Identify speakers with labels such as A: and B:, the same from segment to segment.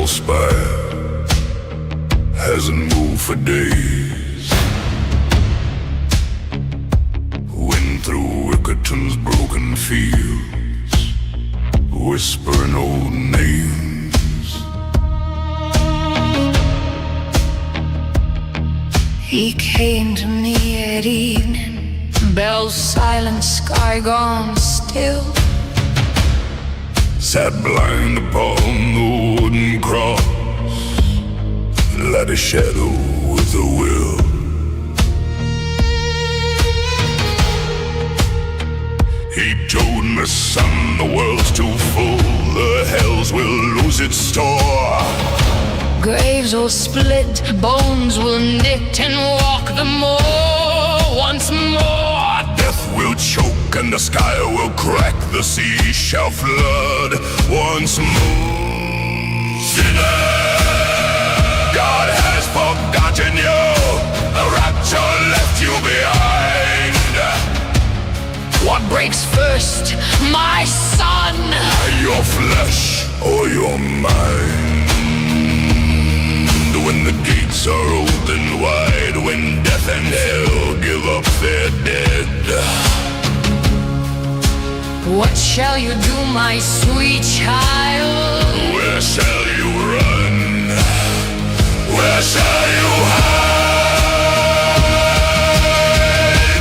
A: battle spire hasn't moved for days. Wind through Rickerton's broken fields, whispering old names.
B: He came to me at evening, bells silent, sky gone still.
A: Sat blind upon the wooden cross, like a shadow with a will. He told me, son, the world's too full, the hells will lose its store.
B: Graves will split, bones will knit, and walk the moor once more.
A: Death will choke and the sky will crack, the sea shall flood once more. Sinner, God has forgotten you, the rapture left you behind.
B: What breaks first, my son?
A: Your flesh or your mind? When the gates are open wide, when death and hell give up their dead.
B: What shall you do, my sweet child?
A: Where shall you run? Where shall you hide?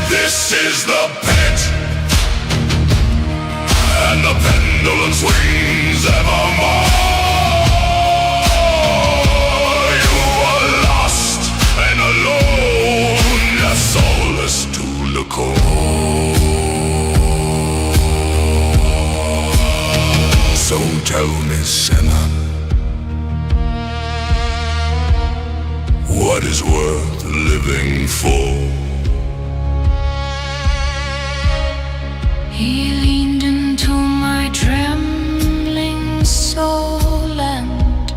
A: This is the pit, and the pendulum swings evermore. You are lost and alone, soulless to the core. So tell me, sinner, what is worth living for?
B: He leaned into my trembling soul, and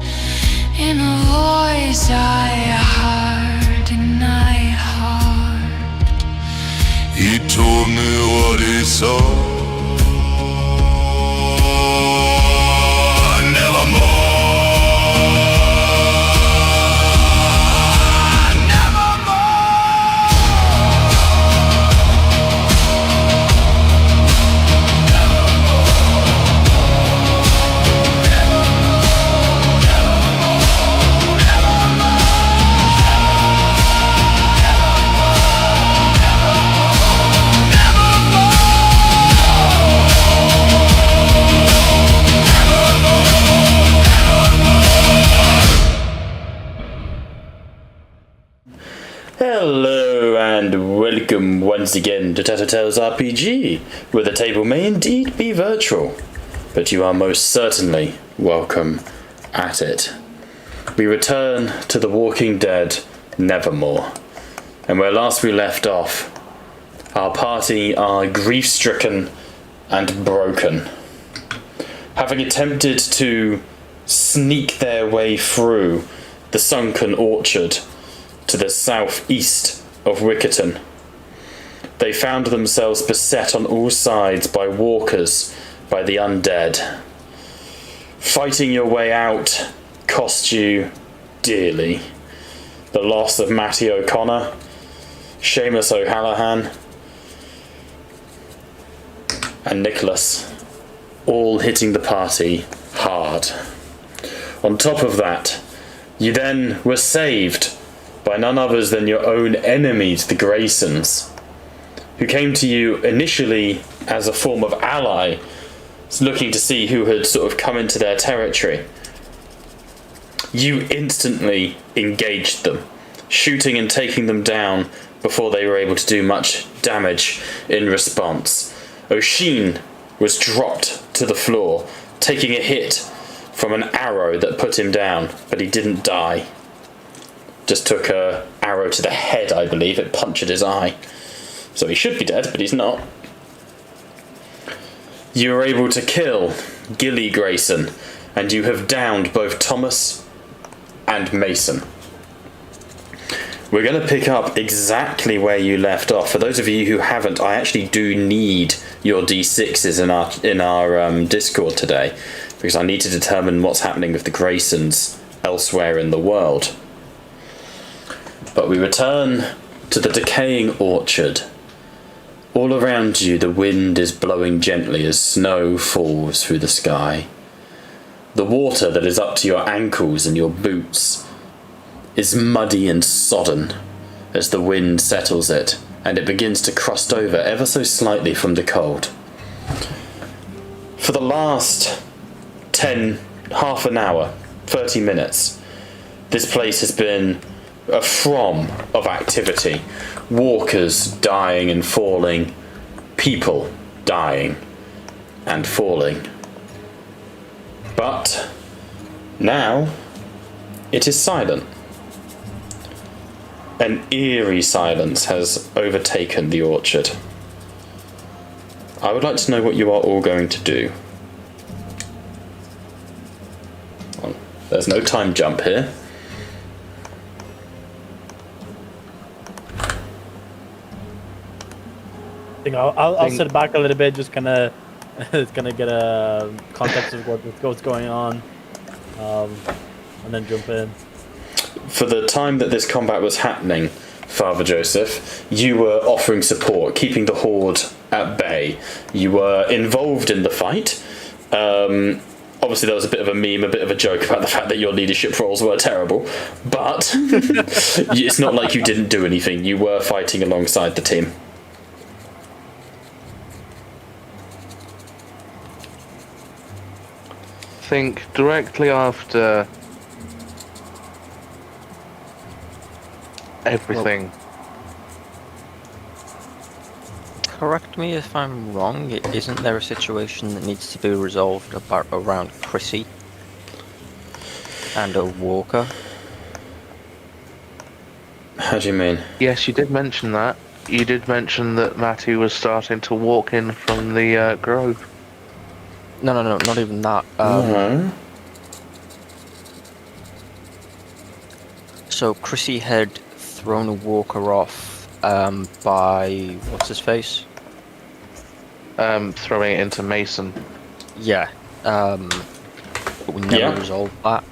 B: in a voice I heard, and I heard.
A: He told me what he saw.
C: Hello and welcome once again to Tattletales RPG, where the table may indeed be virtual, but you are most certainly welcome at it. We return to The Walking Dead Nevermore, and where last we left off, our party are grief-stricken and broken. Having attempted to sneak their way through the sunken orchard to the southeast of Rickerton, they found themselves beset on all sides by walkers, by the undead. Fighting your way out cost you dearly. The loss of Matty O'Connor, Seamus O'Hallahan, and Nicholas, all hitting the party hard. On top of that, you then were saved by none others than your own enemies, the Graysons, who came to you initially as a form of ally, looking to see who had sort of come into their territory. You instantly engaged them, shooting and taking them down before they were able to do much damage in response. O'Sheen was dropped to the floor, taking a hit from an arrow that put him down, but he didn't die. Just took a arrow to the head, I believe. It punctured his eye. So he should be dead, but he's not. You were able to kill Gilly Grayson, and you have downed both Thomas and Mason. we're going to pick up exactly where you left off. For those of you who haven't, I actually do need your D6s in our Discord today, because I need to determine what's happening with the Graysons elsewhere in the world. But we return to the decaying orchard. All around you, the wind is blowing gently as snow falls through the sky. The water that is up to your ankles and your boots is muddy and sodden as the wind settles it, and it begins to crust over ever so slightly from the cold. For the last half an hour, 30 minutes, this place has been a from of activity. Walkers dying and falling, people dying and falling. But now it is silent. An eerie silence has overtaken the orchard. I would like to know what you are all going to do. Well, there's no time jump here.
D: I'll sit back a little bit, just kind of get a context of what's going on, and then jump in.
C: For the time that this combat was happening, Father Joseph, you were offering support, keeping the horde at bay. You were involved in the fight. Obviously, there was a bit of a meme, a bit of a joke about the fact that your leadership roles were terrible, but it's not like you didn't do anything. You were fighting alongside the team.
E: I think directly after everything.
F: Correct me if I'm wrong, isn't there a situation that needs to be resolved around Chrissy and a walker?
C: How do you mean?
E: Yes, you did mention that. You did mention that Matty was starting to walk in from the grove.
F: No, not even that. So Chrissy had thrown a walker off by what's his face?
E: Throwing it into Mason.
F: Yeah. But we never resolved that.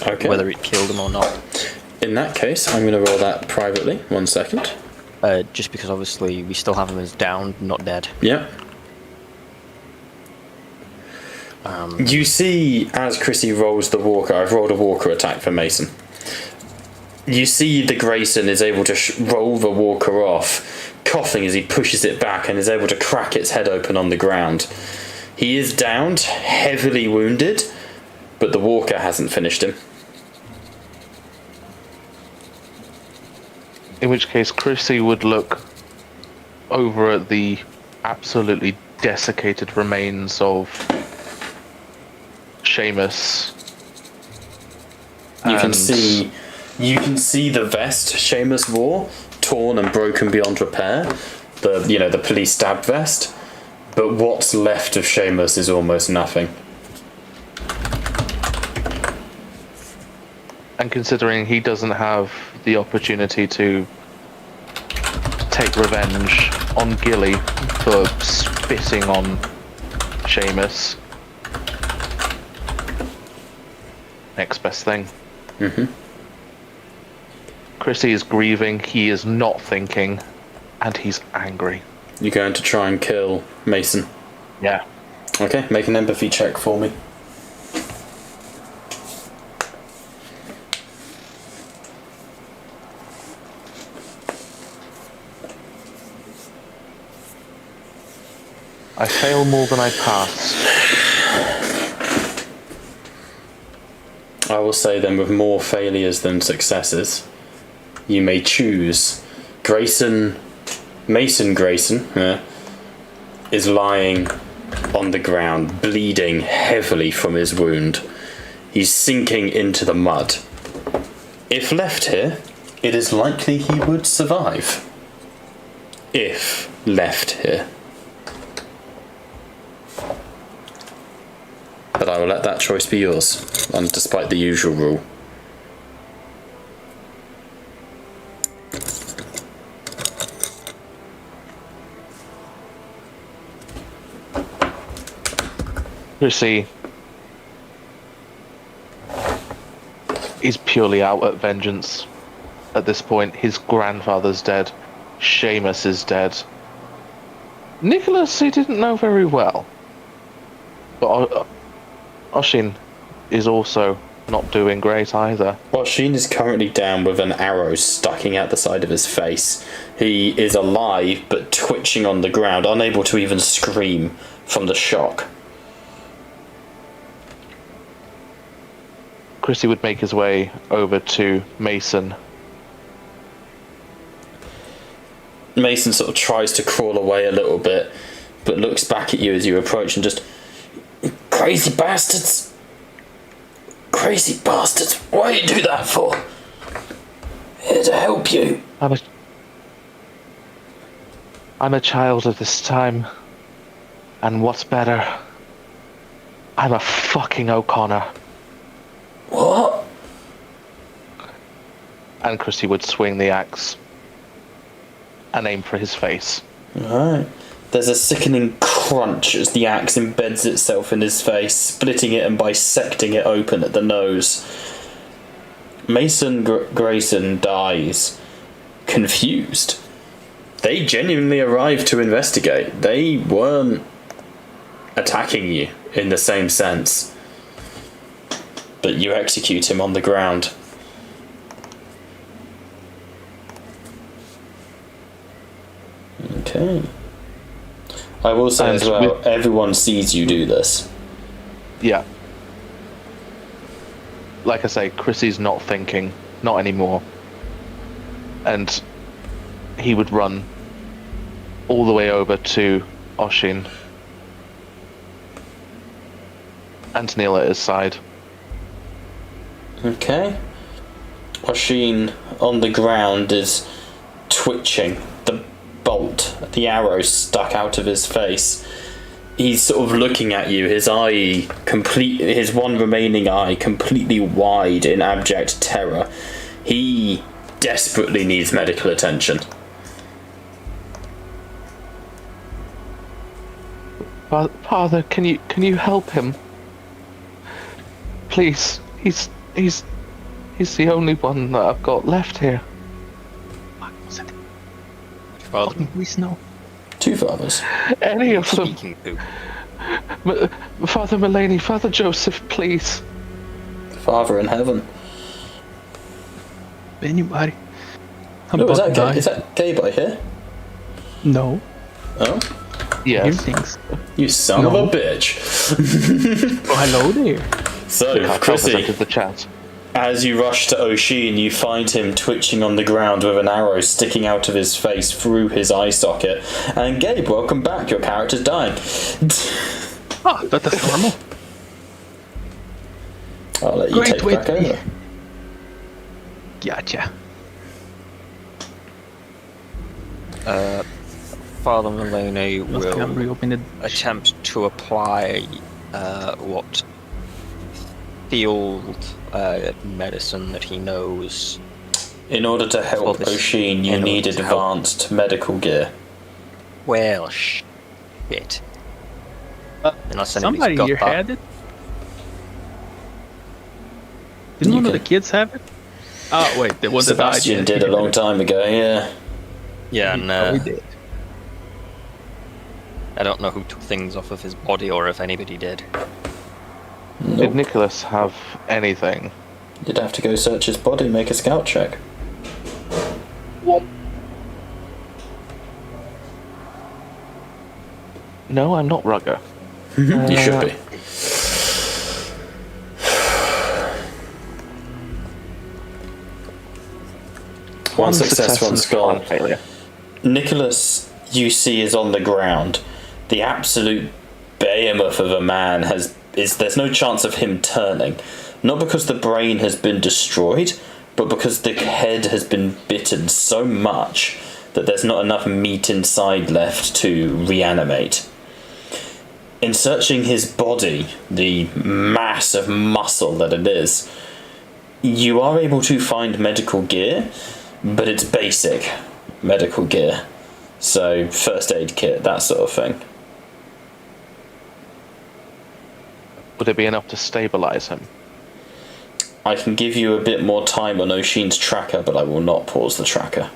C: Okay.
F: Whether it killed him or not.
C: In that case, I'm going to roll that privately. 1 second.
F: Just because obviously we still have him as down, not dead.
C: Yeah. You see, as Chrissy rolls the walker, I've rolled a walker attack for Mason. You see the Grayson is able to roll the walker off, coughing as he pushes it back and is able to crack its head open on the ground. He is downed, heavily wounded, but the walker hasn't finished him.
E: In which case, Chrissy would look over at the absolutely desiccated remains of Seamus.
C: You can see the vest Seamus wore, torn and broken beyond repair. The police stab vest. But what's left of Seamus is almost nothing.
E: And considering he doesn't have the opportunity to take revenge on Gilly for spitting on Seamus, next best thing. Chrissy is grieving, he is not thinking, and he's angry.
C: You're going to try and kill Mason?
E: Yeah.
C: Okay, make an empathy check for me.
E: I fail more than I pass.
C: I will say then, with more failures than successes, you may choose Mason Grayson is lying on the ground, bleeding heavily from his wound. He's sinking into the mud. If left here, it is likely he would survive. If left here. But I will let that choice be yours, and despite the usual rule.
E: Chrissy is purely out at vengeance at this point. His grandfather's dead. Seamus is dead. Nicholas he didn't know very well. But Oshin is also not doing great either.
C: Oshin is currently down with an arrow sticking out the side of his face. He is alive but twitching on the ground, unable to even scream from the shock.
E: Chrissy would make his way over to Mason.
C: Mason sort of tries to crawl away a little bit, but looks back at you as you approach and just... Crazy bastards! Crazy bastards! Why do you do that for? Here to help you.
E: I'm a child of this time. And what's better? I'm a fucking O'Connor.
C: What?
E: And Chrissy would swing the axe and aim for his face.
C: Alright. There's a sickening crunch as the axe embeds itself in his face, splitting it and bisecting it open at the nose. Mason Grayson dies, confused. They genuinely arrived to investigate. They weren't attacking you in the same sense. But you execute him on the ground. Okay. I will say as well, everyone sees you do this.
E: Yeah. Like I say, Chrissy's not thinking. Not anymore. And he would run all the way over to Oshin. And kneel at his side.
C: Okay. Oshin on the ground is twitching. The bolt, the arrow stuck out of his face. He's sort of looking at you, his one remaining eye completely wide in abject terror. He desperately needs medical attention.
E: Father, can you help him? Please, he's the only one that I've got left here.
F: Father,
G: Please no.
C: Two fathers.
E: Any of them.
F: speaking to.
E: Father Mulaney, Father Joseph, please.
C: Father in heaven.
G: Anybody. I'm
C: Oh, is
G: about to die.
C: is that gay boy here?
G: No.
C: Oh,
G: Hear
E: Yes.
G: things.
C: you son of a bitch.
G: Oh, hello there.
C: So, Chrissy,
E: Entered the chat.
C: as you rush to Oshin, you find him twitching on the ground with an arrow sticking out of his face through his eye socket. And Gabe, welcome back. Your character's dying.
G: Oh, that's normal.
C: I'll let you
G: Great
C: take
G: way
C: back
G: to be.
C: over.
G: Gotcha.
F: Father Maloney
G: Must have
F: will
G: reopened it.
F: attempt to apply what field medicine that he knows.
C: In order to help
F: For this-
C: Oshin, you
F: in order
C: need
F: to help.
C: advanced medical gear.
F: Well, shit. Unless anybody's
G: Somebody
F: got
G: here
F: that.
G: had it. Didn't
C: You
G: one of the
C: can-
G: kids have it? Oh, wait, the one that died.
C: Sebastian
G: yeah.
C: did a long time ago, yeah.
F: Yeah,
G: He
F: and
G: probably did.
F: I don't know who took things off of his body or if anybody did.
E: Did Nicholas have anything?
C: You'd have to go search his body, make a scout check.
E: No, I'm not Rugger.
C: You should be. One success, one skull.
E: one failure.
C: Nicholas, you see, is on the ground. The absolute behemoth of a man there's no chance of him turning. Not because the brain has been destroyed, but because the head has been bitten so much that there's not enough meat inside left to reanimate. In searching his body, the mass of muscle that it is, you are able to find medical gear, but it's basic medical gear. So, first aid kit, that sort of thing.
E: Would it be enough to stabilize him?
C: I can give you a bit more time on Oshin's tracker, but I will not pause the tracker.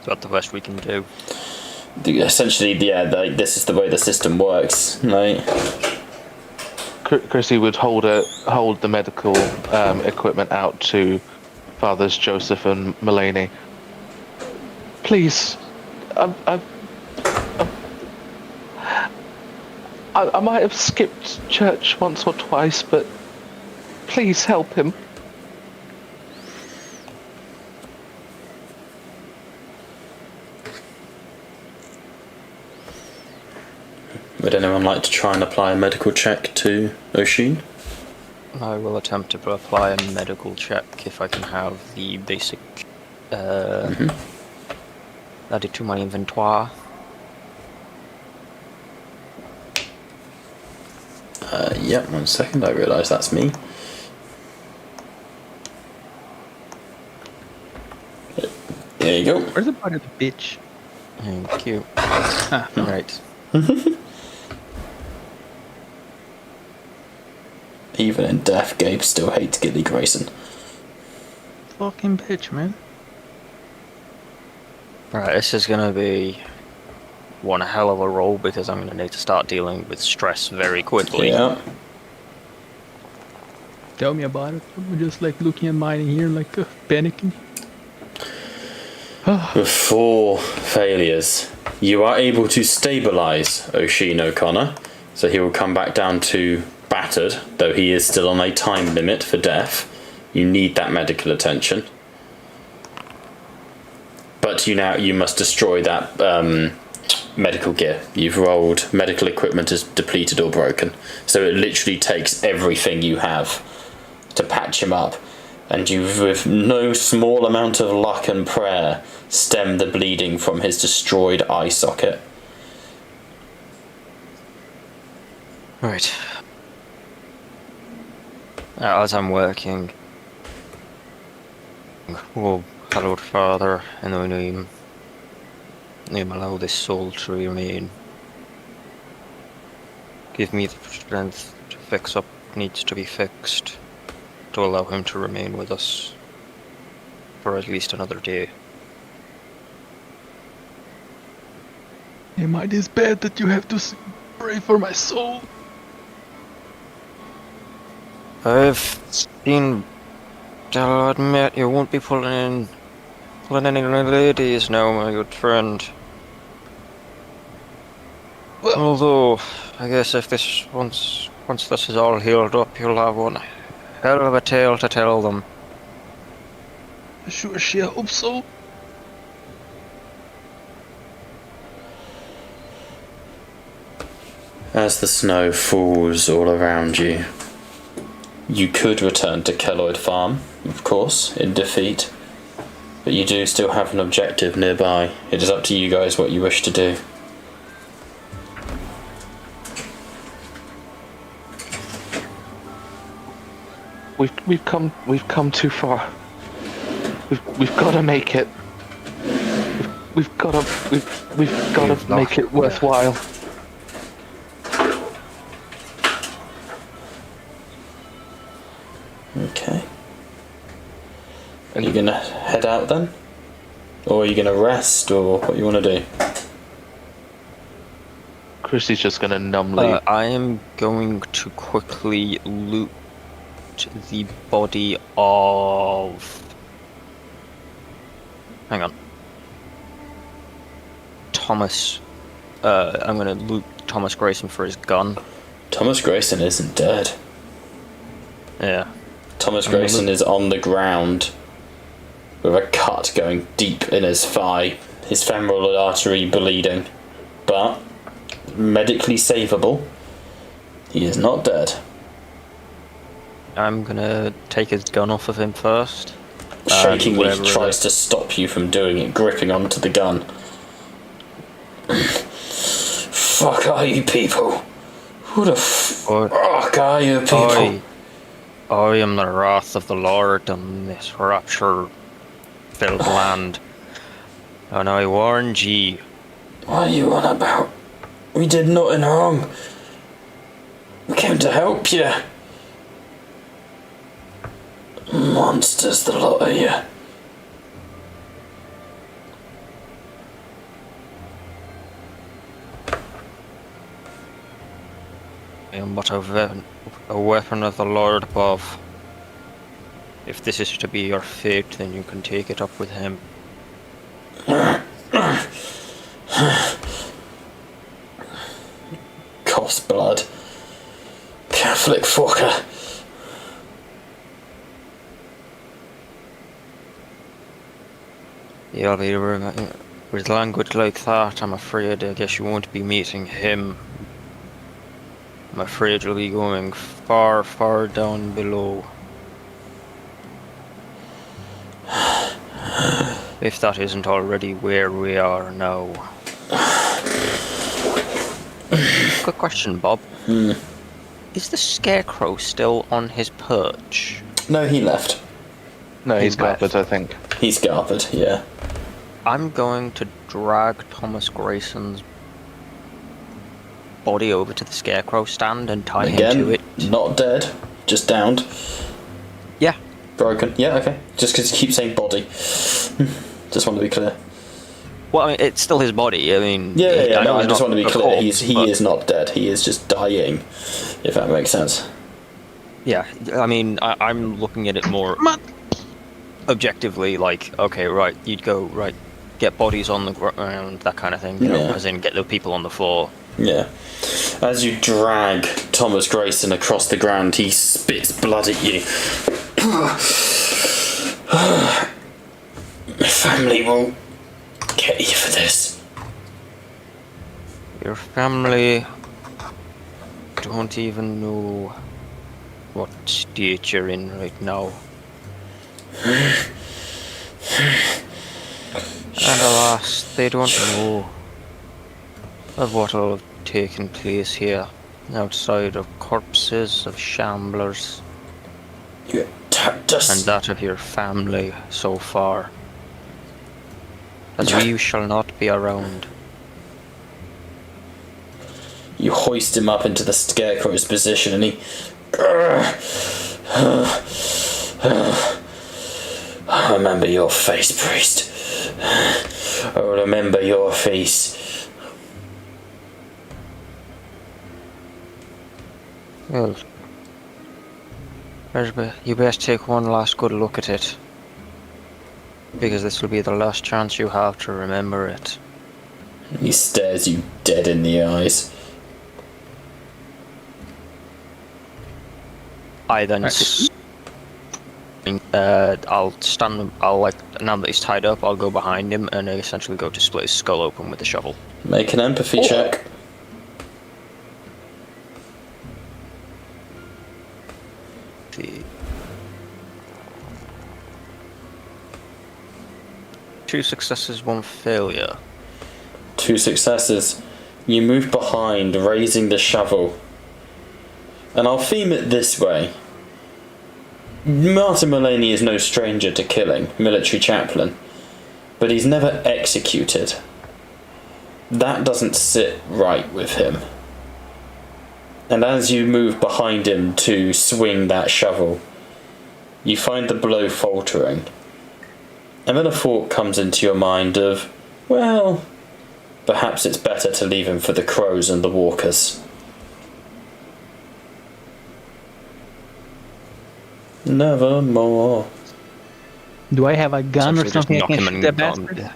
F: Is that the best we can do?
C: Essentially, yeah, this is the way the system works, right?
E: Chrissy would hold the medical equipment out to Fathers Joseph and Mulaney. Please, I might have skipped church once or twice, but please help him.
C: Would anyone like to try and apply a medical check to Oshin?
F: I will attempt to apply a medical check if I can have the basic added to my inventory.
C: Yep, 1 second, I realise that's me. There you go.
G: Where's the part of the bitch?
F: Thank you.
G: No.
F: Right.
C: Even in death, Gabe still hates Gilly Grayson.
G: Fucking bitch, man.
F: Right, this is gonna be one hell of a roll because I'm gonna need to start dealing with stress very quickly.
C: Yeah.
G: Tell me about it. I'm just like looking at mine here, like panicking.
C: With 4 failures, you are able to stabilise Oshin O'Connor, so he will come back down to battered, though he is still on a time limit for death. You need that medical attention. But you must destroy that medical gear. You've rolled medical equipment as depleted or broken. So it literally takes everything you have to patch him up. And you, with no small amount of luck and prayer, stem the bleeding from his destroyed eye socket.
F: Right. As I'm working, oh, hallowed Father, in thy name allow this soul to remain. Give me the strength to fix up what needs to be fixed, to allow him to remain with us for at least another day.
G: Am I this bad that you have to pray for my soul?
F: I've seen. I'll admit you won't be pulling any ladies now, my good friend.
G: Well,
F: Although, I guess if this once this is all healed up, you'll have one hell of a tale to tell them.
G: sure, she hope so.
C: As the snow falls all around you, you could return to Kelloyd Farm, of course, in defeat. But you do still have an objective nearby. It is up to you guys what you wish to do.
E: We've come too far. We've got to make it. We've got to make it worthwhile.
C: Okay. Are you gonna head out then? Or are you gonna rest, or what you want to do?
E: Chrissy's just gonna numbly.
F: I am going to quickly loot the body of. Hang on. Thomas. I'm gonna loot Thomas Grayson for his gun.
C: Thomas Grayson isn't dead.
F: Yeah.
C: Thomas Grayson is on the ground with a cut going deep in his thigh, his femoral artery bleeding, but medically savable. He is not dead.
F: I'm gonna take his gun off of him first.
C: Shakingly,
F: wherever
C: he tries to stop you from doing it, gripping onto the gun. Fuck are you people? Who the fuck are you people?
F: I am the wrath of the Lord on this rapture-filled land, and I warned ye
C: What are you on about? We did nothing wrong. We came to help you. Monsters, the lot of you.
F: I am but a weapon of the Lord above. If this is to be your fate, then you can take it up with him.
C: Coughs blood. Catholic fucker.
F: You'll be with language like that, I'm afraid. I guess you won't be meeting him. I'm afraid you'll be going far, far down below. If that isn't already where we are now. Quick question, Bob. Is the Scarecrow still on his perch?
C: No, he left.
E: No, he's
F: left.
E: gathered, I think.
C: He's gathered, yeah.
F: I'm going to drag Thomas Grayson's body over to the Scarecrow stand and tie him to it.
C: Not dead, just downed.
F: Yeah.
C: Broken. Yeah, okay. Just because you keep saying body. Just want to be clear.
F: Well, I mean, it's still his body. I mean,
C: Yeah,
F: I know
C: I
F: he's
C: just
F: not
C: want to be
F: a
C: clear.
F: corpse,
C: He
F: but-
C: is not dead. He is just dying, if that makes sense.
F: Yeah, I mean, I'm looking at it more objectively, like, okay, right, you'd go, right, get bodies on the ground, that kind of thing, you know,
C: Yeah.
F: as in get the people on the floor.
C: Yeah. As you drag Thomas Grayson across the ground, he spits blood at you. My family will get you for this.
F: Your family don't even know what state you're in right now. And alas, they don't know of what will have taken place here, outside of corpses of shamblers
C: You attacked us.
F: and that of your family so far. As we shall not be around.
C: You hoist him up into the Scarecrow's position and he... I remember your face, priest. I remember your face.
F: Well, you best take one last good look at it. Because this will be the last chance you have to remember it.
C: He stares you dead in the eyes.
F: I then I'll like, now that he's tied up, I'll go behind him and essentially go to split his skull open with the shovel.
C: Make an empathy check.
F: The 2 successes, 1 failure.
C: 2 successes. You move behind, raising the shovel. And I'll theme it this way. Martin Mulaney is no stranger to killing, military chaplain. But he's never executed. That doesn't sit right with him. And as you move behind him to swing that shovel, you find the blow faltering. And then a thought comes into your mind of, well, perhaps it's better to leave him for the crows and the walkers. Nevermore.
G: Do I have a gun or
F: Essentially just
G: something I
F: knock
G: can
F: him
G: shoot
F: and
G: that
F: got him-
G: bastard?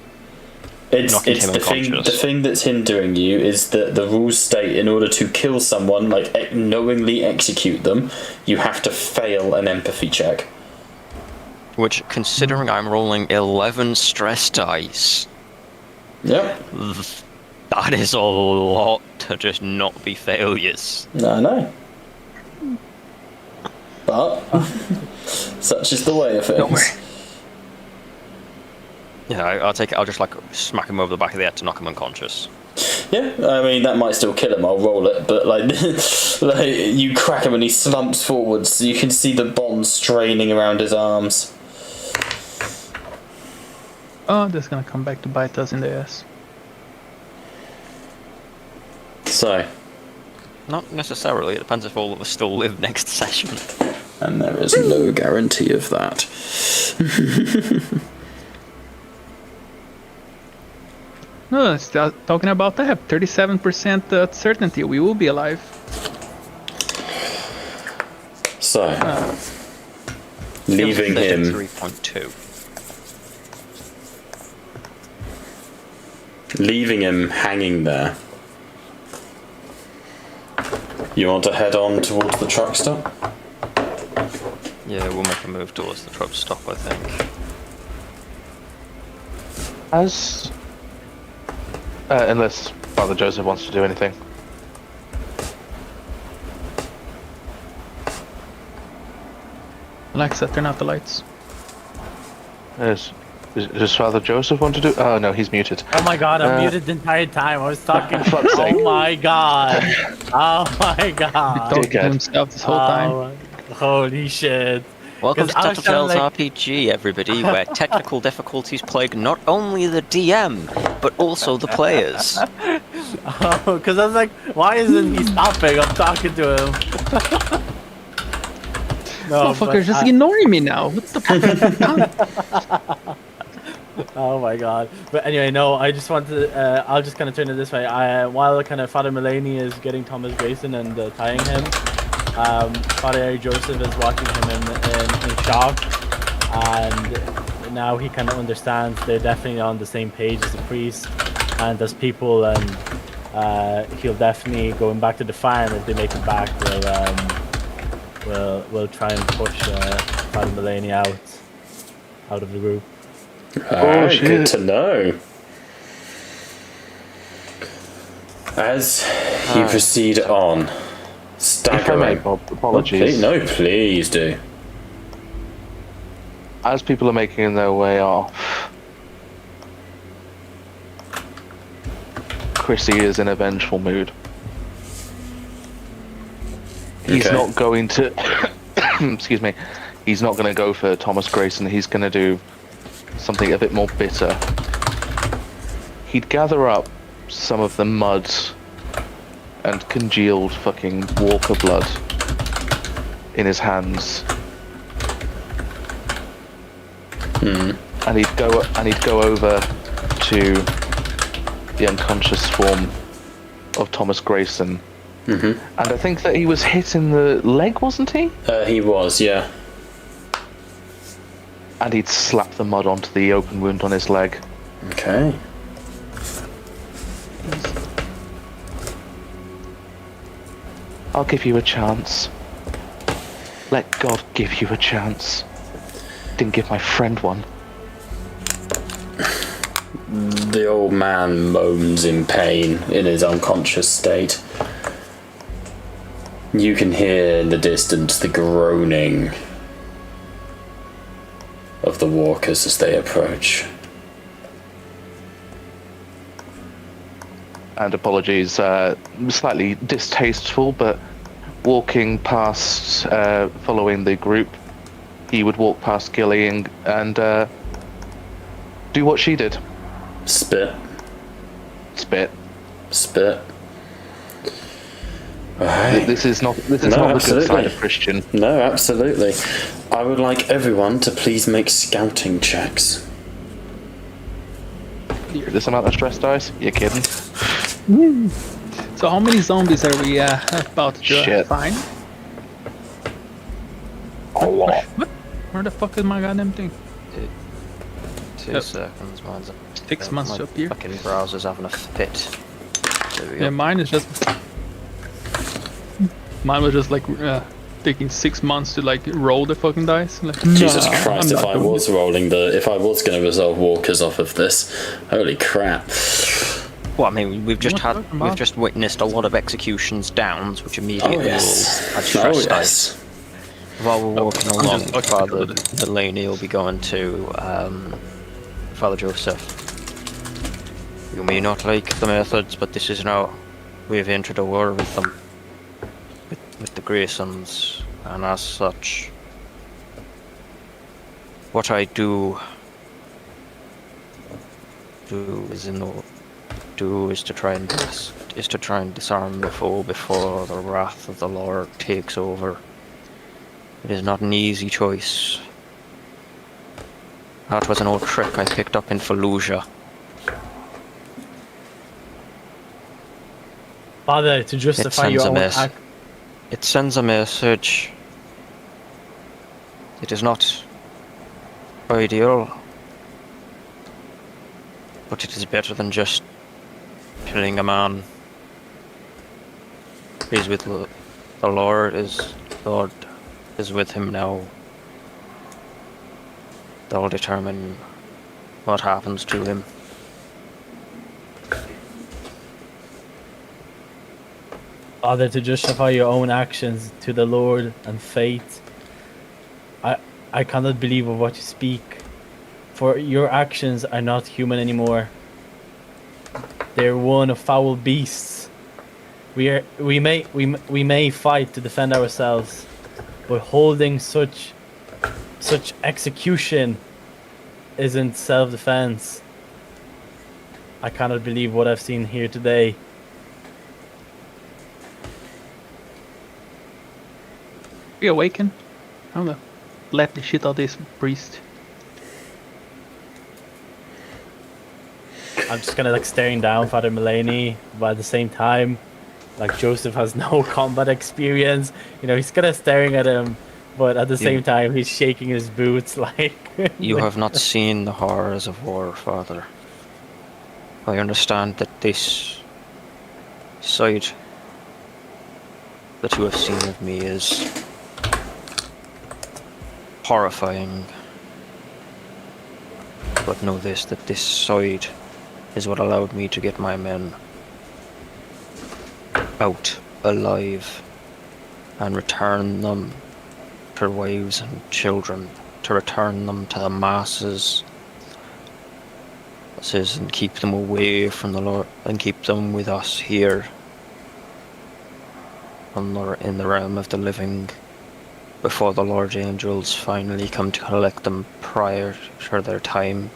F: Knocking
C: It's
F: him
C: the thing.
F: unconscious.
C: The thing that's hindering you is that the rules state in order to kill someone, like knowingly execute them, you have to fail an empathy check.
F: Which, considering I'm rolling 11 stress dice,
C: Yep.
F: that is a lot to just not be failures.
C: I know. But such is the way of things.
F: Don't worry. Yeah, I'll take it. I'll just like smack him over the back of the head to knock him unconscious.
C: Yeah, I mean that might still kill him. I'll roll it, but like, like you crack him and he slumps forwards. So you can see the bond straining around his arms.
G: Oh, that's gonna come back to bite us in the ass.
C: So,
F: Not necessarily. It depends if all of us still live next session.
C: and there is no guarantee of that.
G: No, talking about that, 37% certainty we will be alive.
C: So, leaving him.
F: 3.2.
C: Leaving him hanging there. You want to head on towards the truck stop?
F: Yeah, we'll make a move towards the truck stop, I think.
E: Unless Father Joseph wants to do anything.
G: Alexa, turn out the lights.
E: Does Father Joseph want to do? Oh no, he's muted.
D: Oh my god, I'm muted the entire time. I was talking.
E: fuck's sake.
D: Oh my god. Oh my god.
G: Talking to
E: Dickhead.
G: himself this whole time.
D: Oh, holy shit.
F: Welcome to
D: 'Cause I was
F: Tattletales
D: kinda like-
F: RPG, everybody, where technical difficulties plague not only the DM, but also the players.
D: Oh, because I was like, why isn't he stopping? I'm talking to him. No,
G: Motherfucker's just ignoring me now. What the fuck have I done?
D: Oh my god. But anyway, no, I just want to, I'll just kind of turn it this way. While kind of Father Mulaney is getting Thomas Grayson and tying him, Father Joseph is watching him in shock. And now he kind of understands they're definitely on the same page as the priest and as people. And he'll definitely, going back to the farm, if they make it back, we'll try and push Father Mulaney out of the group.
C: Alright,
E: shit.
C: good to know. As you proceed on,
E: If I may,
C: staggering.
E: Bob, apologies.
C: No, please do.
E: As people are making their way off, Chrissy is in a vengeful mood. He's
C: Okay.
E: not going to. Excuse me. He's not going to go for Thomas Grayson. He's going to do something a bit more bitter. He'd gather up some of the mud and congealed fucking walker blood in his hands. And he'd go over to the unconscious form of Thomas Grayson. And I think that he was hit in the leg, wasn't he?
C: He was, yeah.
E: And he'd slap the mud onto the open wound on his leg.
C: Okay.
E: I'll give you a chance. Let God give you a chance. Didn't give my friend one.
C: The old man moans in pain in his unconscious state. You can hear in the distance the groaning of the walkers as they approach.
E: And apologies, slightly distasteful, but walking past, following the group, he would walk past Gilly and do what she did.
C: Spit.
E: Spit.
C: Spit. Alright.
E: This is not the good
C: absolutely.
E: side of Christian.
C: No, absolutely. I would like everyone to please make scouting checks.
E: This amount of stress dice? You're kidding?
G: So how many zombies are we about to
E: Shit.
G: find?
E: A lot.
G: What? Where the fuck is my goddamn thing?
F: 2
G: Yep.
F: seconds, mine's
G: 6 months
F: my
G: up here.
F: fucking browser's having a fit. There we
G: Yeah,
F: go.
G: mine is just. Mine was just like taking 6 months to like roll the fucking dice. Like,
C: Jesus
G: nah,
C: Christ,
G: I'm
C: if
G: not
C: I
G: doing
C: was
G: it.
C: rolling if I was going to resolve walkers off of this, holy crap.
F: Well, I mean, we've just
G: What are you talking
F: we've
G: about?
F: just witnessed a lot of executions downs, which immediately
C: Oh yes.
F: will add
C: Oh
F: stress dice.
C: yes.
F: While we're walking along,
G: just fucking
F: Father
G: good.
F: Delaney will be going to Father Joseph. You may not like the methods, but this is now we've entered a war with them, with the Graysons, and as such, what I do is to try and best is to try and disarm the foe before the wrath of the Lord takes over. It is not an easy choice. That was an old trick I picked up in Fallujah.
D: Father, to justify your own act.
F: It sends a message. It is not ideal, but it is better than just killing a man. He's with the Lord is with him now. They'll determine what happens to him.
D: Father, to justify your own actions to the Lord and faith. I cannot believe of what you speak, for your actions are not human anymore. They're one of foul beasts. We may fight to defend ourselves, but holding such execution isn't self-defense. I cannot believe what I've seen here today.
G: Reawaken. I'm gonna slap the shit out of this priest.
D: I'm just kind of like staring down Father Mulaney, but at the same time, like Joseph has no combat experience. You know, he's kind of staring at him, but at the same time, he's shaking his boots like.
F: You have not seen the horrors of war, Father. I understand that this side that you have seen of me is horrifying. But know this, that this side is what allowed me to get my men out alive and return them to their wives and children, to return them to the masses, and keep them away from the Lord and keep them with us here in the realm of the living, before the Lord's angels finally come to collect them prior to their time.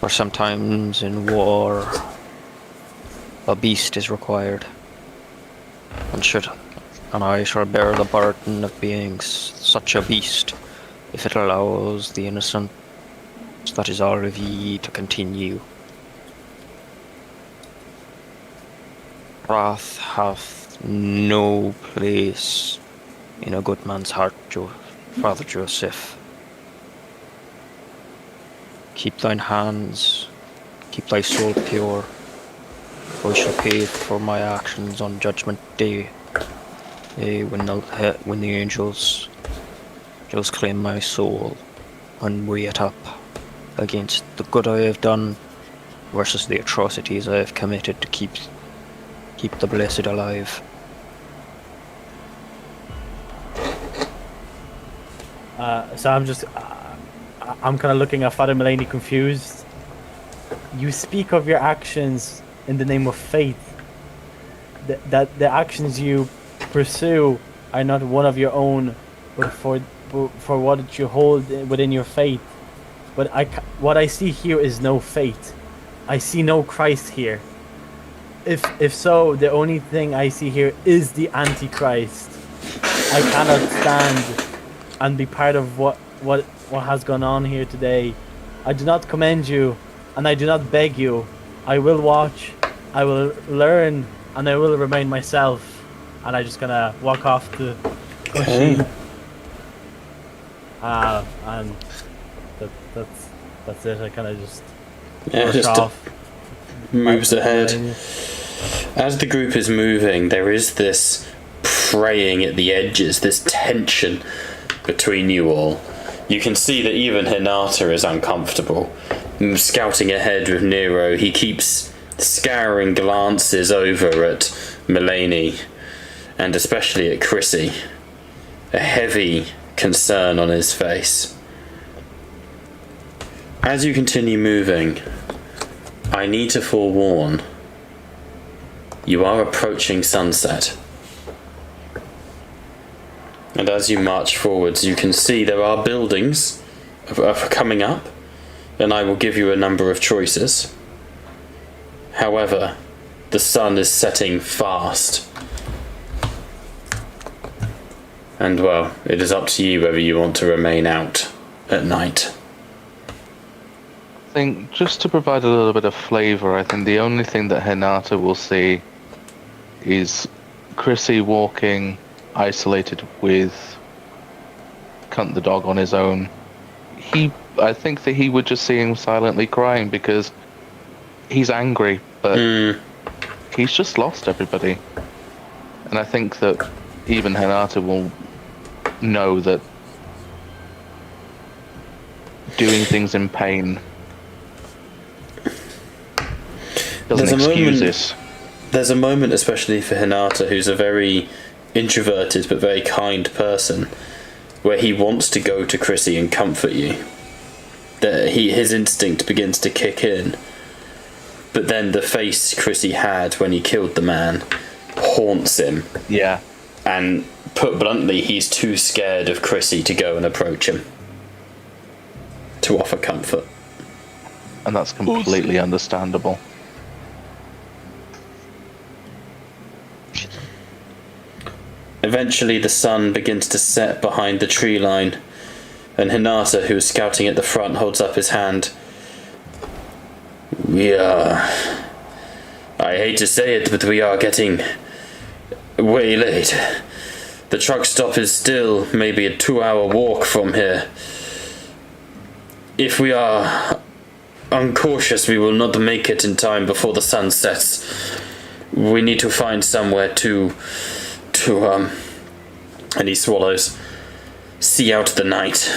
F: Or sometimes in war, a beast is required, and I shall bear the burden of being such a beast, if it allows the innocent that is all of ye to continue. Wrath hath no place in a good man's heart, Father Joseph. Keep thine hands, keep thy soul pure, for I shall pay for my actions on Judgment Day, when the angels claim my soul and weigh it up against the good I have done versus the atrocities I have committed to keep the blessed alive.
D: So I'm kind of looking at Father Mulaney confused. You speak of your actions in the name of faith. That the actions you pursue are not one of your own, but for what you hold within your faith. But what I see here is no faith. I see no Christ here. If so, the only thing I see here is the Antichrist. I cannot stand and be part of what has gone on here today. I do not commend you, and I do not beg you. I will watch, I will learn, and I will remain myself. And I just gonna walk off to Kushi. And that's it. I kind of just
C: just
D: off.
C: Moves ahead. As the group is moving, there is this fraying at the edges, this tension between you all. You can see that even Hinata is uncomfortable. Scouting ahead with Nero, he keeps scouring glances over at Mulaney, and especially at Chrissy. A heavy concern on his face. As you continue moving, I need to forewarn, you are approaching sunset. And as you march forwards, you can see there are buildings coming up, and I will give you a number of choices. However, the sun is setting fast. And well, it is up to you whether you want to remain out at night.
E: I think just to provide a little bit of flavour, I think the only thing that Hinata will see is Chrissy walking isolated with Cunt the dog on his own. I think that he would just see him silently crying because he's angry, but he's just lost everybody. And I think that even Hinata will know that doing things in pain doesn't excuse it.
C: There's a moment, especially for Hinata, who's a very introverted but very kind person, where he wants to go to Chrissy and comfort you. That his instinct begins to kick in. But then the face Chrissy had when he killed the man haunts him.
E: Yeah.
C: And put bluntly, he's too scared of Chrissy to go and approach him. To offer comfort.
E: And that's completely understandable.
C: Eventually the sun begins to set behind the tree line, and Hinata, who is scouting at the front, holds up his hand. We are... I hate to say it, but we are getting way late. The truck stop is still maybe a 2-hour walk from here. If we are uncautious, we will not make it in time before the sun sets. We need to find somewhere to and he swallows, see out the night.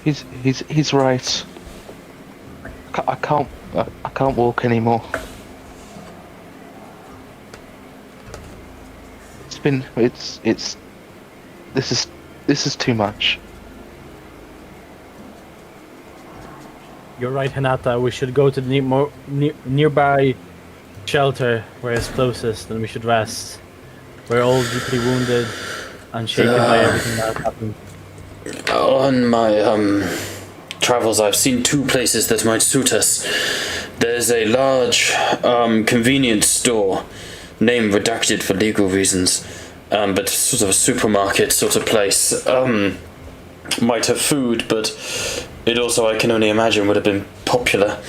E: He's right. I can't walk anymore. This is too much.
D: You're right, Hinata. We should go to the nearby shelter where it's closest, and we should rest. We're all deeply wounded and shaken by everything that happened.
C: On my travels, I've seen 2 places that might suit us. There's a large convenience store, name redacted for legal reasons, but sort of a supermarket sort of place. Might have food, but it also, I can only imagine, would have been popular.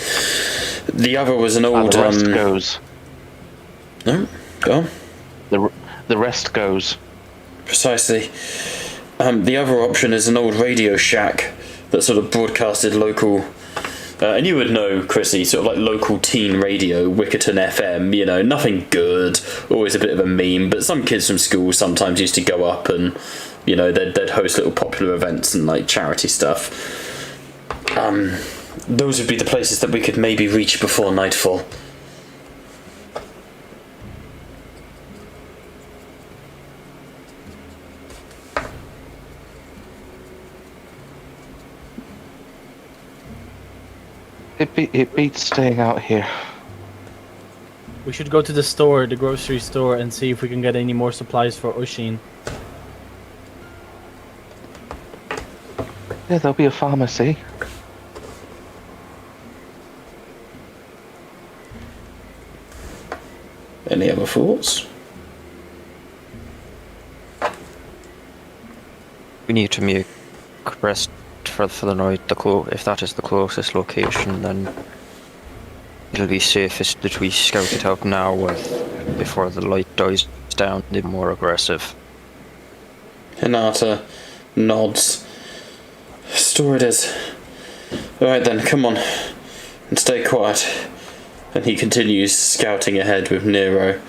C: The other was an old...
E: the rest goes.
C: No? Go on.
E: The rest goes.
C: Precisely. The other option is an old Radio Shack that sort of broadcasted local... and you would know, Chrissy, sort of like local teen radio, Wickerton FM, you know, nothing good, always a bit of a meme, but some kids from school sometimes used to go up and, you know, they'd host little popular events and, like, charity stuff. Those would be the places that we could maybe reach before nightfall.
E: It beats staying out here.
D: We should go to the store, the grocery store, and see if we can get any more supplies for Oshin.
E: Yeah, there'll be a pharmacy.
C: Any other thoughts?
F: We need to make rest for the night. If that is the closest location, then it'll be safest that we scout it out now before the light dies down. They're more aggressive.
C: Hinata nods. Store it is. Alright then, come on. And stay quiet. And he continues scouting ahead with Nero.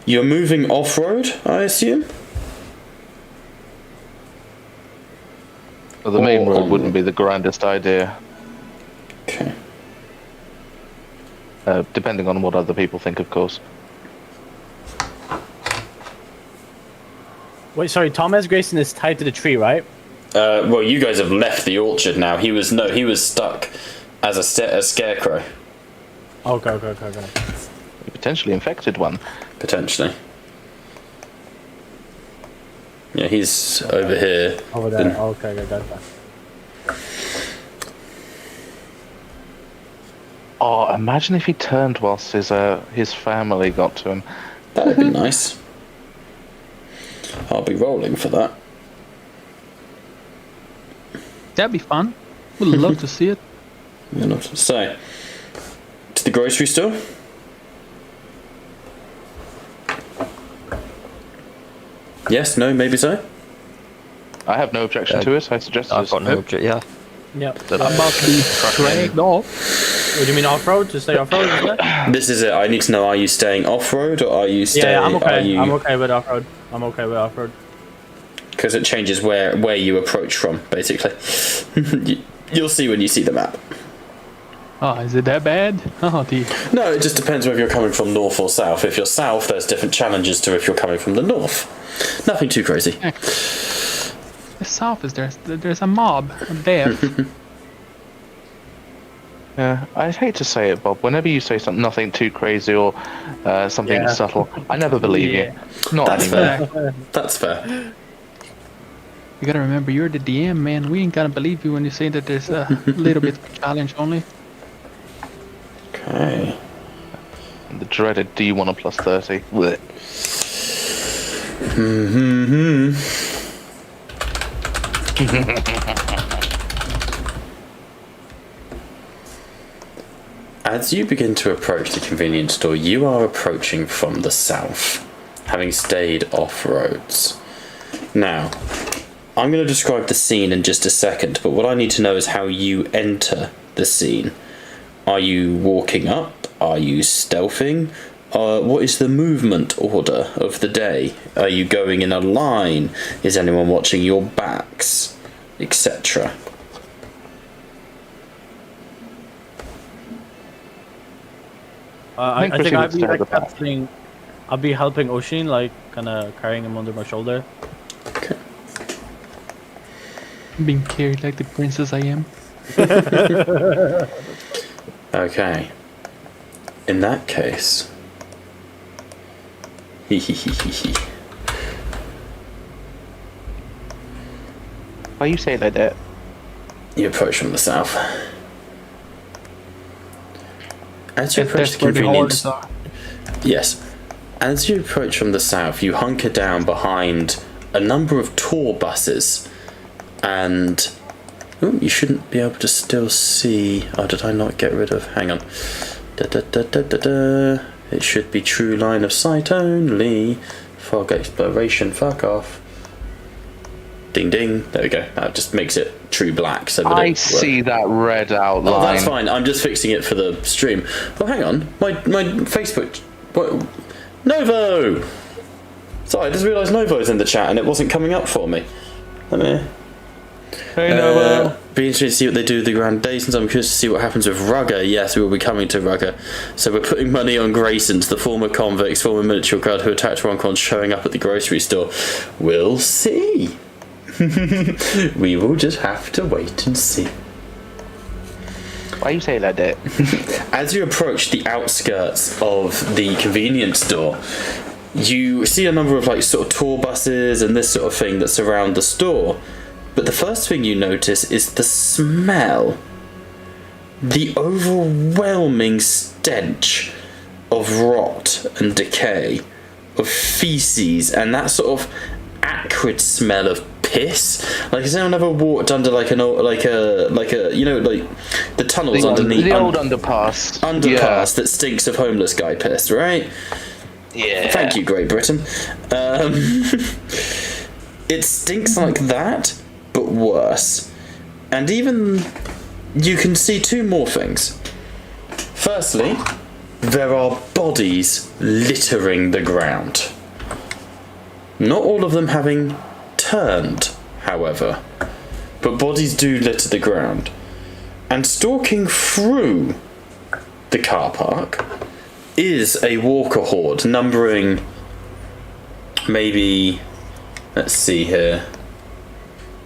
C: You're moving off-road, I assume?
E: Well, the main road wouldn't be the grandest idea.
C: Okay.
E: Depending on what other people think, of course.
D: Wait, sorry, Thomas Grayson is tied to the tree, right?
C: Well, you guys have left the orchard now. He was stuck as a scarecrow.
D: Okay.
E: Potentially infected one.
C: Potentially. Yeah, he's over here.
D: Over there. Okay, I got that.
E: Oh, imagine if he turned whilst his family got to him.
C: That would be nice. I'll be rolling for that.
G: That'd be fun. Would love to see it.
C: Yeah, not to say. To the grocery store? Yes, no, maybe so?
E: I have no objection to it. I suggest
F: I've got no object. Yeah.
D: Yep.
F: That
G: I'm about to be dragged off.
D: What do you mean off-road? To stay off-road, isn't it?
C: This is it. I need to know, are you staying off-road or are you staying...
D: Yeah, I'm okay. I'm okay with off-road.
C: Because it changes where you approach from, basically. You'll see when you see the map.
G: Oh, is it that bad? Oh, dear.
C: No, it just depends whether you're coming from north or south. If you're south, there's different challenges to if you're coming from the north. Nothing too crazy.
G: The south is there's a mob there.
E: Yeah, I'd hate to say it, Bob. Whenever you say something, nothing too crazy or something subtle, I never believe you. Not
C: That's
E: anymore.
C: fair. That's fair.
G: You gotta remember, you're the DM, man. We ain't gonna believe you when you say that there's a little bit of challenge only.
C: Okay.
E: The dreaded do you want a plus 30? Blech.
C: As you begin to approach the convenience store, you are approaching from the south, having stayed off-roads. Now, I'm going to describe the scene in just a second, but what I need to know is how you enter the scene. Are you walking up? Are you stealthing? What is the movement order of the day? Are you going in a line? Is anyone watching your backs? Etc.
D: I think
E: proceed
D: I'd
E: with
D: be
E: start
D: like
E: with that.
D: helping. I'd be helping Oshin, like kind of carrying him under my shoulder.
C: Okay.
G: Being carried like the princess I am.
C: Okay. In that case.
E: Why you say it like that?
C: You approach from the south. As you approach
G: That's
C: the
G: where the
C: convenience...
G: hordes are.
C: Yes. As you approach from the south, you hunker down behind a number of tour buses. And... Ooh, you shouldn't be able to still see... Oh, did I not get rid of... Hang on. It should be true line of sight only. Fog exploration, fuck off. Ding ding. There we go. That just makes it true black. So that
E: I
C: it
E: see that red outline.
C: Oh, that's fine. I'm just fixing it for the stream. Oh, hang on. My Facebook... What? Novo! Sorry, I just realised Novo's in the chat and it wasn't coming up for me. Let me...
E: Hey, Noah.
C: Be interested to see what they do with the Grand Days. I'm curious to see what happens with Rugger. Yes, we will be coming to Rugger. So we're putting money on Graysons, the former convicts, former military guard who attacked Roncon, showing up at the grocery store. We'll see. We will just have to wait and see.
E: Why you say it like that?
C: As you approach the outskirts of the convenience store, you see a number of like sort of tour buses and this sort of thing that surround the store. But the first thing you notice is the smell. The overwhelming stench of rot and decay, of feces, and that sort of acrid smell of piss. Like, has anyone ever walked under like an old, like a you know, like the tunnels underneath
E: the old underpass
C: that stinks of homeless guy piss, right?
E: Yeah.
C: Thank you, Great Britain. It stinks like that, but worse. And even you can see two more things. Firstly, there are bodies littering the ground. Not all of them having turned, however, but bodies do litter the ground. And stalking through the car park is a walker horde numbering maybe, let's see here,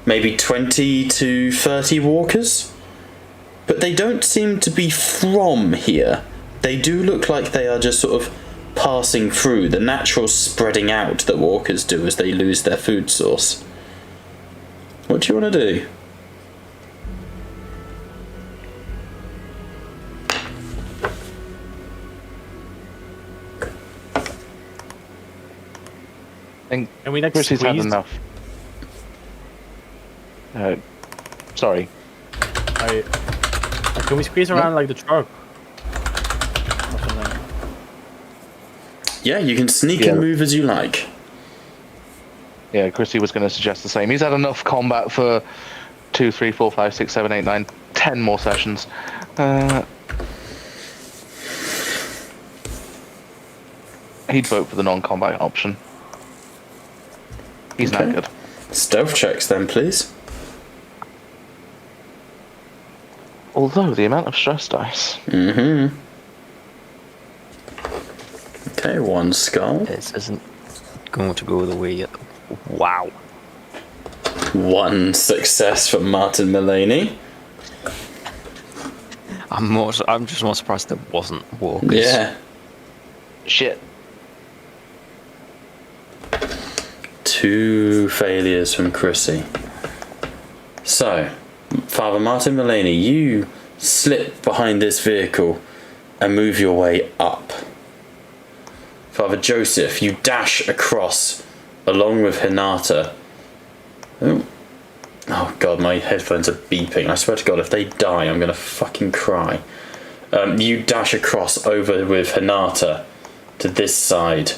C: maybe 20 to 30 walkers. But they don't seem to be from here. They do look like they are just sort of passing through, the natural spreading out that walkers do as they lose their food source. What do you want to do?
E: think
D: Can we like
E: Chrissy's had
D: squeeze?
E: enough. Sorry.
D: Can we squeeze around like the truck? Or something?
C: Yeah, you can sneak
E: Yeah.
C: and move as you like.
E: Yeah, Chrissy was going to suggest the same. He's had enough combat for 2, 3, 4, 5, 6, 7, 8, 9, 10 more sessions. He'd vote for the non-combat option. He's
C: Okay.
E: not good.
C: Stealth checks then, please.
E: Although the amount of stress dice.
C: Mm-hmm. Okay, 1 skull.
F: This isn't going to go the way. Wow.
C: 1 success for Martin Mulaney.
F: I'm just more surprised there wasn't walkers.
C: Yeah.
E: Shit.
C: 2 failures from Chrissy. So, Father Martin Mulaney, you slip behind this vehicle and move your way up. Father Joseph, you dash across along with Hinata. Oh god, my headphones are beeping. I swear to god, if they die, I'm gonna fucking cry. You dash across over with Hinata to this side.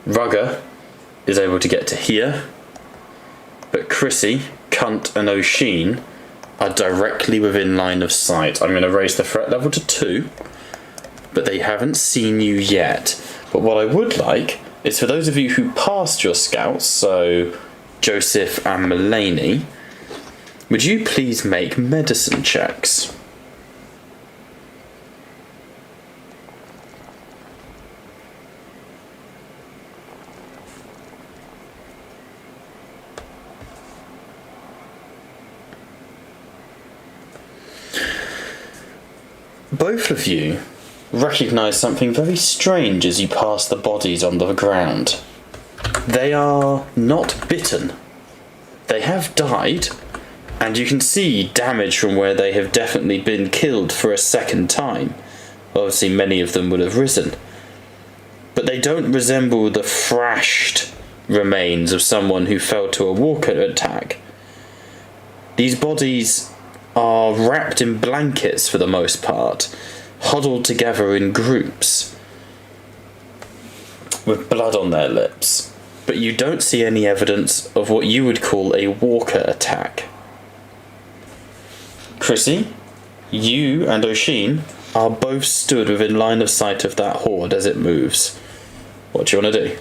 C: Rugger is able to get to here, but Chrissy, Cunt and O'Sheen are directly within line of sight. I'm going to raise the threat level to 2, but they haven't seen you yet. But what I would like is for those of you who passed your scouts, so Joseph and Mulaney, would you please make medicine checks? Both of you recognise something very strange as you pass the bodies on the ground. They are not bitten. They have died, and you can see damage from where they have definitely been killed for a second time. Obviously, many of them would have risen. But they don't resemble the thrashed remains of someone who fell to a walker attack. These bodies are wrapped in blankets for the most part, huddled together in groups, with blood on their lips. But you don't see any evidence of what you would call a walker attack. Chrissy, you and O'Sheen are both stood within line of sight of that horde as it moves. What do you want to do?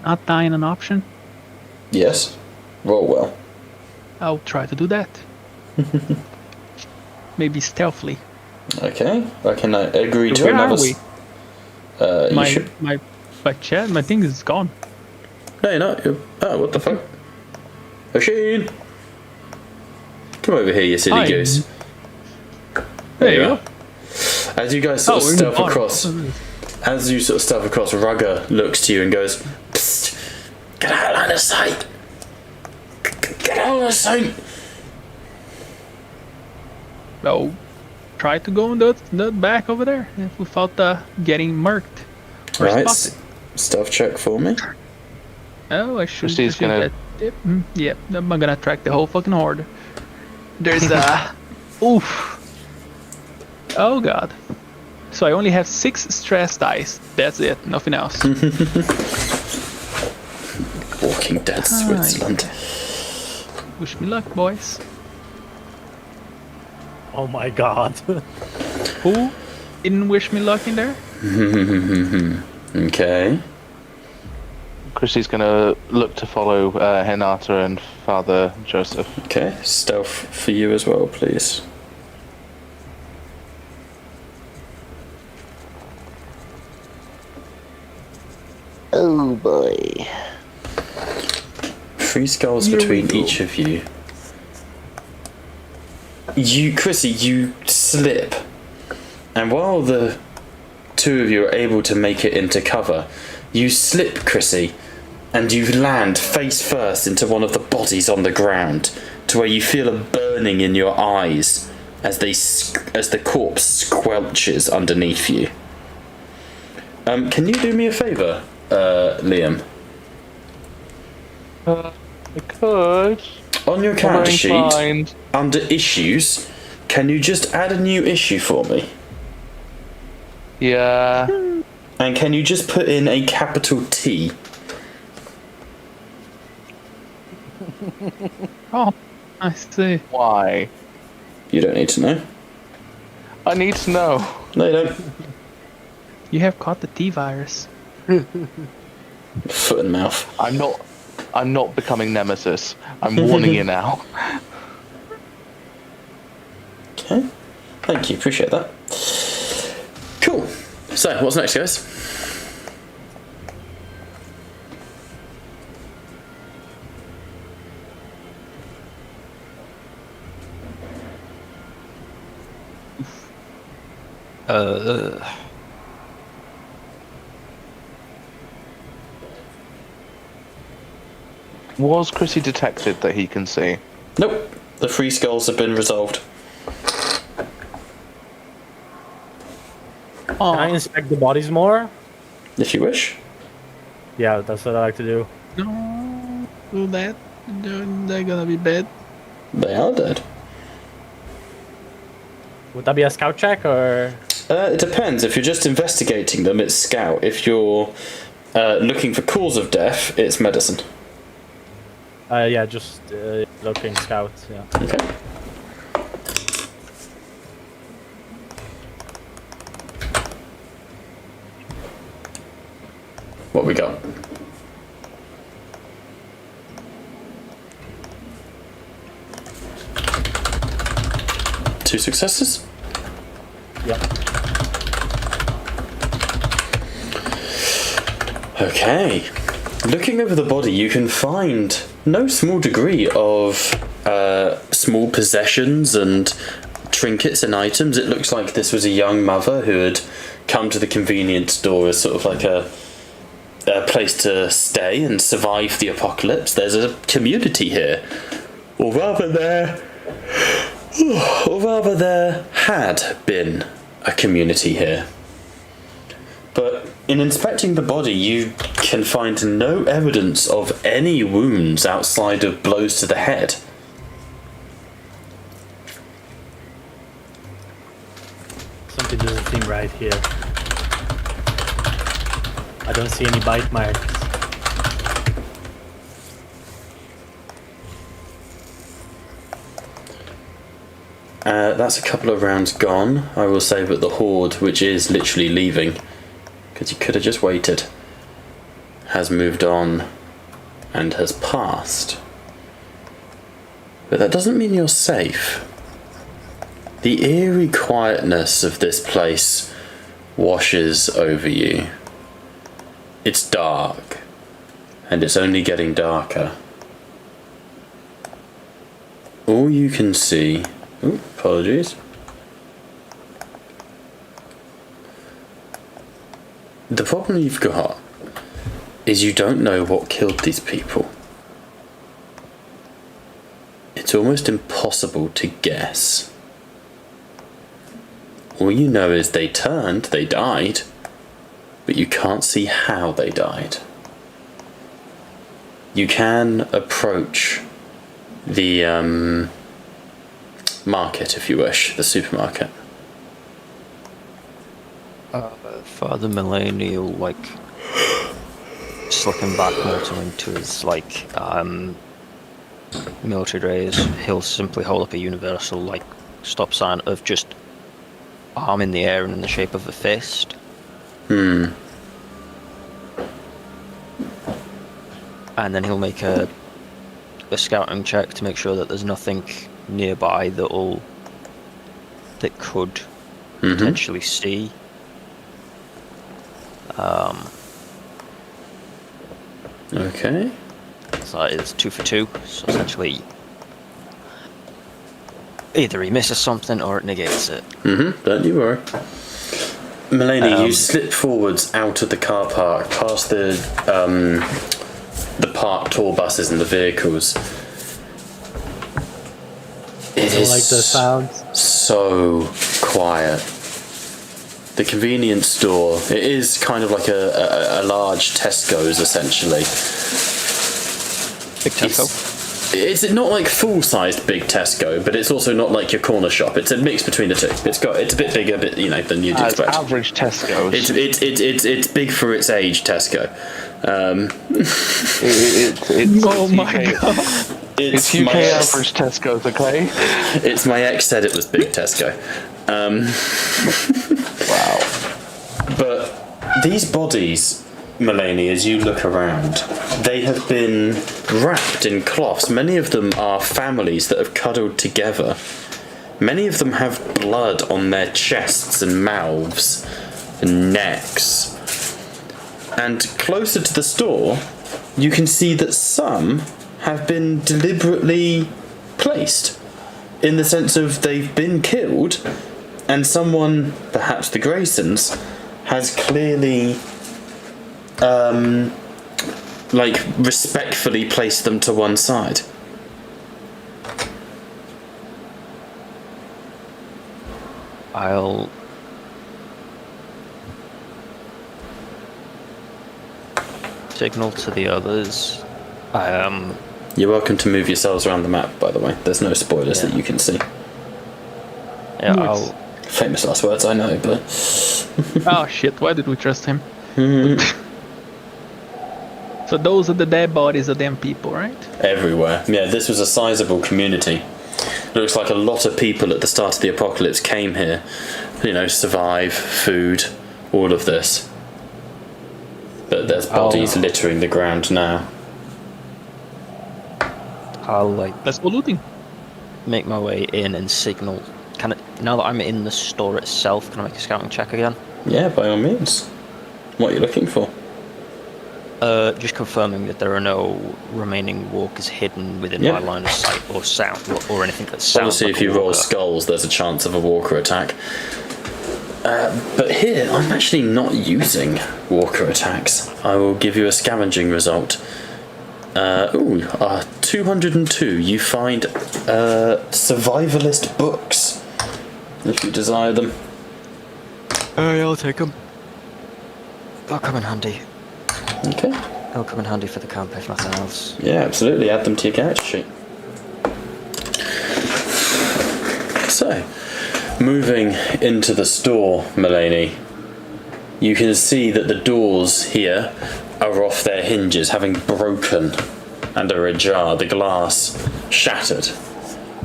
G: Not dying an option.
C: Yes. Roll well.
G: I'll try to do that. Maybe stealthily.
C: Okay. I can agree to
G: Where
C: another.
G: are we?
C: You
G: My
C: should.
G: chat, my thing is gone.
C: No, you're not. Oh, what the fuck? O'Sheen! Come over here, you silly
G: Hi.
C: goose.
G: There you
C: are.
G: go.
C: As you guys sort of
G: we're in
C: stealth
G: the
C: across, as you sort of stealth across, Rugger looks to you and goes, "Psst! Get out of line of sight! Get out of line of sight!"
G: Oh, try to go in the back over there without getting murked. Or
C: Right,
G: spotted.
C: stealth check for me.
G: Oh, I should.
E: Christy's gonna-
G: Yep, I'm gonna track the whole fucking horde. There's oof. Oh god. So I only have 6 stress dice. That's it. Nothing else.
C: Walking Dead Switzerland.
G: Wish me luck, boys.
D: Oh my god.
G: Who didn't wish me luck in there?
C: Okay.
E: Chrissy's going to look to follow Hinata and Father Joseph.
C: Okay. Stealth for you as well, please.
H: Oh boy.
C: 3 skulls
G: Here we
C: between
G: go.
C: each of you. Chrissy, you slip, and while the two of you are able to make it into cover, you slip, Chrissy, and you land face first into one of the bodies on the ground, to where you feel a burning in your eyes as the corpse squelches underneath you. Can you do me a favour, Liam?
E: I could.
C: On your
E: I'm
C: character sheet,
E: inclined.
C: under issues, can you just add a new issue for me?
E: Yeah.
C: And can you just put in a capital T?
G: Oh, I see.
E: Why?
C: You don't need to know.
E: I need to know.
C: No, you don't.
G: You have caught the T virus.
C: Foot and mouth.
E: I'm not becoming Nemesis. I'm warning you now.
C: Okay. Thank you, appreciate that. Cool. So, what's next, guys?
E: Was Chrissy detected that he can see?
C: Nope. The 3 skulls have been resolved.
D: Can I inspect the bodies more?
C: If you wish.
D: Yeah, that's what I like to do.
G: No, do that. They're gonna be bad.
C: They are dead.
D: Would that be a scout check or?
C: It depends. If you're just investigating them, it's scout. If you're looking for cause of death, it's medicine.
D: Yeah, just looking scout. Yeah.
C: Okay. What we got? Two successes.
D: Yeah.
C: Okay. Looking over the body, you can find no small degree of small possessions and trinkets and items. It looks like this was a young mother who had come to the convenience store as sort of like a place to stay and survive the apocalypse. There's a community here, or rather there had been a community here. But in inspecting the body, you can find no evidence of any wounds outside of blows to the head.
D: Something doesn't seem right here. I don't see any bite marks.
C: That's a couple of rounds gone. I will say that the horde, which is literally leaving, because you could have just waited, has moved on and has passed. But that doesn't mean you're safe. The eerie quietness of this place washes over you. It's dark, and it's only getting darker. All you can see... Ooh, apologies. The problem you've got is you don't know what killed these people. It's almost impossible to guess. All you know is they died, but you can't see how they died. You can approach the market if you wish, the supermarket.
F: Father Millennial, like, just looking back more into his, like, military days, he'll simply hold up a universal, like, stop sign of just arm in the air and in the shape of a fist. And then he'll make a scouting check to make sure that there's nothing nearby that could potentially see.
C: Okay.
F: So it's 2 for 2. So essentially, Either he misses something or it negates it.
C: Don't you worry. Mulaney, you slip forwards out of the car park, past the parked tour buses and the vehicles. It
D: I
C: is
D: like the sounds.
C: so quiet. The convenience store, it is kind of like a large Tesco's essentially.
F: Big Tesco.
C: It's not like full-sized big Tesco, but it's also not like your corner shop. It's a mix between the two. It's a bit bigger, than you'd
E: As
C: expect.
E: average Tesco's.
C: It's big for its age, Tesco.
G: Oh my god.
E: It's UK average Tesco's, okay?
C: It's my ex said it was big Tesco.
E: Wow.
C: But these bodies, Mulaney, as you look around, they have been wrapped in cloths. Many of them are families that have cuddled together. Many of them have blood on their chests and mouths and necks. And closer to the store, you can see that some have been deliberately placed, in the sense of they've been killed, and someone, perhaps the Graysons, has clearly respectfully placed them to one side.
F: I'll signal to the others.
C: You're welcome to move yourselves around the map, by the way. There's no spoilers that you can see.
F: Yeah,
G: Ooh,
F: I'll.
C: Famous last words, I know, but...
G: Oh shit, why did we trust him? So those are the dead bodies of them people, right?
C: Everywhere. Yeah, this was a sizable community. Looks like a lot of people at the start of the apocalypse came here. Survive, food, all of this. But there's bodies littering the ground now.
F: I'll
G: Let's go looting.
F: make my way in and signal. Now that I'm in the store itself, can I make a scouting check again?
C: Yeah, by all means. What are you looking for?
F: Just confirming that there are no remaining walkers hidden within my line of sight or sound or anything that sounds.
C: Obviously,
F: like
C: if you
F: a
C: roll
F: walker.
C: skulls, there's a chance of a walker attack. But here, I'm actually not using walker attacks. I will give you a scavenging result. 202. You find survivalist books, if you desire them.
F: I'll take them. They'll come in handy.
C: Okay.
F: They'll come in handy for the camp if nothing else.
C: Yeah, absolutely. Add them to your character sheet. So, moving into the store, Mulaney, you can see that the doors here are off their hinges, having broken and are ajar, the glass shattered.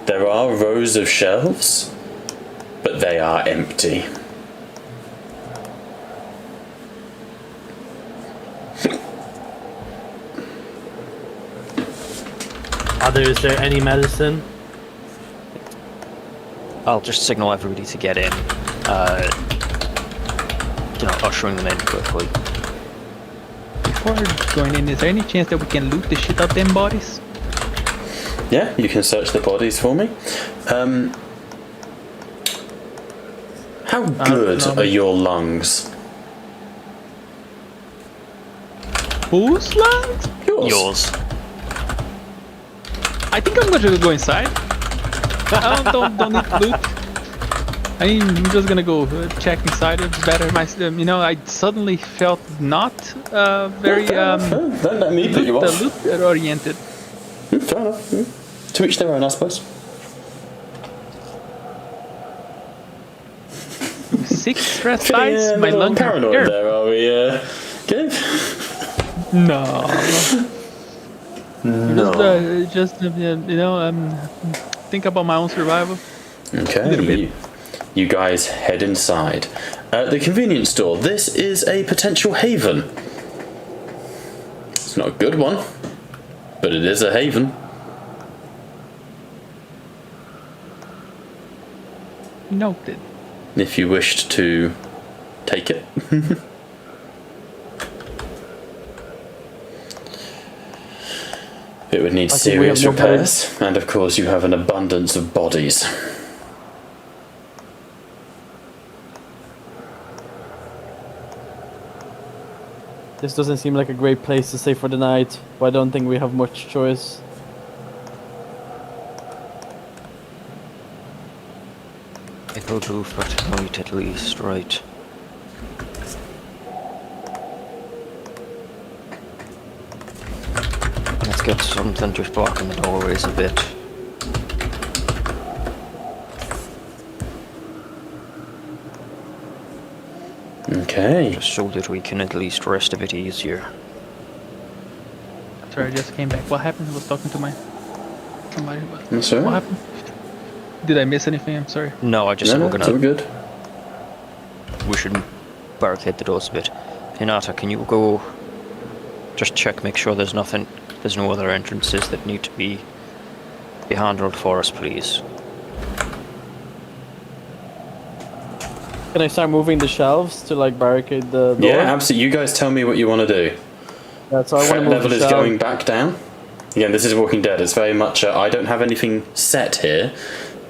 C: There are rows of shelves, but they are empty.
D: Is there any medicine?
F: I'll just signal everybody to get in. Ushering them in quickly.
G: Before going in, is there any chance that we can loot the shit out of them bodies?
C: Yeah, you can search the bodies for me. How good
G: no.
C: are your lungs?
G: Whose lungs?
F: Yours.
G: I think I'm gonna go inside. Don't need loot. I'm just gonna go check inside. It's better. I suddenly felt not very
C: Don't let me put you off.
G: loot oriented.
C: Fair enough. To each their own, I suppose.
G: 6 stress
C: Feeling
G: dice.
C: a
G: My
C: little
G: lungs are
C: paranoid
G: here.
C: there, are we, Gabe?
G: No.
C: No.
G: Think about my own survival.
C: Okay,
G: little bit.
C: you guys head inside. The convenience store. This is a potential haven. It's not a good one, but it is a haven.
G: Noted.
C: If you wished to take it. It would need
G: I think we have
C: serious
G: no
C: repairs, and of course you have an abundance of bodies.
D: This doesn't seem like a great place to stay for the night, but I don't think we have much choice.
F: It will do for tonight at least, right? Let's get something just blocking the doorways a bit.
C: Okay.
F: Just so that we can at least rest a bit easier.
G: Sorry, I just came back. What happened? I was talking to somebody.
C: That's all
G: What
C: right.
G: happened? Did I miss anything? I'm sorry.
F: No, I just
C: No,
F: said
C: no,
F: we're
C: it's all
F: gonna.
C: good.
F: We should barricade the doors a bit. Hinata, can you go just check, make sure there's no other entrances that need to be handled for us, please?
D: Can I start moving the shelves to like barricade the door?
C: Yeah, absolutely. You guys tell me what you want to do.
D: Yeah, so I want to
C: Threat
D: move
C: level
D: the
C: is
D: shelves.
C: going back down. Again, this is Walking Dead. It's very much. I don't have anything set here.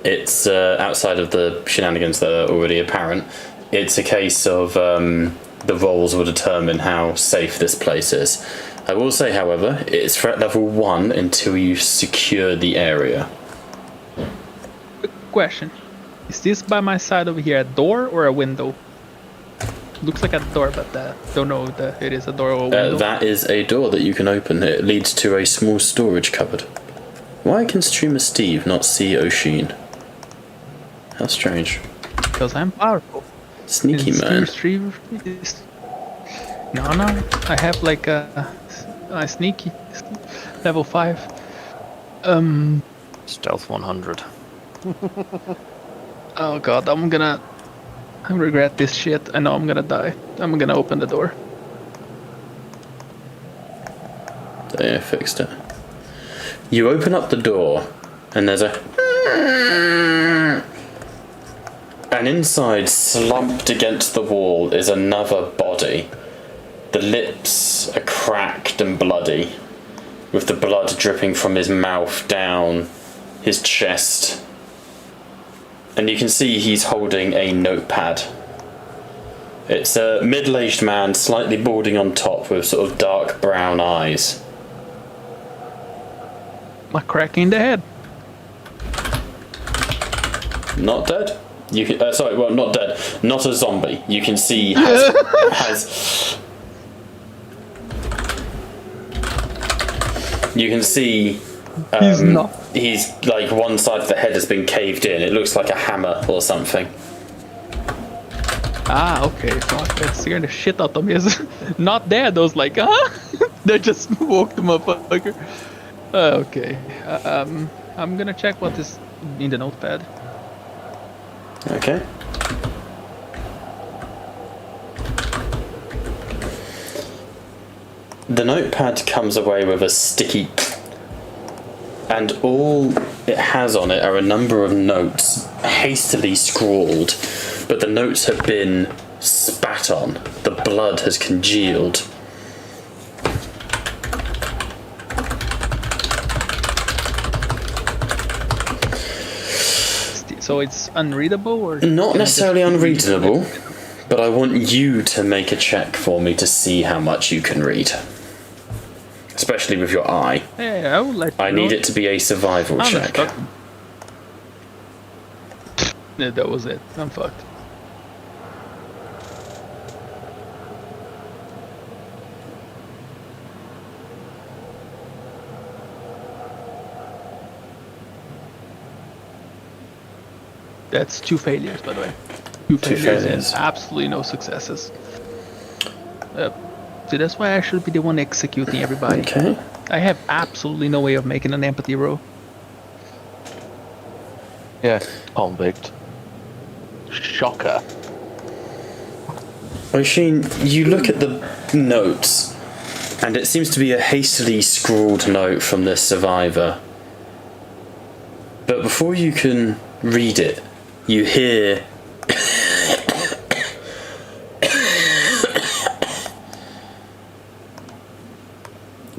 C: It's outside of the shenanigans that are already apparent. It's a case of the rolls will determine how safe this place is. I will say, however, it's threat level 1 until you secure the area.
G: Question. Is this by my side over here a door or a window? Looks like a door, but don't know if it is a door or a window.
C: That is a door that you can open. It leads to a small storage cupboard. Why can streamer Steve not see Oshin? How strange.
G: Because I'm powerful.
C: Sneaky
G: And
C: man.
G: No, I have like a sneaky level 5.
F: Stealth 100.
G: Oh god, I regret this shit. I know I'm gonna die. I'm gonna open the door.
C: There, fixed it. You open up the door, and there's a... And inside, slumped against the wall, is another body. The lips are cracked and bloody, with the blood dripping from his mouth down his chest. And you can see he's holding a notepad. It's a middle-aged man, slightly balding on top, with sort of dark brown eyes.
G: A crack in the head.
C: Not dead. You can, sorry, well, not dead. Not a zombie. You can see has you can see
G: He's not.
C: he's like one side of the head has been caved in. It looks like a hammer or something.
G: Ah, okay. Fuck, that scared the shit out of me. It's not dead. I was like, huh? They just woke the motherfucker. Okay. I'm gonna check what is in the notepad.
C: Okay. The notepad comes away with a sticky, and all it has on it are a number of notes hastily scrawled, but the notes have been spat on. The blood has congealed.
G: So it's unreadable, or
C: Not necessarily unreadable, but I want you to make a check for me to see how much you can read. Especially with your eye.
G: Yeah, I would like to
C: I
G: know.
C: need it to be a survival
G: I'm
C: check.
G: fucked. Yeah, that was it. I'm fucked. That's 2 failures, by the way. Two failures and absolutely no successes. See, that's why I should be the one executing everybody.
C: Okay.
G: I have absolutely no way of making an empathy roll.
E: Yeah, convict. Shocker.
C: Oshin, you look at the notes, and it seems to be a hastily scrawled note from the survivor. But before you can read it, you hear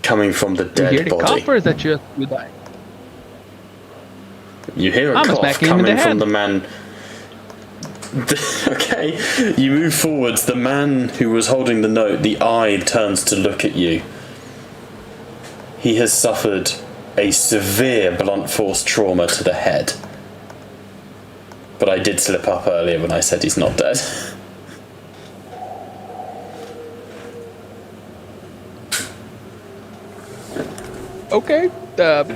C: coming from the
G: You
C: dead
G: hear the
C: body.
G: cough, or is that you die?
C: You hear a
G: I'm
C: cough
G: smacking him in
C: coming
G: the
C: from
G: head.
C: the man Okay, you move forwards. The man who was holding the note, the eye turns to look at you. He has suffered a severe blunt force trauma to the head. But I did slip up earlier when I said he's not dead.
G: Okay.
C: What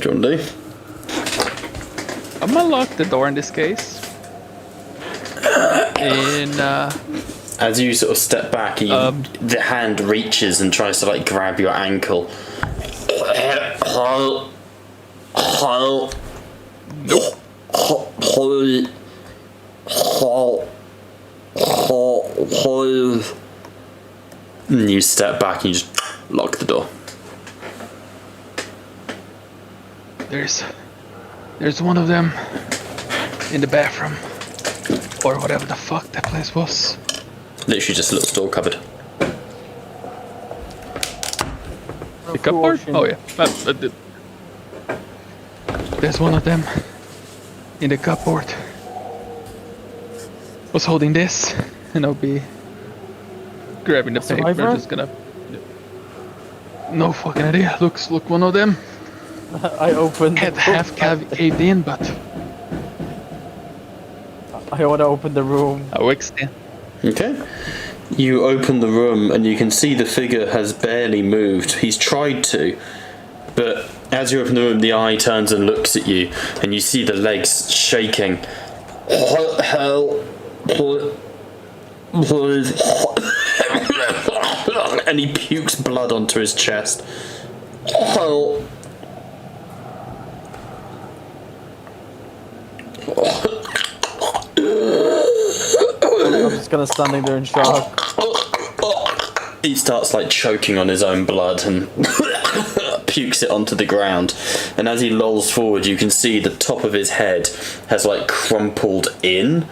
C: do you want to do?
G: I'm gonna lock the door in this case.
C: As you sort of step back, the hand reaches and tries to like grab your ankle. And you step back and you just lock the door.
G: There's one of them in the bathroom. Or whatever the fuck that place was.
C: Literally just a little store cupboard.
G: The cupboard? Oh yeah. There's one of them in the cupboard. Was holding this, and I'll be grabbing the paper.
D: Survivor?
G: I'm just gonna. No fucking idea. Look, one of them
D: I opened.
G: had half caved in, but
D: I want to open the room.
G: I'll extend.
C: Okay. You open the room and you can see the figure has barely moved. He's tried to, but as you open the room, the eye turns and looks at you, and you see the legs shaking. And he pukes blood onto his chest.
D: I'm just gonna standing there in shock.
C: He starts like choking on his own blood and pukes it onto the ground. And as he lolls forward, you can see the top of his head has like crumpled in,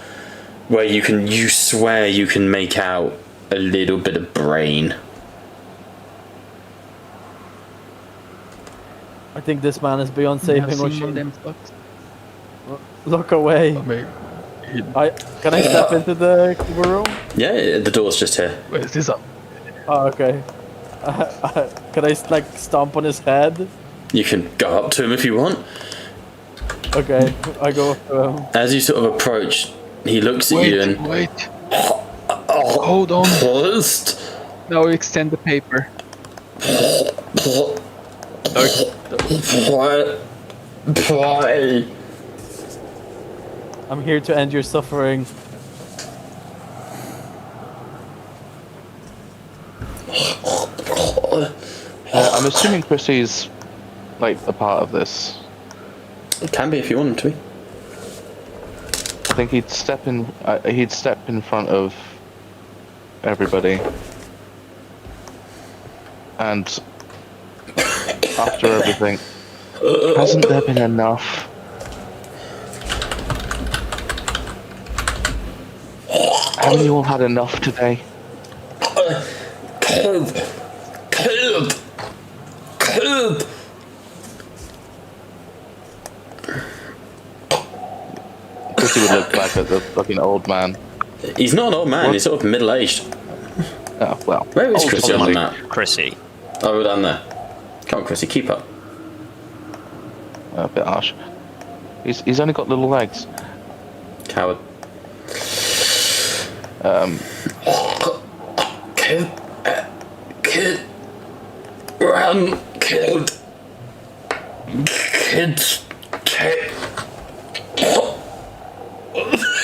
C: where you swear you can make out a little bit of brain.
D: I think this man is beyond saving.
G: I've
D: What
G: seen one of
D: she-
G: them fucks.
D: Look away.
G: Oh, maybe.
D: Can I step into the room?
C: Yeah, the door's just here.
G: Wait, is this up?
D: Oh, okay. Can I like stomp on his head?
C: You can go up to him if you want.
D: Okay, I go up to him.
C: As you sort of approach, he looks at you and
G: Wait. Hold on.
C: paused.
G: Now extend the paper.
C: Why?
D: I'm here to end your suffering.
E: I'm assuming Chrissy's like a part of this.
C: It can be if you want him to be.
E: I think he'd step in. He'd step in front of everybody, and after everything, hasn't there been enough? Haven't you all had enough today?
C: Killed.
E: Chrissy would look back at the fucking old man.
C: He's not an old man,
E: What?
C: he's sort of middle-aged.
E: Oh well.
C: Where is
E: Old
C: Chrissy on
E: probably.
C: that?
F: Chrissy.
C: Oh, we're down there. Come on, Chrissy, keep up.
E: A bit harsh. He's only got little legs.
C: Coward. Kid. Run. Kid.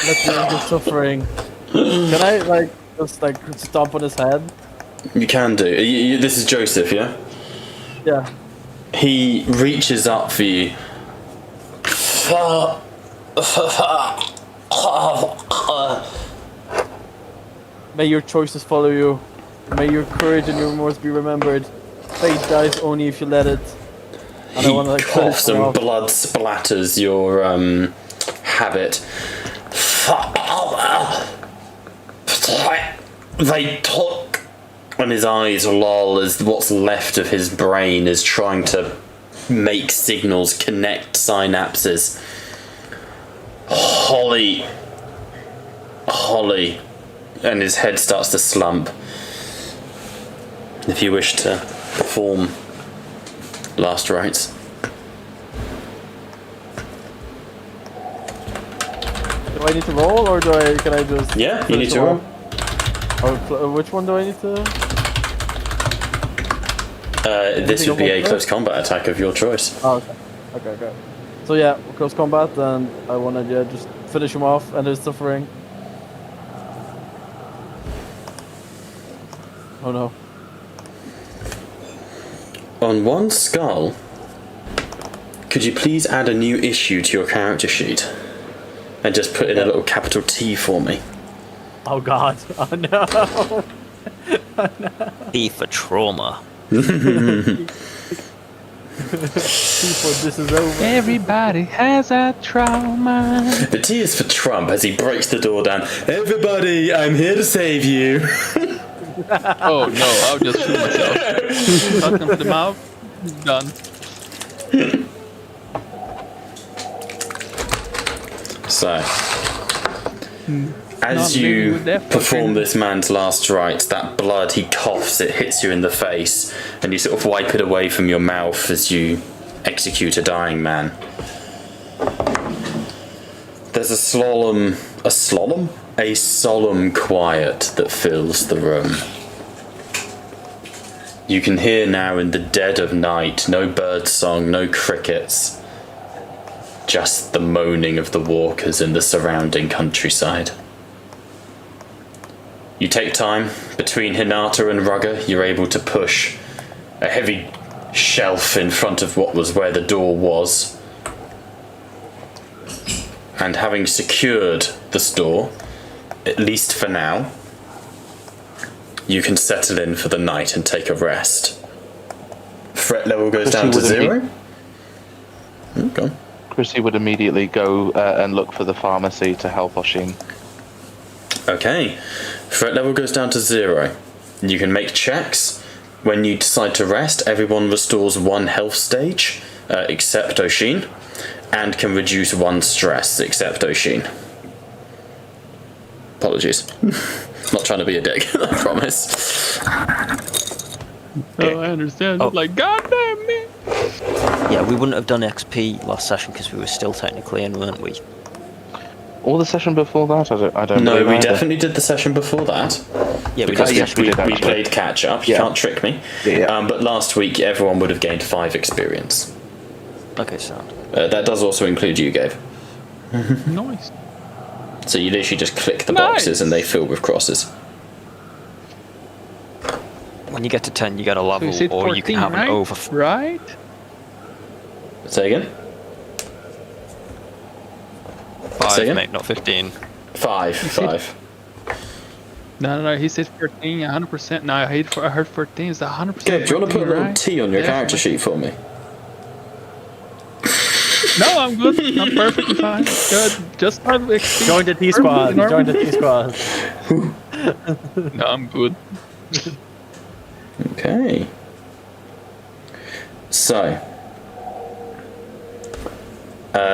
D: Let's end your suffering. Can I like just like stomp on his head?
C: You can do. This is Joseph, yeah?
D: Yeah.
C: He reaches up for you.
D: May your choices follow you. May your courage and your remorse be remembered. Fate dies only if you let it. And
C: He
D: I want to like
C: coughs and
D: off.
C: blood splatters your habit. They talk, and his eyes loll as what's left of his brain is trying to make signals, connect synapses. Holly, and his head starts to slump. If you wish to perform last rites.
D: Do I need to roll, or can I just?
C: Yeah, you need to roll.
D: Which one do I need to?
C: This would be a close combat attack of your choice.
D: Oh, okay. So yeah, close combat, and I wanna just finish him off, and there's suffering. Oh no.
C: On one skull, could you please add a new issue to your character sheet? And just put in a little capital T for me.
D: Oh god. Oh no.
F: T for trauma.
D: This is over.
G: Everybody has a trauma.
C: The T is for Trump as he breaks the door down. Everybody, I'm here to save you.
G: Oh no, I'll just shoot myself. Shot him to the mouth. Done.
C: So, as you perform this man's last rites, that blood, he coughs, it hits you in the face, and you sort of wipe it away from your mouth as you execute a dying man. There's a solemn quiet that fills the room. You can hear now in the dead of night, no bird song, no crickets, just the moaning of the walkers in the surrounding countryside. You take time between Hinata and Rugger. You're able to push a heavy shelf in front of what was where the door was, and having secured this door, at least for now, you can settle in for the night and take a rest. Threat level goes down to 0. Go on.
E: Chrissy would immediately go and look for the pharmacy to help Oshin.
C: Okay. Threat level goes down to 0. You can make checks. When you decide to rest, everyone restores 1 health stage, except Oshin, and can reduce 1 stress, except Oshin. Apologies. Not trying to be a dick, I promise.
G: Oh, I understand.
F: Oh.
G: Like, God damn me.
F: Yeah, we wouldn't have done XP last session because we were still technically in, weren't we?
E: Or the session before that? I don't
C: No,
E: believe
C: we
E: either.
C: definitely did the session before that.
F: Yeah,
C: Because
F: we
E: yes, we did,
C: we
E: actually.
C: played catch up. You
E: Yeah.
C: can't trick me.
E: Yeah.
C: But last week, everyone would have gained 5 experience.
F: Okay, sound.
C: That does also include you, Gabe.
G: Nice.
C: So you literally just click the
G: Nice.
C: boxes and they fill with crosses.
F: When you get to 10, you get a
G: So
F: level,
G: you said
F: or
G: 14,
F: you can have
G: right?
F: an over.
G: Right?
C: Say again?
F: 5,
C: Say again?
F: mate, not 15.
C: 5.
G: No, he said 14, 100%. No, I heard 14. It's 100%.
C: Gabe, do you want to put a
G: 14,
C: little
G: right?
C: T on your
G: Yeah.
C: character sheet for me?
G: No, I'm good. I'm perfectly fine. Good. Just start with XP.
D: Join the T squad.
G: Perfectly
D: Join the
G: normal.
D: T squad.
G: No, I'm good.
C: Okay. So.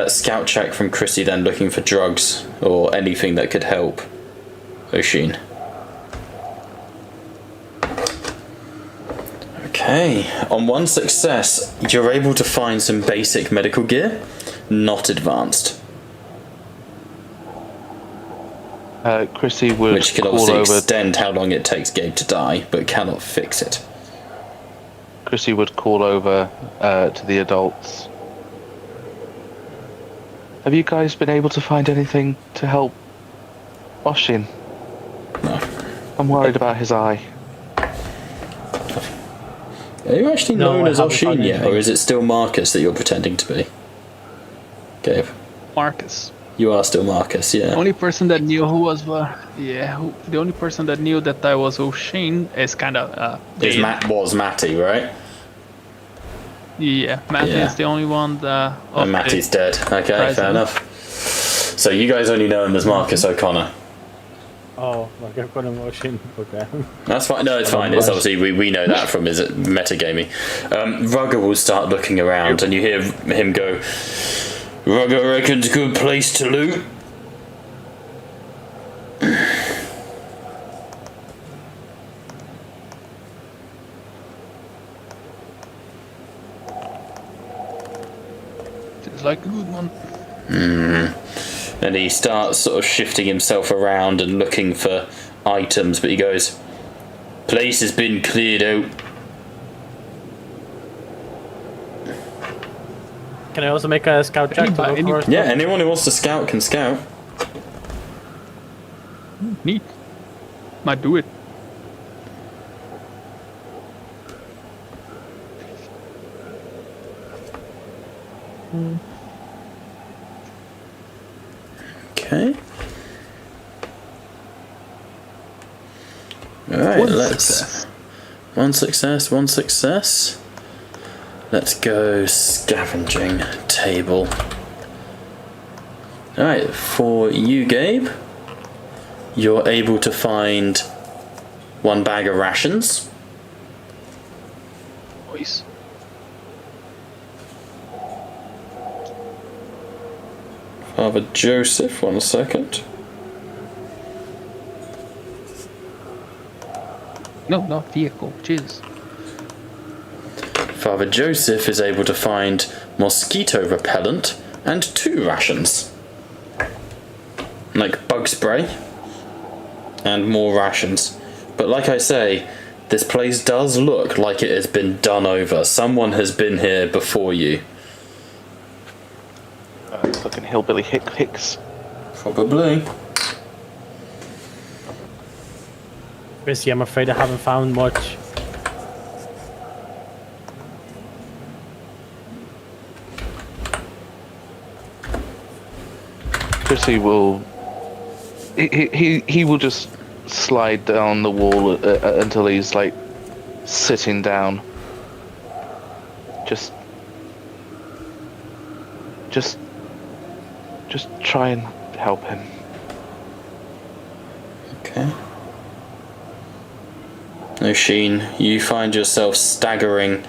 C: Scout check from Chrissy then, looking for drugs or anything that could help Oshin. Okay, on 1 success, you're able to find some basic medical gear, not advanced,
E: Chrissy would
C: which could
E: call
C: obviously
E: over.
C: extend how long it takes Gabe to die, but cannot fix it.
E: Chrissy would call over to the adults. Have you guys been able to find anything to help Oshin?
C: No.
E: I'm worried about his eye.
C: Are you actually
D: No,
C: known
D: I
C: as
D: haven't found
C: Oshin yet,
D: anything.
C: or is it still Marcus that you're pretending to be? Gabe,
G: Marcus.
C: you are still Marcus,
G: The
C: yeah.
G: only person that knew who was, the only person that knew that I was O'Shane is kind of,
C: Is
G: dead.
C: was Matty, right?
G: Yeah, Matty
C: Yeah.
G: is the only one that.
C: And Matty's dead. Okay, fair
G: Present.
C: enough. So you guys only know him as Marcus O'Connor.
D: Oh, like I've got emotion. Okay.
C: That's fine. No, it's fine. It's obviously we know that from his metagaming. Rugger will start looking around, and you hear him go, Rugger reckons good place to loot.
G: Seems like a good one.
C: And he starts sort of shifting himself around and looking for items, but he goes, place has been cleared out.
D: Can I also make a scout check to look for
C: Yeah, anyone who wants to scout can scout.
G: Neat. Might do it.
C: Okay. Alright, let's... One success. Let's go scavenging table. Alright, for you, Gabe, you're able to find 1 bag of rations.
G: Nice.
C: Father Joseph, 1 second.
G: No, not vehicle. Jeez.
C: Father Joseph is able to find mosquito repellent and 2 rations. Like bug spray and more rations. But like I say, this place does look like it has been done over. Someone has been here before you.
E: Fucking hillbilly Hicks.
C: Probably.
D: Chrissy, I'm afraid I haven't found much.
E: Chrissy will. He will just slide down the wall until he's like sitting down. Just try and help him.
C: Okay. Oshin, you find yourself staggering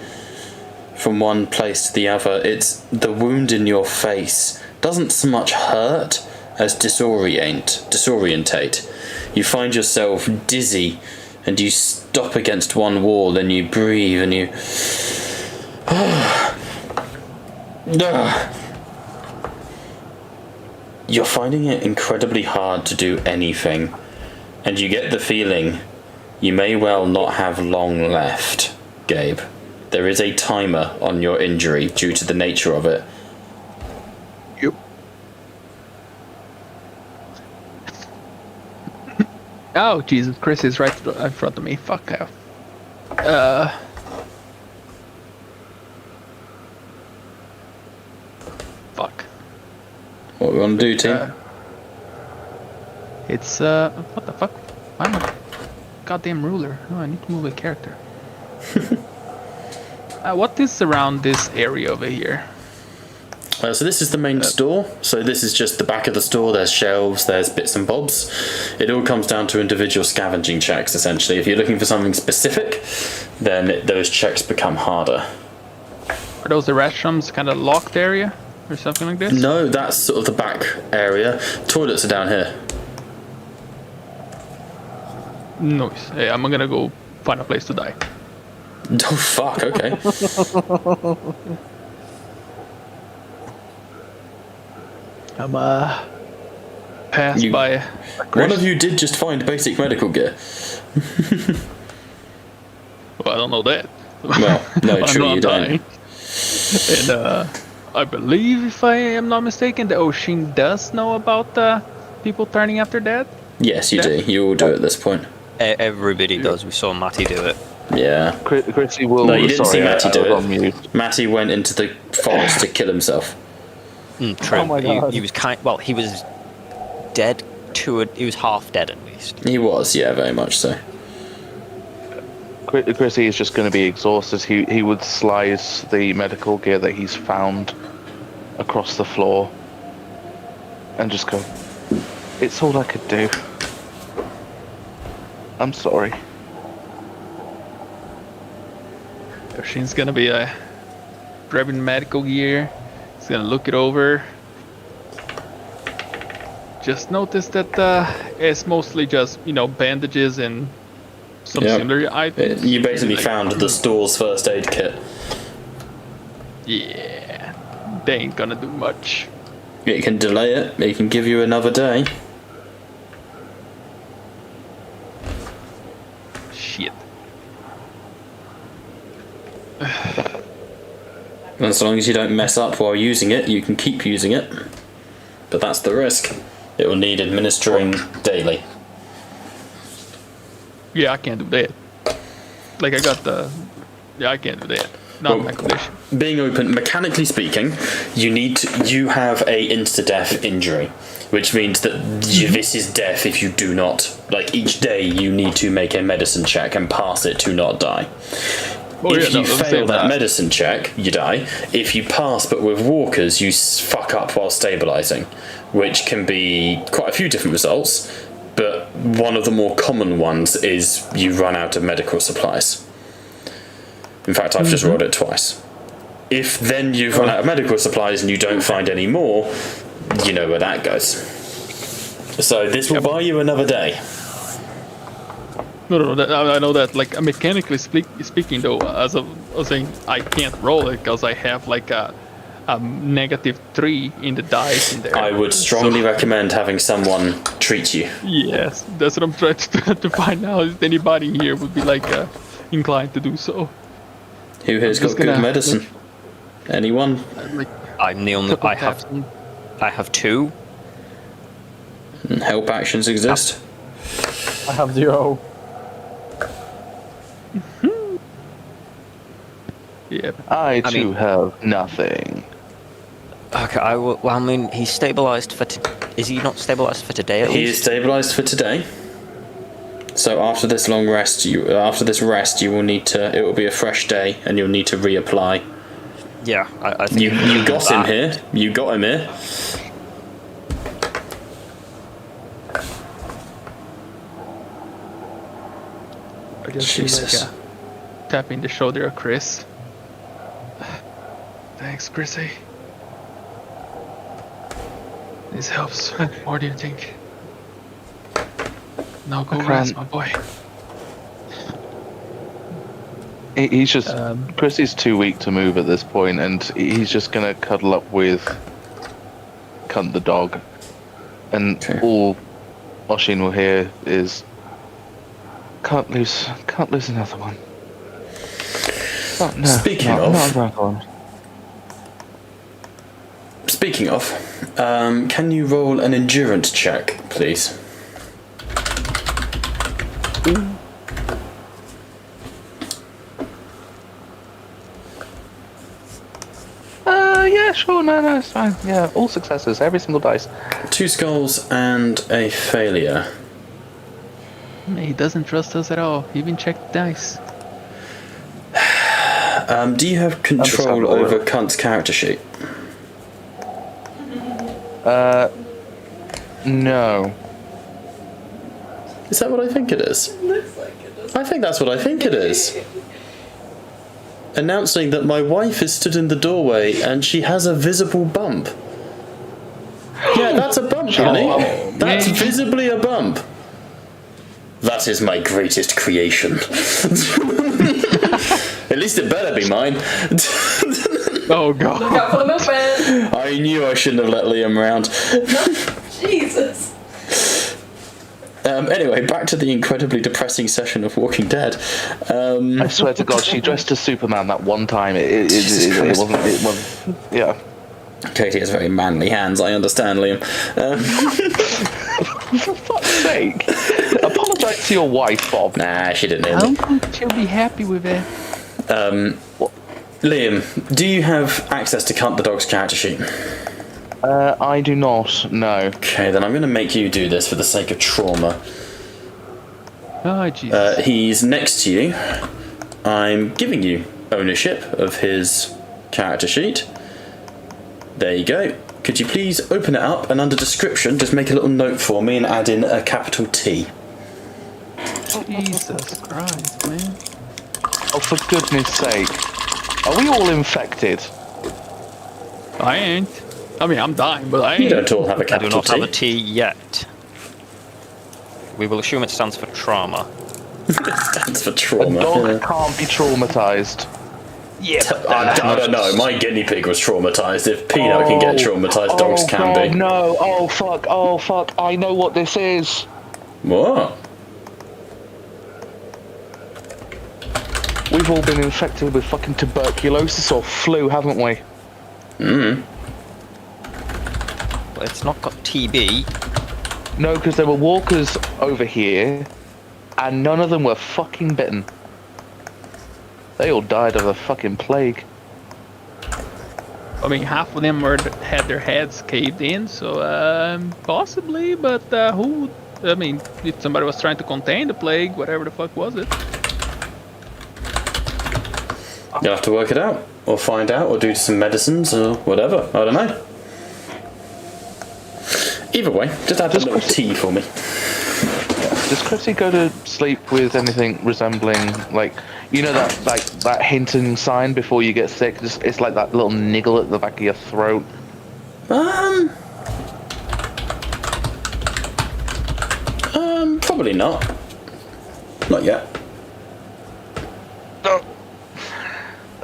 C: from one place to the other. It's the wound in your face doesn't so much hurt as disorientate. You find yourself dizzy and you stop against one wall and you breathe and you you're finding it incredibly hard to do anything, and you get the feeling you may well not have long left, Gabe. There is a timer on your injury due to the nature of it.
G: Yep. Oh, Jesus. Chris is right in front of me. Fuck off. Fuck.
C: What we want to do, team?
G: It's, what the fuck? I'm a goddamn ruler. Oh, I need to move a character. What is around this area over here?
C: So this is the main store. So this is just the back of the store. There's shelves, there's bits and bobs. It all comes down to individual scavenging checks, essentially. If you're looking for something specific, then those checks become harder.
G: Are those the restrooms kind of locked area? Or something like this?
C: No, that's sort of the back area. Toilets are down here.
G: Nice. Hey, I'm gonna go find a place to die.
C: Oh, fuck, okay.
G: I'm passed by.
C: One of you did just find basic medical gear.
G: Well, I don't know that.
C: Well, no,
G: I
C: true,
G: know I'm
C: you don't.
G: dying. And I believe, if I am not mistaken, the Oshin does know about people turning after dead.
C: Yes, you do. You all do at this point.
F: Everybody does. We saw Matty do it.
C: Yeah.
E: Chrissy will.
C: No, you didn't see Matty do
E: on mute.
C: it. Matty went into the forest to kill himself.
F: True.
D: Oh my God.
F: He was he was dead to it. He was half dead at least.
C: He was, yeah, very much so.
E: Chrissy is just going to be exhausted. He would slide the medical gear that he's found across the floor and just go, "It's all I could do. I'm sorry."
G: Oshin's gonna be grabbing medical gear. He's gonna look it over, just noticed that it's mostly just, bandages and some similar items.
C: You basically
G: Like,
C: found the store's first aid kit.
G: Yeah, they ain't gonna do much.
C: It can delay it. It can give you another day.
G: Shit.
C: As long as you don't mess up while using it, you can keep using it. But that's the risk. It will need administering daily.
G: Yeah, I can't do that. Like, I got the... Yeah, I can't do that. Not my condition.
C: Being open, mechanically speaking, you have a insta-death injury, which means that this is death if you do not, like, each day you need to make a medicine check and pass it to not die. If you fail that medicine check, you die. If you pass but with walkers, you fuck up while stabilizing, which can be quite a few different results, but one of the more common ones is you run out of medical supplies. In fact, I've just rolled it twice. If then you've run out of medical supplies and you don't find any more, you know where that goes. So this will buy you another day.
G: No, I know that. Like, mechanically speaking, though, as I was saying, I can't roll it because I have like a -3 in the dice in there.
C: I would strongly recommend having someone treat you.
G: Yes, that's what I'm trying to find out. If anybody here would be like inclined to do so.
C: Who here's got good medicine? Anyone?
F: I'm the only. I have 2.
C: And help actions exist.
D: I have 0.
G: Yeah.
E: I too have nothing.
F: Okay, well, I mean, he's stabilized for. Is he not stabilized for today? At
C: He
F: least?
C: is stabilized for today. So after this long rest, you will need to. It will be a fresh day, and you'll need to reapply.
F: Yeah, I think
C: You got him here. You got him here.
G: I just
C: Jesus.
G: feel like tapping the shoulder of Chris. Thanks, Chrissy. This helps. What do you think? Now go rest, my boy.
E: He's just Chrissy's too weak to move at this point, and he's just gonna cuddle up with Cunt the dog, and all Oshin will hear is can't lose another one. Oh, no,
C: Speaking of, can you roll an endurance check, please?
E: Yeah, sure, no, it's fine. Yeah, all successes, every single dice.
C: 2 skulls and a failure.
G: He doesn't trust us at all. He even checked the dice.
C: Do you have control over Cunt's character sheet?
E: No.
C: Is that what I think it is? I think that's what I think it is. Announcing that my wife is stood in the doorway and she has a visible bump. Yeah, that's a bump, honey. That's visibly a bump. That is my greatest creation. At least it better be mine.
G: Oh god.
I: Look out for the milkman!
C: I knew I shouldn't have let Liam round.
I: Jesus.
C: Anyway, back to the incredibly depressing session of Walking Dead.
E: I swear to God, she dressed as Superman that one time. It wasn't. Yeah.
C: Katie has very manly hands, I understand, Liam.
E: For fuck's sake. Apologise to your wife, Bob.
C: Nah, she didn't hear
G: I
C: me.
G: don't think she'll be happy with it.
C: Liam, do you have access to Cunt the dog's character sheet?
E: I do not, no.
C: Okay, then I'm going to make you do this for the sake of trauma.
G: Oh, Jesus.
C: He's next to you. I'm giving you ownership of his character sheet. There you go. Could you please open it up and under description just make a little note for me and add in a capital T.
G: Jesus Christ, man.
E: Oh, for goodness sake. Are we all infected?
G: I ain't. I mean, I'm dying, but I
C: You
G: ain't.
C: don't all have a
F: I do
C: capital
F: not have a
C: T.
F: T yet. We will assume it stands for trauma.
C: That's for
E: A
C: trauma.
E: dog
C: Yeah.
E: can't be traumatized.
C: I don't know. My guinea pig was traumatized. If Peanut can get traumatized, dogs can
E: God,
C: be.
E: no. Oh, fuck. I know what this is.
C: What?
E: We've all been infected with fucking tuberculosis or flu, haven't we?
F: But it's not got TB.
E: No, because there were walkers over here, and none of them were fucking bitten. They all died of the fucking plague.
G: I mean, half of them had their heads caved in, so possibly. But who? I mean, if somebody was trying to contain the plague, whatever the fuck was it?
C: You'll have to work it out, or find out, or do some medicines, or whatever. I don't know. Either way, just add a little tea for me.
E: Does Chrissy go to sleep with anything resembling, like, you know that hinting sign before you get sick? It's like that little niggle at the back of your throat.
C: Probably not. Not yet.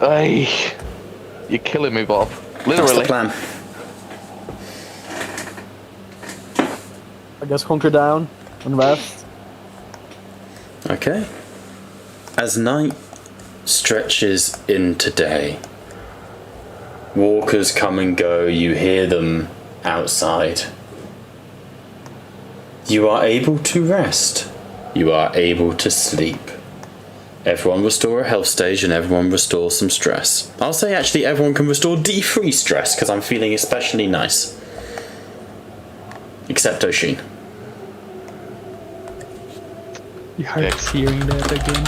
E: Ay, you're killing me, Bob.
C: That's
E: Literally.
C: the plan.
D: I guess hunker down and rest.
C: Okay. As night stretches into day, walkers come and go, you hear them outside. You are able to rest. You are able to sleep. Everyone restore a health stage and everyone restore some stress. I'll say actually everyone can restore D3 stress because I'm feeling especially nice. Except Oshin.
G: You hurts hearing that again.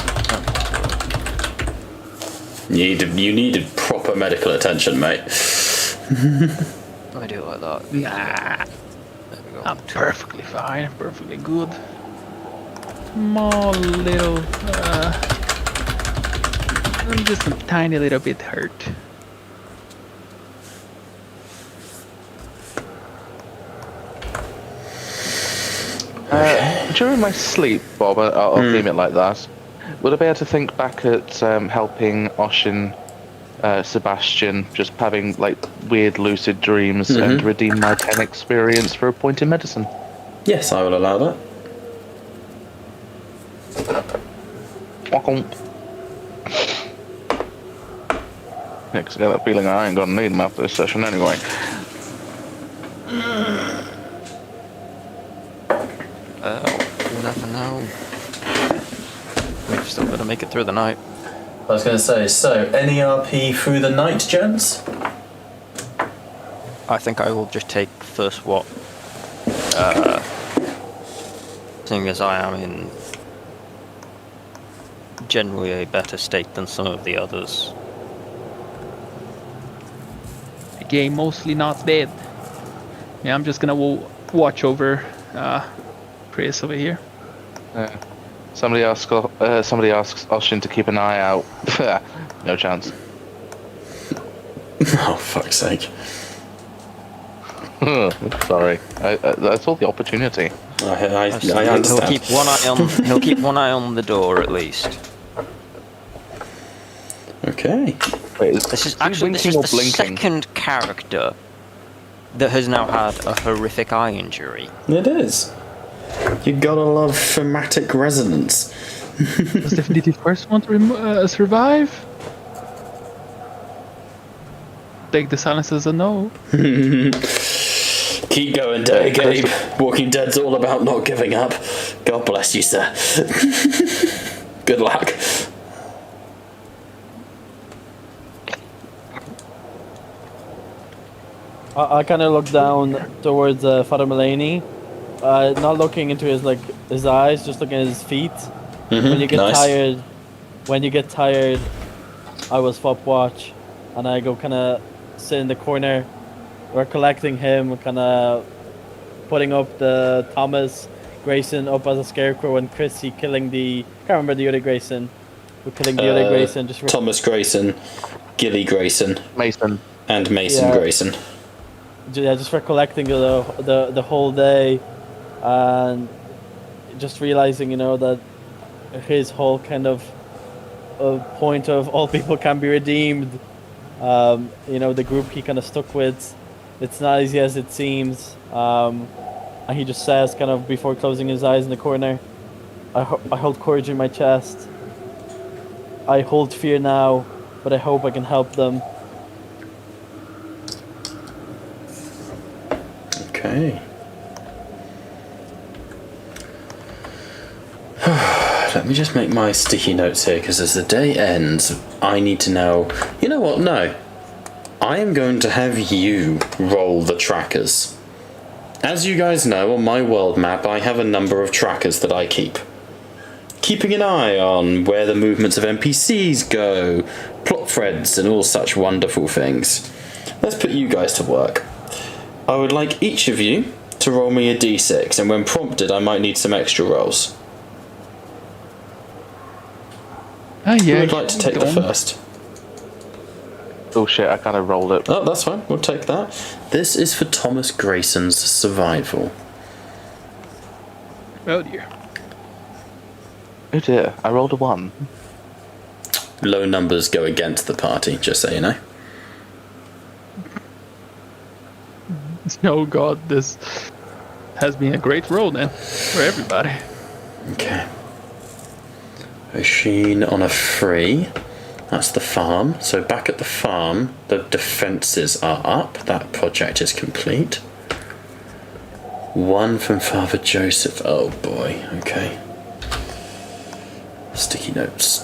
C: You needed proper medical attention, mate.
F: I do like that.
G: Nah,
F: There we go.
G: I'm perfectly fine, perfectly good. Small little, I'm just a tiny little bit hurt.
E: During my sleep, Bob, I'll theme it like that. Would I be able to think back at helping Oshin, Sebastian, just having like weird lucid dreams and redeem my 10 experience for a point in medicine?
C: Yes, I will allow that.
E: Yeah, 'cause I get that feeling I ain't gonna need them after this session anyway.
F: You never know. We've still got to make it through the night.
C: I was going to say, so, any RP through the night, gents?
F: I think I will just take first what. Seeing as I am in generally a better state than some of the others.
G: The game mostly not dead. Yeah, I'm just gonna watch over Chris over here.
E: Somebody asks Oshin to keep an eye out. No chance.
C: Oh, fuck's sake.
E: Sorry, I saw the opportunity.
C: I
F: He'll
C: understand.
F: keep one eye on. He'll keep one eye on the door at least.
C: Okay.
E: Wait,
F: This is
E: he
F: actually
E: winking or
F: the
E: blinking?
F: second character that has now had a horrific eye injury.
C: It is. You gotta love thematic resonance.
G: Was definitely the first one to survive. Take the silence as a no.
C: Keep going, Gabe. Walking Dead's all about not giving up. God bless you, sir. Good luck.
D: I kind of look down towards Father Mulaney, not looking into his eyes, just looking at his feet. When you get
C: nice.
D: tired, I will swap watch, and I go kind of sit in the corner. We're collecting him, kind of putting up the Thomas Grayson up as a scarecrow, and Chrissy killing the. Can't remember the other Grayson. We're killing the other Grayson.
C: Thomas Grayson, Gilly Grayson,
E: Mason.
C: and Mason
D: Yeah.
C: Grayson.
D: just recollecting the whole day, and just realizing, that his whole kind of point of all people can be redeemed. The group he kind of stuck with, it's not easy as it seems. And he just says, kind of before closing his eyes in the corner, I hold courage in my chest. I hold fear now, but I hope I can help them.
C: Okay. Let me just make my sticky notes here, because as the day ends, I need to know... You know what? No. I am going to have you roll the trackers. As you guys know, on my world map, I have a number of trackers that I keep. Keeping an eye on where the movements of NPCs go, plot threads, and all such wonderful things. Let's put you guys to work. I would like each of you to roll me a d6, and when prompted, I might need some extra rolls.
G: Oh, yeah.
C: Who would like to take the first?
E: Oh shit, I kind of rolled it.
C: Oh, that's fine. We'll take that. This is for Thomas Grayson's survival.
G: Oh dear.
E: Oh dear, I rolled a 1.
C: Low numbers go against the party, just so you know.
G: Oh god, this has been a great roll then for everybody.
C: Okay. Machine on a 3. That's the farm. So back at the farm, the defences are up. That project is complete. 1 from Father Joseph. Oh boy. Okay. Sticky notes.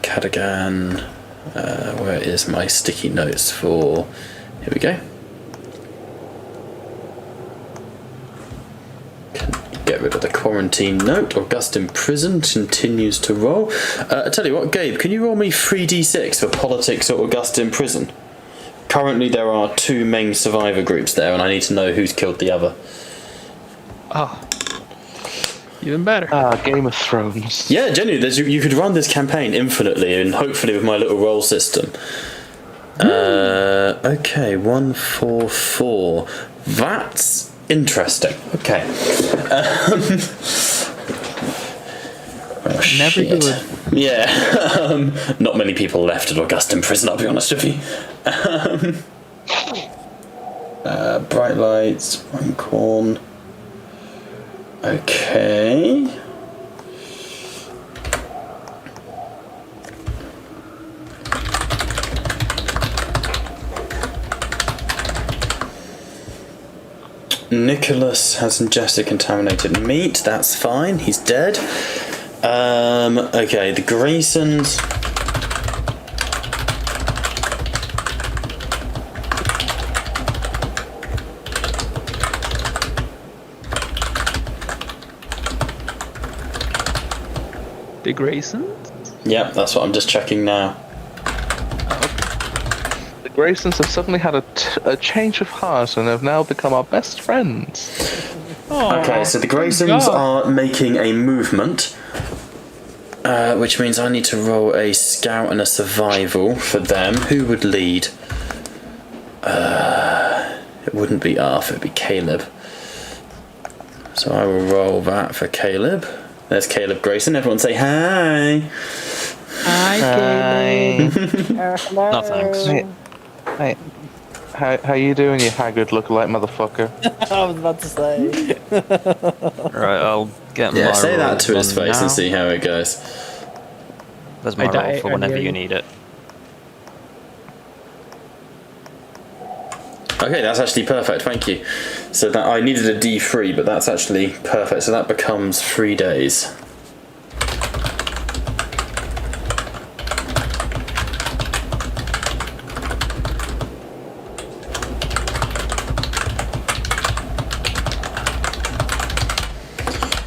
C: Cadigan. Where is my sticky notes for... Here we go. Get rid of the quarantine note. Augustine Prison continues to roll. I tell you what, Gabe, can you roll me 3d6 for politics at Augustine Prison? Currently there are 2 main survivor groups there, and I need to know who's killed the other.
G: Oh. Even better.
E: Game of Thrones.
C: Yeah, genuinely, you could run this campaign infinitely, and hopefully with my little roll system. Okay, 1, 4, 4. That's interesting. Okay.
G: Never
C: shit.
G: good.
C: Yeah. Not many people left at Augustine Prison, I'll be honest with you. Bright lights, one corn. Okay. Nicholas has ingested contaminated meat. That's fine. He's dead. Okay, the Graysons.
G: The Graysons?
C: Yep, that's what I'm just checking now.
E: The Graysons have suddenly had a change of heart and have now become our best friends.
G: Oh,
C: Okay, so the Graysons are making a movement, which means I need to roll a scout and a survival for them. Who would lead? It wouldn't be Arthur, it'd be Caleb. So I will roll that for Caleb. There's Caleb Grayson. Everyone say hi.
G: Hi, Caleb.
F: No thanks.
E: Hey, how you doing, you haggard lookalike motherfucker?
D: I was about to say.
F: Right, I'll get my
C: Yeah, say that to his
F: roll
C: face
F: now.
C: and see how it goes.
F: There's my
G: I die
F: roll for whenever
G: earlier.
F: you need it.
C: Okay, that's actually perfect, thank you. So that I needed a D3, but that's actually perfect. So that becomes 3 days.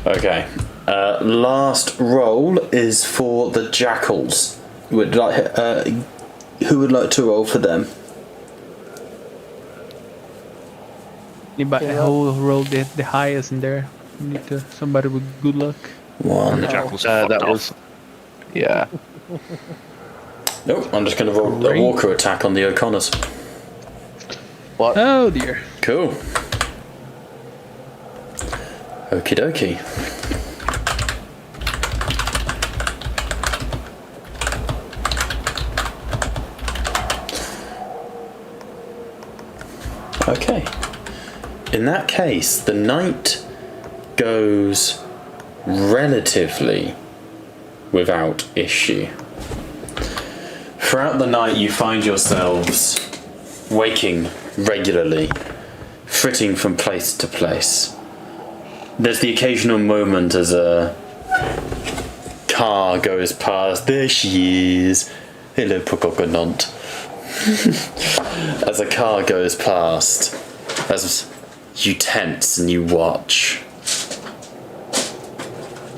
C: Okay. Last roll is for the Jackals. Who would like to roll for them?
G: Anybody who rolled the highest in there? We need somebody with good luck.
C: 1.
F: The Jackals fucked
E: That
F: off.
E: was... Yeah.
C: Nope, I'm just going to roll a
G: Great.
C: Walker attack on the O'Connors.
E: What?
G: Oh dear.
C: Cool. Okie dokie. Okay. In that case, the night goes relatively without issue. Throughout the night, you find yourselves waking regularly, flitting from place to place. There's the occasional moment as a car goes past. There she is. Hello, Pocahontas. As a car goes past, as you tense and you watch.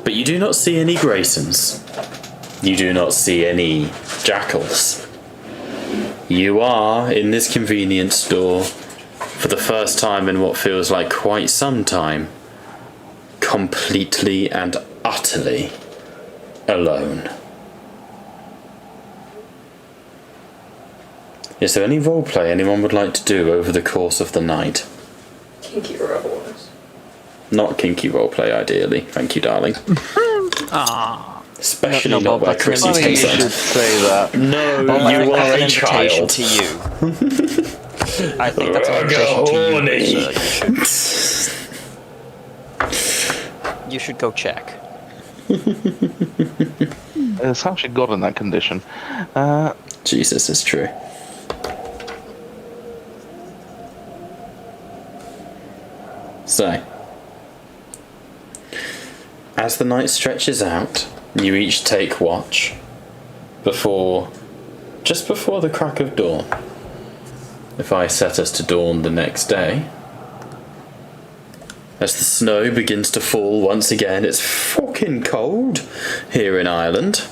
C: But you do not see any Graysons. You do not see any Jackals. You are in this convenience store for the first time in what feels like quite some time, completely and utterly alone. Is there any roleplay anyone would like to do over the course of the night?
I: Kinky rebels.
C: Not kinky roleplay, ideally. Thank you, darling. Especially
F: No,
C: not where
F: Bob,
C: Chris
F: that's
C: is
F: an
E: You should
C: concerned.
E: say that.
C: No,
F: Well,
C: you are a
F: that's an invitation
C: child.
F: to you. I think that's an invitation to you. So you should go check.
E: It's how she got in that condition.
C: Jesus, it's true. So, as the night stretches out, you each take watch just before the crack of dawn. If I set us to dawn the next day, as the snow begins to fall once again, it's fucking cold here in Ireland.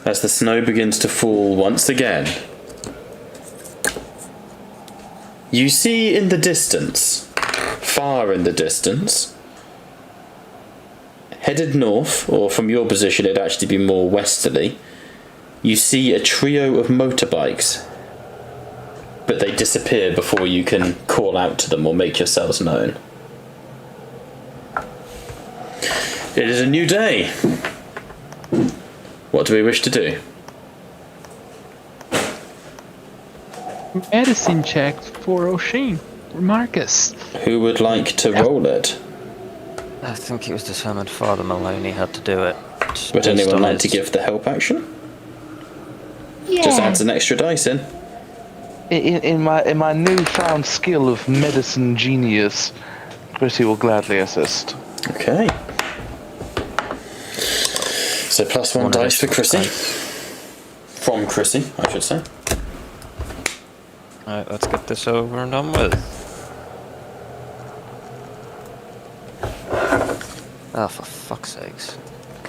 C: As the snow begins to fall once again, you see in the distance, far in the distance, headed north, or from your position it'd actually be more westerly, you see a trio of motorbikes, but they disappear before you can call out to them or make yourselves known. It is a new day. What do we wish to do?
G: Medicine check for O'Shane or Marcus.
C: Who would like to roll it?
F: I think it was determined Father Maloney had to do it. Just
C: Would
F: based
C: anyone
F: on
C: like to
F: his-
C: give the help action? Just adds an extra dice in.
E: In my newfound skill of medicine genius, Chrissy will gladly assist.
C: Okay. So plus one dice for Chrissy. From Chrissy, I should say.
F: Alright, let's get this over and done with. Oh, for fuck's sakes.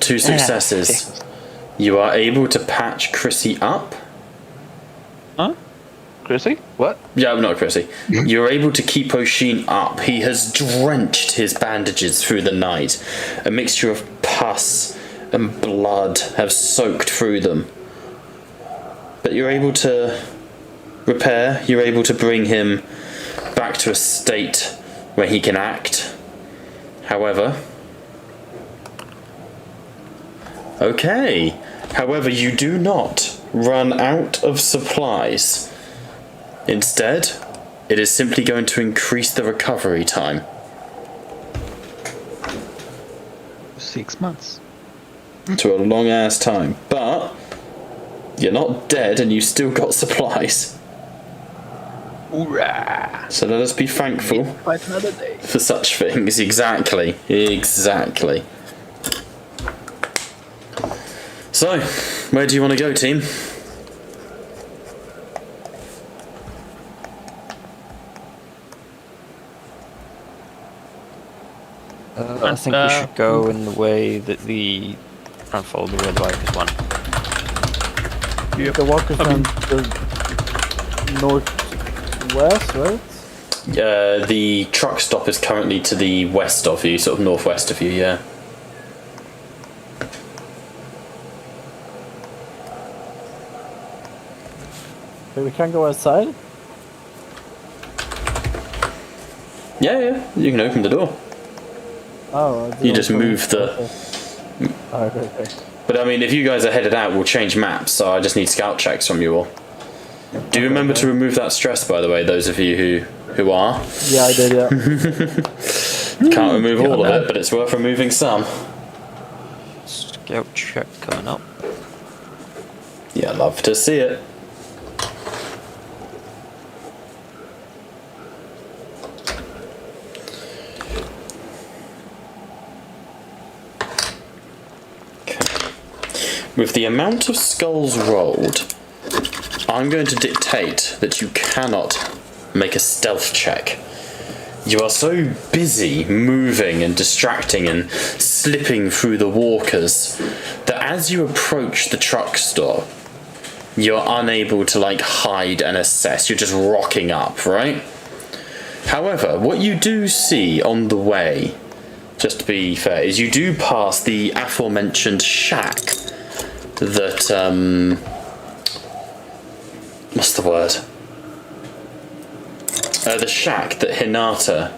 C: 2 successes. You are able to patch Chrissy up.
G: Huh?
E: Chrissy? What?
C: Yeah, not Chrissy. You're able to keep O'Sheen up. He has drenched his bandages through the night. A mixture of pus and blood have soaked through them. But you're able to repair. You're able to bring him back to a state where he can act. However... Okay. However, you do not run out of supplies. Instead, it is simply going to increase the recovery time.
G: 6 months.
C: To a long ass time. But you're not dead and you still got supplies.
G: Hoorah!
C: So let us be thankful
G: Fight another day.
C: for such things. Exactly. Exactly. So, where do you want to go, team?
F: I think we should go in the way that the unfold the red bikers went.
D: The walkers went the northwest, right?
C: The truck stop is currently to the west of you, sort of northwest of you, yeah.
D: Okay, we can't go outside?
C: Yeah, you can open the door.
D: Oh.
C: You just move the...
D: Okay.
C: But I mean, if you guys are headed out, we'll change maps, so I just need scout checks from you all. Do you remember to remove that stress, by the way, those of you who are?
D: Yeah, I did, yeah.
C: Can't remove all of it, but it's worth removing some.
F: Scout check coming up.
C: Yeah, love to see it. Okay. With the amount of skulls rolled, I'm going to dictate that you cannot make a stealth check. You are so busy moving and distracting and slipping through the walkers that as you approach the truck stop, you're unable to like hide and assess. You're just rocking up, right? However, what you do see on the way, just to be fair, is you do pass the aforementioned shack that, what's the word? The shack that Hinata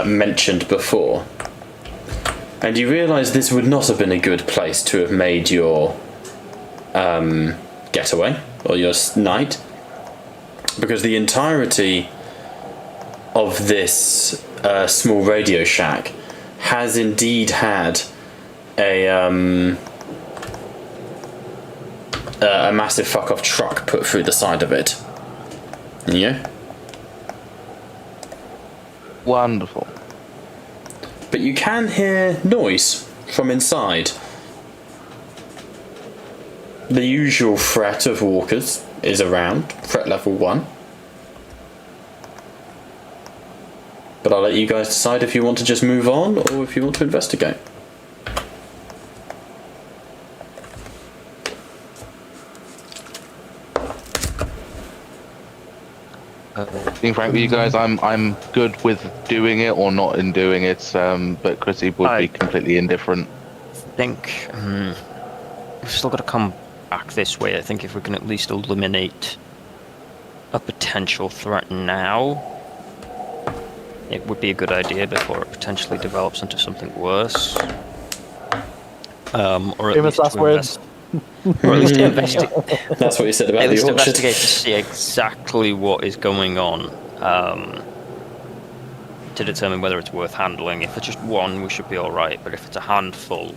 C: mentioned before. And you realise this would not have been a good place to have made your getaway, or your night, because the entirety of this small radio shack has indeed had a massive fuck-off truck put through the side of it. Yeah.
E: Wonderful.
C: But you can hear noise from inside. The usual threat of walkers is around, threat level 1. But I'll let you guys decide if you want to just move on or if you want to investigate.
E: Being frank with you guys, I'm good with doing it or not in doing it, but Chrissy would be completely indifferent.
F: I think we've still got to come back this way. I think if we can at least eliminate a potential threat now, it would be a good idea before it potentially develops into something worse. Or at least
D: last words.
F: Or at least investigate.
C: That's what you said about
F: At
C: the
F: least
C: orchard.
F: investigate to see exactly what is going on, to determine whether it's worth handling. If it's just one, we should be all right. But if it's a handful,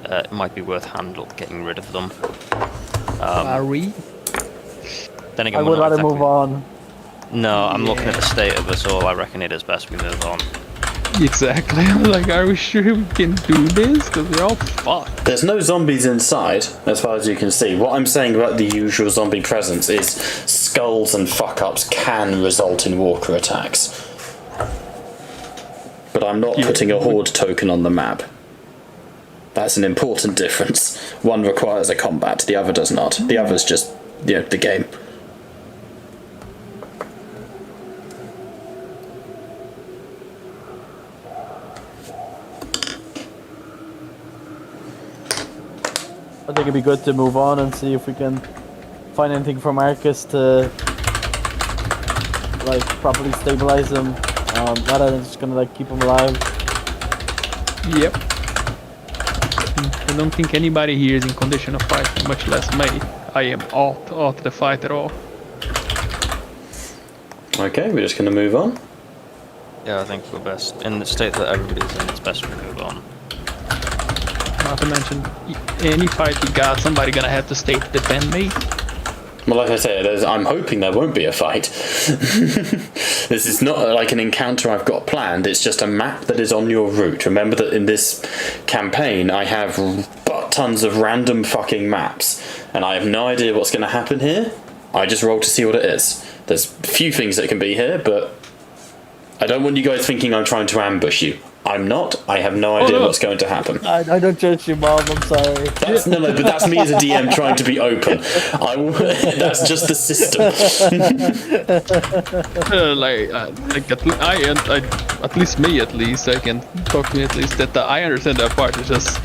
F: it might be worth getting rid of them.
G: Are we?
F: Then again,
D: I would rather move on.
F: No, I'm looking at the state of us all. I reckon it is best we move on.
G: Exactly. I'm like, are we sure we can do this? Because we're all fucked.
C: There's no zombies inside, as far as you can see. What I'm saying about the usual zombie presence is skulls and fuck-ups can result in walker attacks. But I'm not putting a horde token on the map. That's an important difference. One requires a combat, the other does not. The other's just, the game.
D: I think it'd be good to move on and see if we can find anything from Marcus to like properly stabilize him, rather than just gonna like keep him alive.
G: Yep. I don't think anybody here is in condition of fight, much less me. I am out the fight at all.
C: Okay, we're just going to move on.
F: Yeah, I think we're best. In the state that everybody's in, it's best we move on.
G: Not to mention, any fight we got, somebody gonna have to stay to defend me.
C: Well, like I said, I'm hoping there won't be a fight. This is not like an encounter I've got planned, it's just a map that is on your route. Remember that in this campaign I have butt tons of random fucking maps, and I have no idea what's going to happen here. I just roll to see what it is. There's a few things that can be here, but I don't want you guys thinking I'm trying to ambush you. I'm not. I have no idea what's going to happen.
D: I don't judge you, Mom. I'm sorry.
C: But that's me as a DM trying to be open. That's just the system.
G: At least me, I can talk to me at least that I understand that part. It's just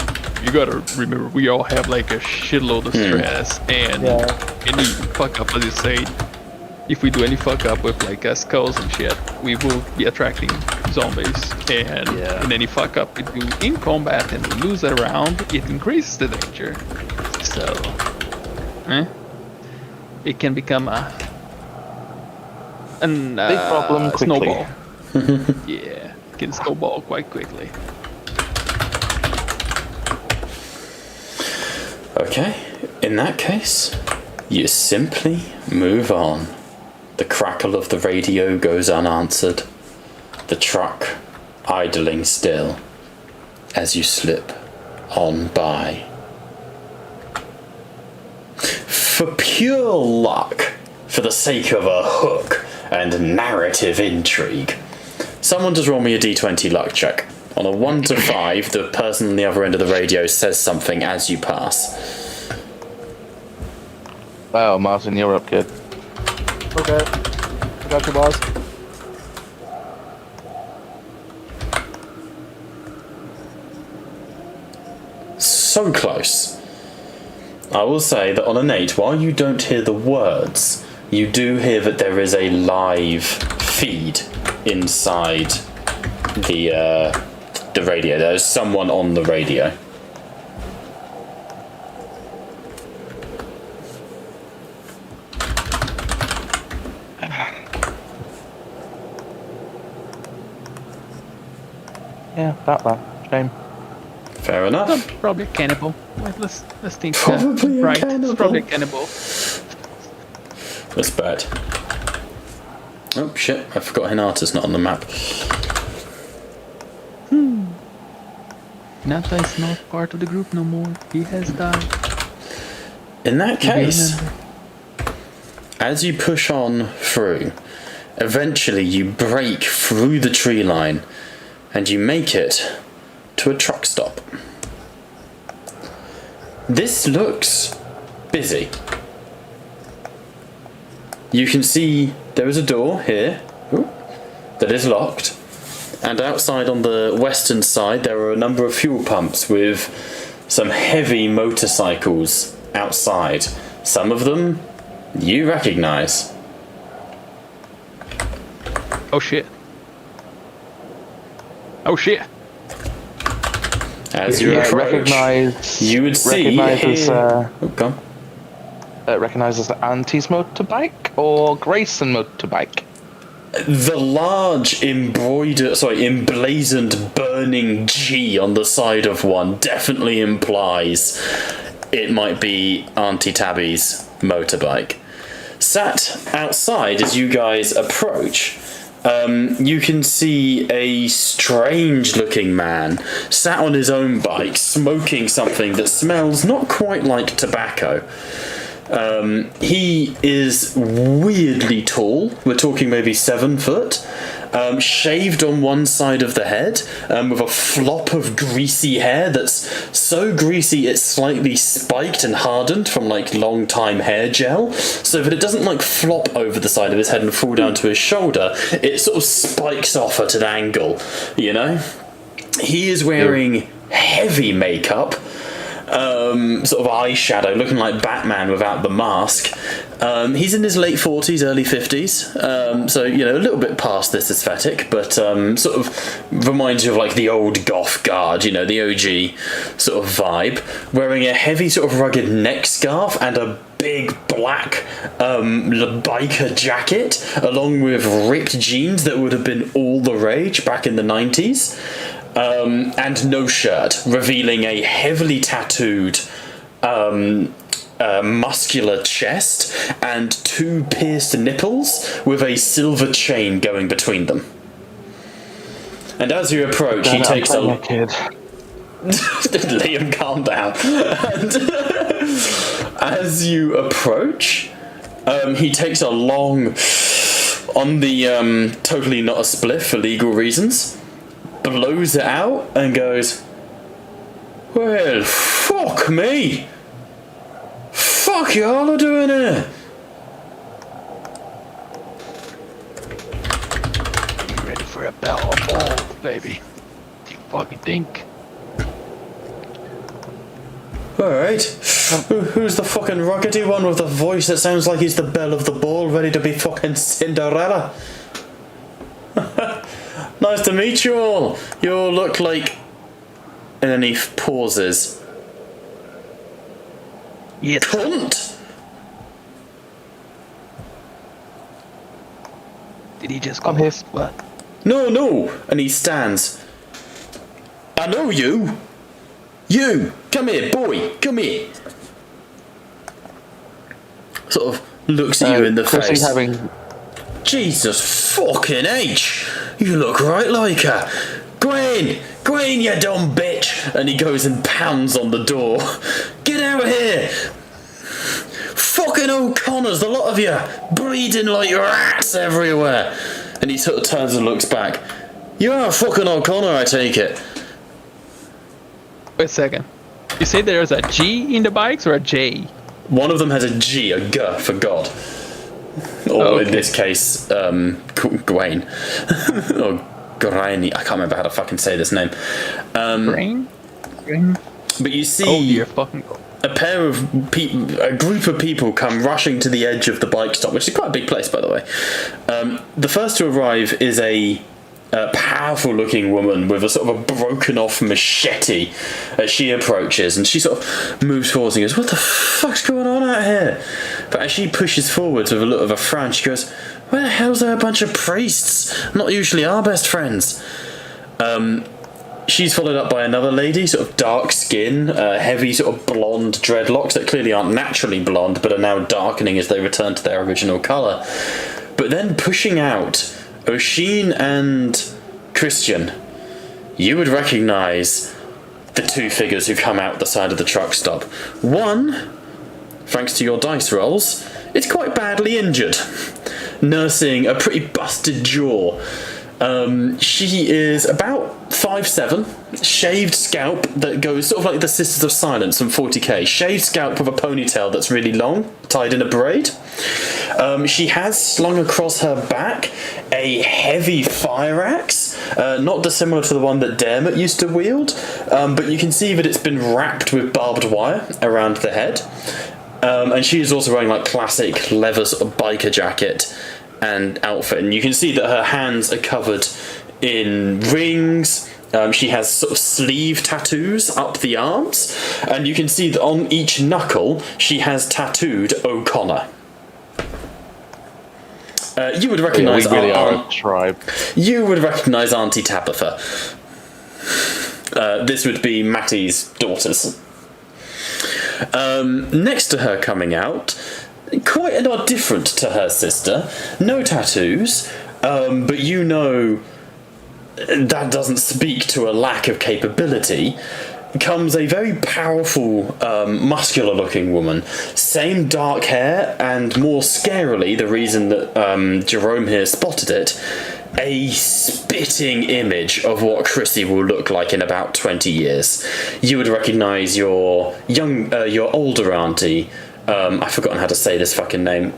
G: you gotta remember, we all have like a shitload of stress, and any fuck up, as you say, if we do any fuck up with like skulls and shit, we will be attracting zombies, and in any fuck up we do in combat and we lose that round, it increases the danger. So, it can become a big
E: problem quickly.
G: snowball. Yeah, it can snowball quite quickly.
C: Okay, in that case, you simply move on. The crackle of the radio goes unanswered. The truck idling still as you slip on by. For pure luck, for the sake of a hook and narrative intrigue, someone just roll me a d20 luck check. On a 1 to 5, the person on the other end of the radio says something as you pass.
E: Oh, Martin, you're up, kid.
D: Okay. I got you, boss.
C: So close. I will say that on an 8, while you don't hear the words, you do hear that there is a live feed inside the radio. There's someone on the radio.
E: Yeah, that one. Shame.
C: Fair enough.
G: Probably a cannibal. Wait, let's think.
C: Probably a
G: right.
C: cannibal.
G: It's probably a cannibal.
C: That's bad. Oh shit, I forgot Hinata's not on the map.
G: Nata is not part of the group no more. He has died.
C: In that case, as you push on through, eventually you break through the tree line and you make it to a truck stop. This looks busy. You can see there is a door here that is locked, and outside on the western side there are a number of fuel pumps with some heavy motorcycles outside. Some of them you recognise.
G: Oh shit. Oh shit.
C: As you approach,
E: Recognize.
C: you would see here...
E: Recognize as Auntie's motorbike or Grayson motorbike?
C: The large emblazoned burning G on the side of one definitely implies it might be Auntie Tabby's motorbike. Sat outside as you guys approach, you can see a strange looking man sat on his own bike smoking something that smells not quite like tobacco. He is weirdly tall. We're talking maybe 7 foot. Shaved on one side of the head, with a flop of greasy hair that's so greasy it's slightly spiked and hardened from like long time hair gel, so that it doesn't like flop over the side of his head and fall down to his shoulder. It sort of spikes off at an angle, you know? He is wearing heavy makeup. Sort of eyeshadow, looking like Batman without the mask. He's in his late 40s, early 50s, so, you know, a little bit past this aesthetic, but sort of reminds you of like the old goth guard, you know, the OG sort of vibe. Wearing a heavy sort of rugged neck scarf and a big black biker jacket, along with ripped jeans that would have been all the rage back in the 90s. And no shirt, revealing a heavily tattooed muscular chest and 2 pierced nipples with a silver chain going between them. And as you approach, he takes a...
E: kid.
C: Liam, calm down. And as you approach, he takes a long... on the totally not a spliff for legal reasons, blows it out and goes, well, fuck me. Fuck y'all are doing here.
G: You ready for a battle of balls, baby? You fucking think?
C: Alright. Who's the fucking ruggedy one with the voice that sounds like he's the belle of the ball, ready to be fucking Cinderella? Nice to meet you all. You all look like... And then he pauses.
G: Yes.
C: Cunt!
G: Did he just
E: I'm
G: go?
E: here.
G: What?
C: No! And he stands. I know you! You! Come here, boy! Come here! Sort of looks at you in the
E: Chrissy
C: face.
E: having
C: Jesus fucking H! You look right like her! Gwen! Gwen, you dumb bitch! And he goes and pounds on the door. Get out here! Fucking O'Connors, the lot of you! Breeding like rats everywhere! And he sort of turns and looks back. You are a fucking O'Connor, I take it.
G: Wait a second. You say there's a G in the bikes or a J?
C: One of them has a G, a G for God. Or
G: Okay.
C: in this case, Gawain. Or Graini. I can't remember how to fucking say this name.
G: Grain? Grain?
C: But you see
G: Oh dear fucking God.
C: a group of people come rushing to the edge of the bike stop, which is quite a big place, by the way. The first to arrive is a powerful-looking woman with a sort of a broken-off machete as she approaches, and she sort of moves forwards and goes, "What the fuck's going on out here?" But as she pushes forwards with a look of a frown, she goes, "Where the hell's there a bunch of priests? Not usually our best friends." She's followed up by another lady, sort of dark skin, heavy sort of blonde dreadlocks that clearly aren't naturally blonde but are now darkening as they return to their original colour. But then pushing out Oshin and Christian, you would recognise the two figures who come out the side of the truck stop. One, thanks to your dice rolls, is quite badly injured, nursing a pretty busted jaw. She is about 5'7", shaved scalp that goes sort of like the Sisters of Silence from 40k. Shaved scalp with a ponytail that's really long, tied in a braid. She has slung across her back a heavy fire axe, not dissimilar to the one that Dermot used to wield, but you can see that it's been wrapped with barbed wire around the head. And she is also wearing like classic leather sort of biker jacket and outfit, and you can see that her hands are covered in rings. She has sort of sleeve tattoos up the arms, and you can see that on each knuckle she has tattooed O'Connor. You would recognise
E: we really are a tribe.
C: You would recognise Auntie Tabitha. This would be Matty's daughters. Next to her coming out, quite an odd different to her sister. No tattoos, but you know that doesn't speak to a lack of capability. Comes a very powerful, muscular-looking woman. Same dark hair, and more scarily, the reason that Jerome here spotted it, a spitting image of what Chrissy will look like in about 20 years. You would recognise your older auntie. I've forgotten how to say this fucking name.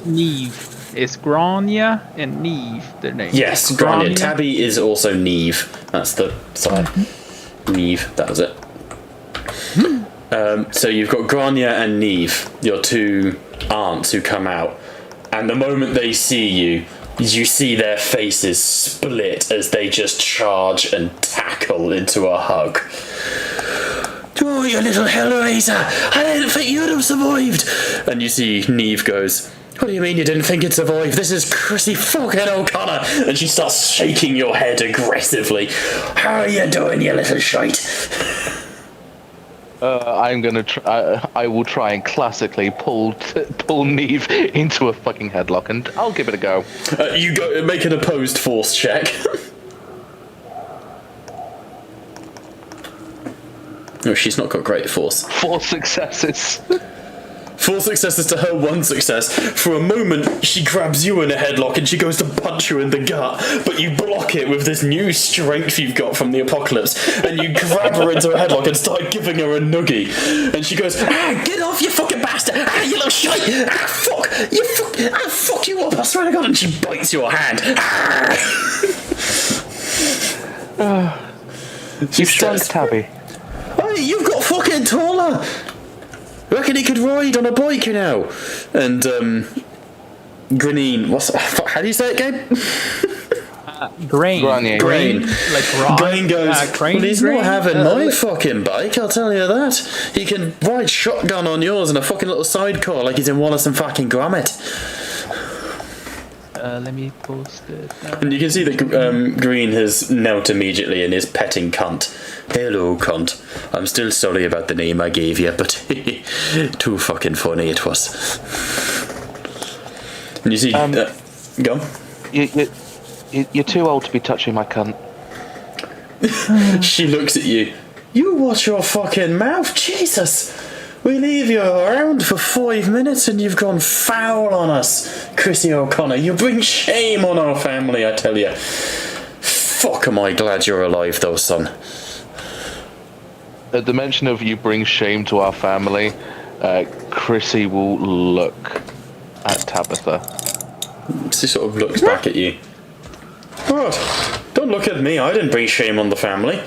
G: Neve. It's Grania and Neve, their names.
C: Yes, Grania. Tabby is also Neve. That's the side. Neve, that was it. So you've got Grania and Neve, your two aunts who come out, and the moment they see you, you see their faces split as they just charge and tackle into a hug. "Oh, you little hellraiser! I didn't think you'd have survived!" And you see Neve goes, "What do you mean you didn't think it'd survive? This is Chrissy fucking O'Connor!" And she starts shaking your head aggressively. "How are you doing, you little shite?"
E: I will try and classically pull Neve into a fucking headlock, and I'll give it a go.
C: You go make an opposed force check. No, she's not got great force.
E: 4 successes.
C: 4 successes to her, 1 success. For a moment, she grabs you in a headlock and she goes to punch you in the gut, but you block it with this new strength you've got from the apocalypse, and you grab her into a headlock and start giving her a noogie. And she goes, "Get off, you fucking bastard! You little shite! Fuck! I'll fuck you up, I swear to God!" And she bites your hand.
E: She's strong, Tabby.
C: Hey, you've got fucking getting taller. Reckon he could ride on a bike, you know. And Granine, how do you say it, Gabe?
G: Grain.
C: Grain.
G: Like raw.
C: Grain goes,
G: Grain,
C: well, he's
G: grain?
C: not having my fucking bike, I'll tell you that. He can ride shotgun on yours in a fucking little sidecar like he's in Wallace and fucking Gromit.
G: Let me post it.
C: And you can see that Green has knelt immediately and is petting Cunt. Hello, Cunt. I'm still sorry about the name I gave you, but too fucking funny it was. And you see, go on.
E: You're too old to be touching my cunt.
C: She looks at you. You watch your fucking mouth, Jesus! We leave you around for 5 minutes and you've gone foul on us, Chrissy O'Connor. You bring shame on our family, I tell you. Fuck, am I glad you're alive, though, son.
E: At the mention of you bring shame to our family, Chrissy will look at Tabitha.
C: She sort of looks back at you. What? Don't look at me. I didn't bring shame on the family.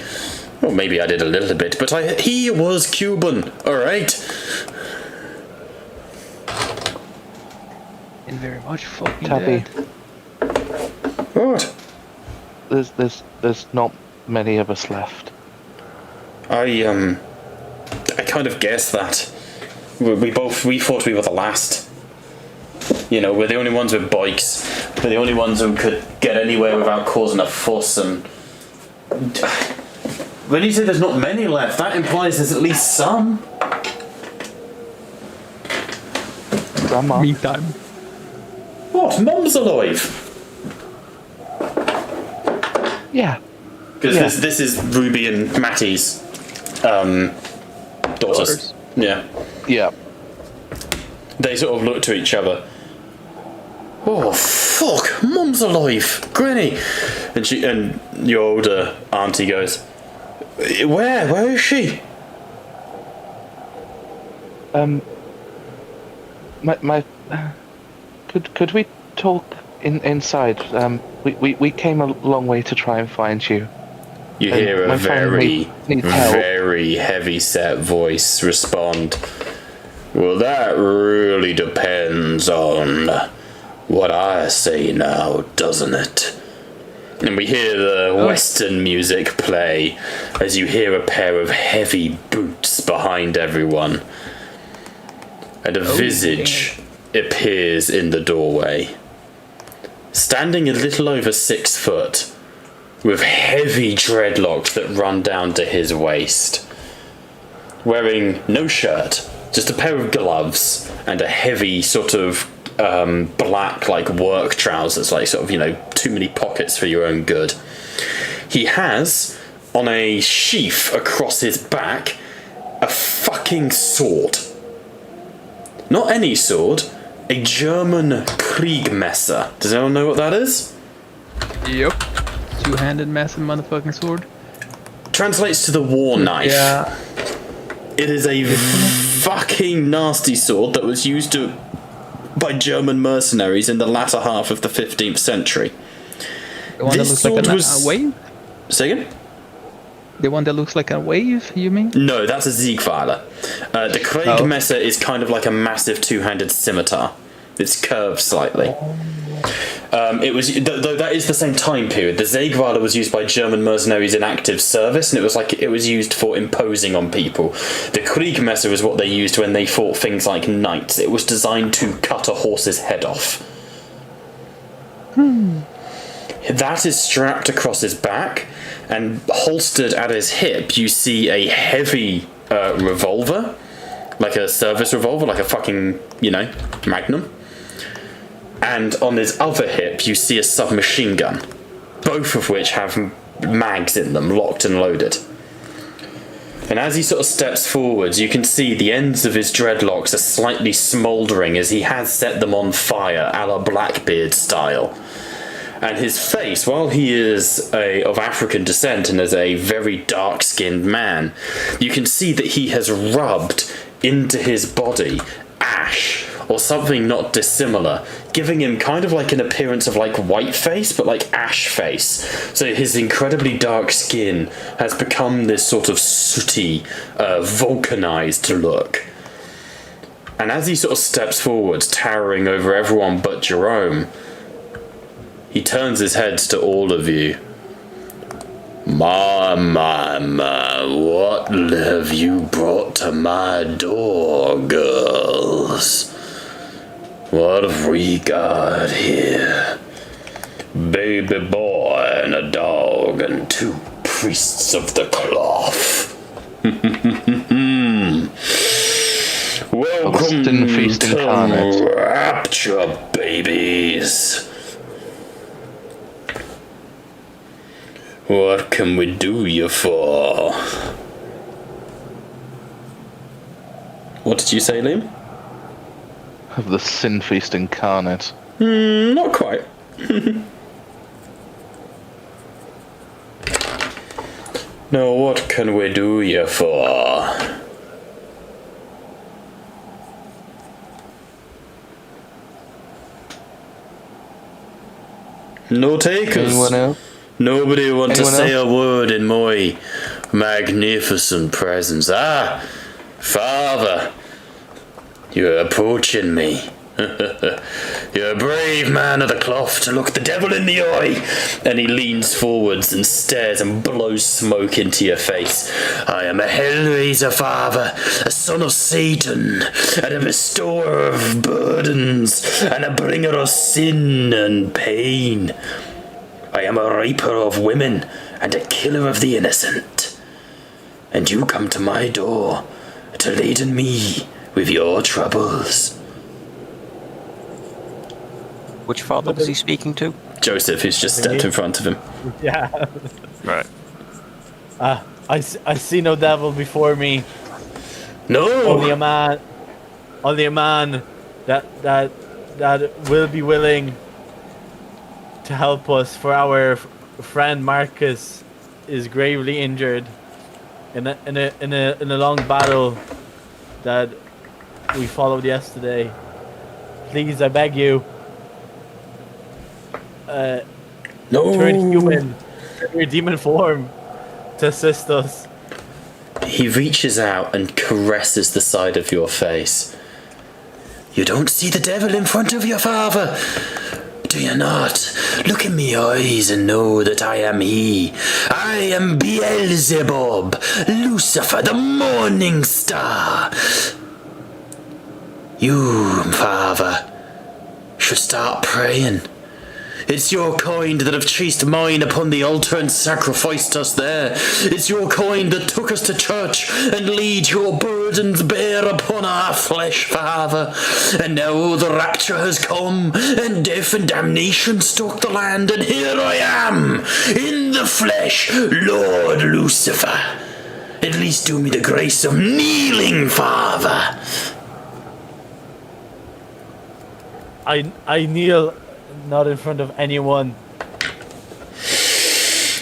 C: Well, maybe I did a little bit, but he was Cuban, alright?
G: And very much fucking
E: Tabby.
G: dead.
C: What?
E: There's not many of us left.
C: I kind of guessed that. We thought we were the last. You know, we're the only ones with bikes. We're the only ones who could get anywhere without causing a fuss. And when you say there's not many left, that implies there's at least some.
E: Grandma.
G: Meantime.
C: What? Mum's alive?
E: Yeah.
C: Because this is Ruby and Matty's daughters. Yeah.
E: Yeah.
C: They sort of look to each other. Oh fuck! Mum's alive, Granny, and your older auntie goes, Where is she?
E: Could we talk inside? We came a long way to try and find you.
C: You hear a
E: my family
C: very,
E: needs help.
C: very heavy-set voice respond. Well, that really depends on what I say now, doesn't it? And we hear the Western music play as you hear a pair of heavy boots behind everyone. And a visage appears in the doorway. Standing a little over 6 foot, with heavy dreadlocks that run down to his waist. Wearing no shirt, just a pair of gloves and a heavy sort of black like work trousers, like sort of, you know, too many pockets for your own good. He has on a sheath across his back a fucking sword. Not any sword, a German Kriegmesser. Does anyone know what that is?
G: Yep. Two-handed massive motherfucking sword.
C: Translates to the war knife.
G: Yeah.
C: It is a fucking nasty sword that was used by German mercenaries in the latter half of the 15th century.
G: The one
C: This
G: that looks like
C: sword
G: a wave?
C: Say again?
G: The one that looks like a wave, you mean?
C: No, that's a Siegweiler. The Kriegmesser is kind of like a massive two-handed scimitar. It's curved slightly. It was, though that is the same time period. The Siegweiler was used by German mercenaries in active service, and it was used for imposing on people. The Kriegmesser is what they used when they fought things like knights. It was designed to cut a horse's head off. That is strapped across his back, and holstered at his hip, you see a heavy revolver, like a service revolver, like a fucking, you know, Magnum. And on his other hip, you see a submachine gun, both of which have mags in them, locked and loaded. And as he sort of steps forwards, you can see the ends of his dreadlocks are slightly smouldering as he has set them on fire, a la Blackbeard style. And his face, while he is of African descent and is a very dark-skinned man, you can see that he has rubbed into his body ash or something not dissimilar, giving him kind of like an appearance of like white face, but like ash face. So his incredibly dark skin has become this sort of sooty, vulcanized look. And as he sort of steps forward, towering over everyone but Jerome, he turns his head to all of you. My, what have you brought to my door, girls? What have we got here? Baby boy and a dog and 2 priests of the cloth. Welcome to Rapture, babies. What can we do you for? What did you say, Liam?
E: Of the Sin Feast incarnate.
C: Not quite. No, what can we do you for? No takers.
E: Anyone else?
C: Nobody want to
E: Anyone
C: say
E: else?
C: a word in my magnificent presence. Ah, Father, you're approaching me. You're a brave man of the cloth to look the devil in the eye. And he leans forwards and stares and blows smoke into your face. I am a hellraiser, Father, a son of Satan, and a bestower of burdens, and a bringer of sin and pain. I am a raper of women and a killer of the innocent. And you come to my door to laden me with your troubles.
F: Which father was he speaking to?
C: Joseph, who's just stepped in front of him.
D: Yeah.
F: Right.
D: I see no devil before me.
C: No!
D: Only a man that will be willing to help us, for our friend Marcus is gravely injured in a long battle that we followed yesterday. Please, I beg you,
C: No!
D: turn human, turn your demon form to assist us.
C: He reaches out and caresses the side of your face. You don't see the devil in front of your father, do you not? Look in me eyes and know that I am he. I am Beelzebub, Lucifer, the morning star. You, Father, should start praying. It's your kind that have chased mine upon the altar and sacrificed us there. It's your kind that took us to church and laid your burdens bare upon our flesh, Father. And now the rapture has come, and death and damnation stalk the land, and here I am, in the flesh, Lord Lucifer. At least do me the grace of kneeling, Father.
D: I kneel not in front of anyone.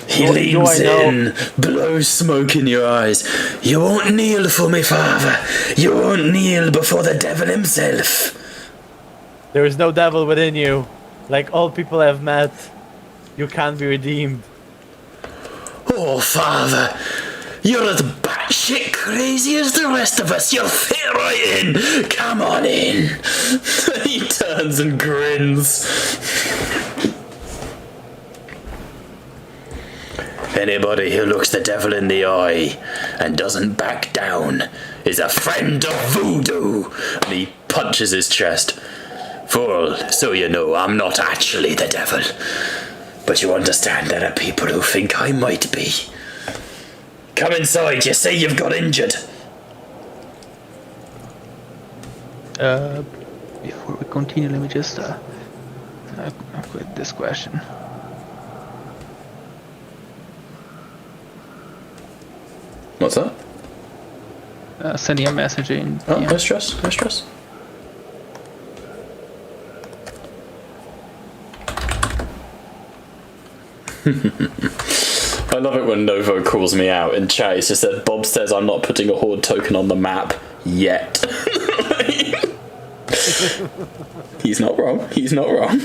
C: He leans in, blows smoke in your eyes. You won't kneel for me, Father. You won't kneel before the devil himself.
D: There is no devil within you. Like all people I have met, you can be redeemed.
C: Oh, Father, you're as batshit crazy as the rest of us. You'll fit right in. Come on in. He turns and grins. Anybody who looks the devil in the eye and doesn't back down is a friend of voodoo. And he punches his chest. Fool, so you know, I'm not actually the devil. But you understand there are people who think I might be. Come inside, you say you've got injured.
G: Before we continue, let me just quit this question.
C: What's that?
G: Sending a message in.
C: Oh,
G: yeah.
C: no stress, no stress. I love it when Novo calls me out in chat. It's just that Bob says I'm not putting a horde token on the map yet. He's not wrong. He's not wrong.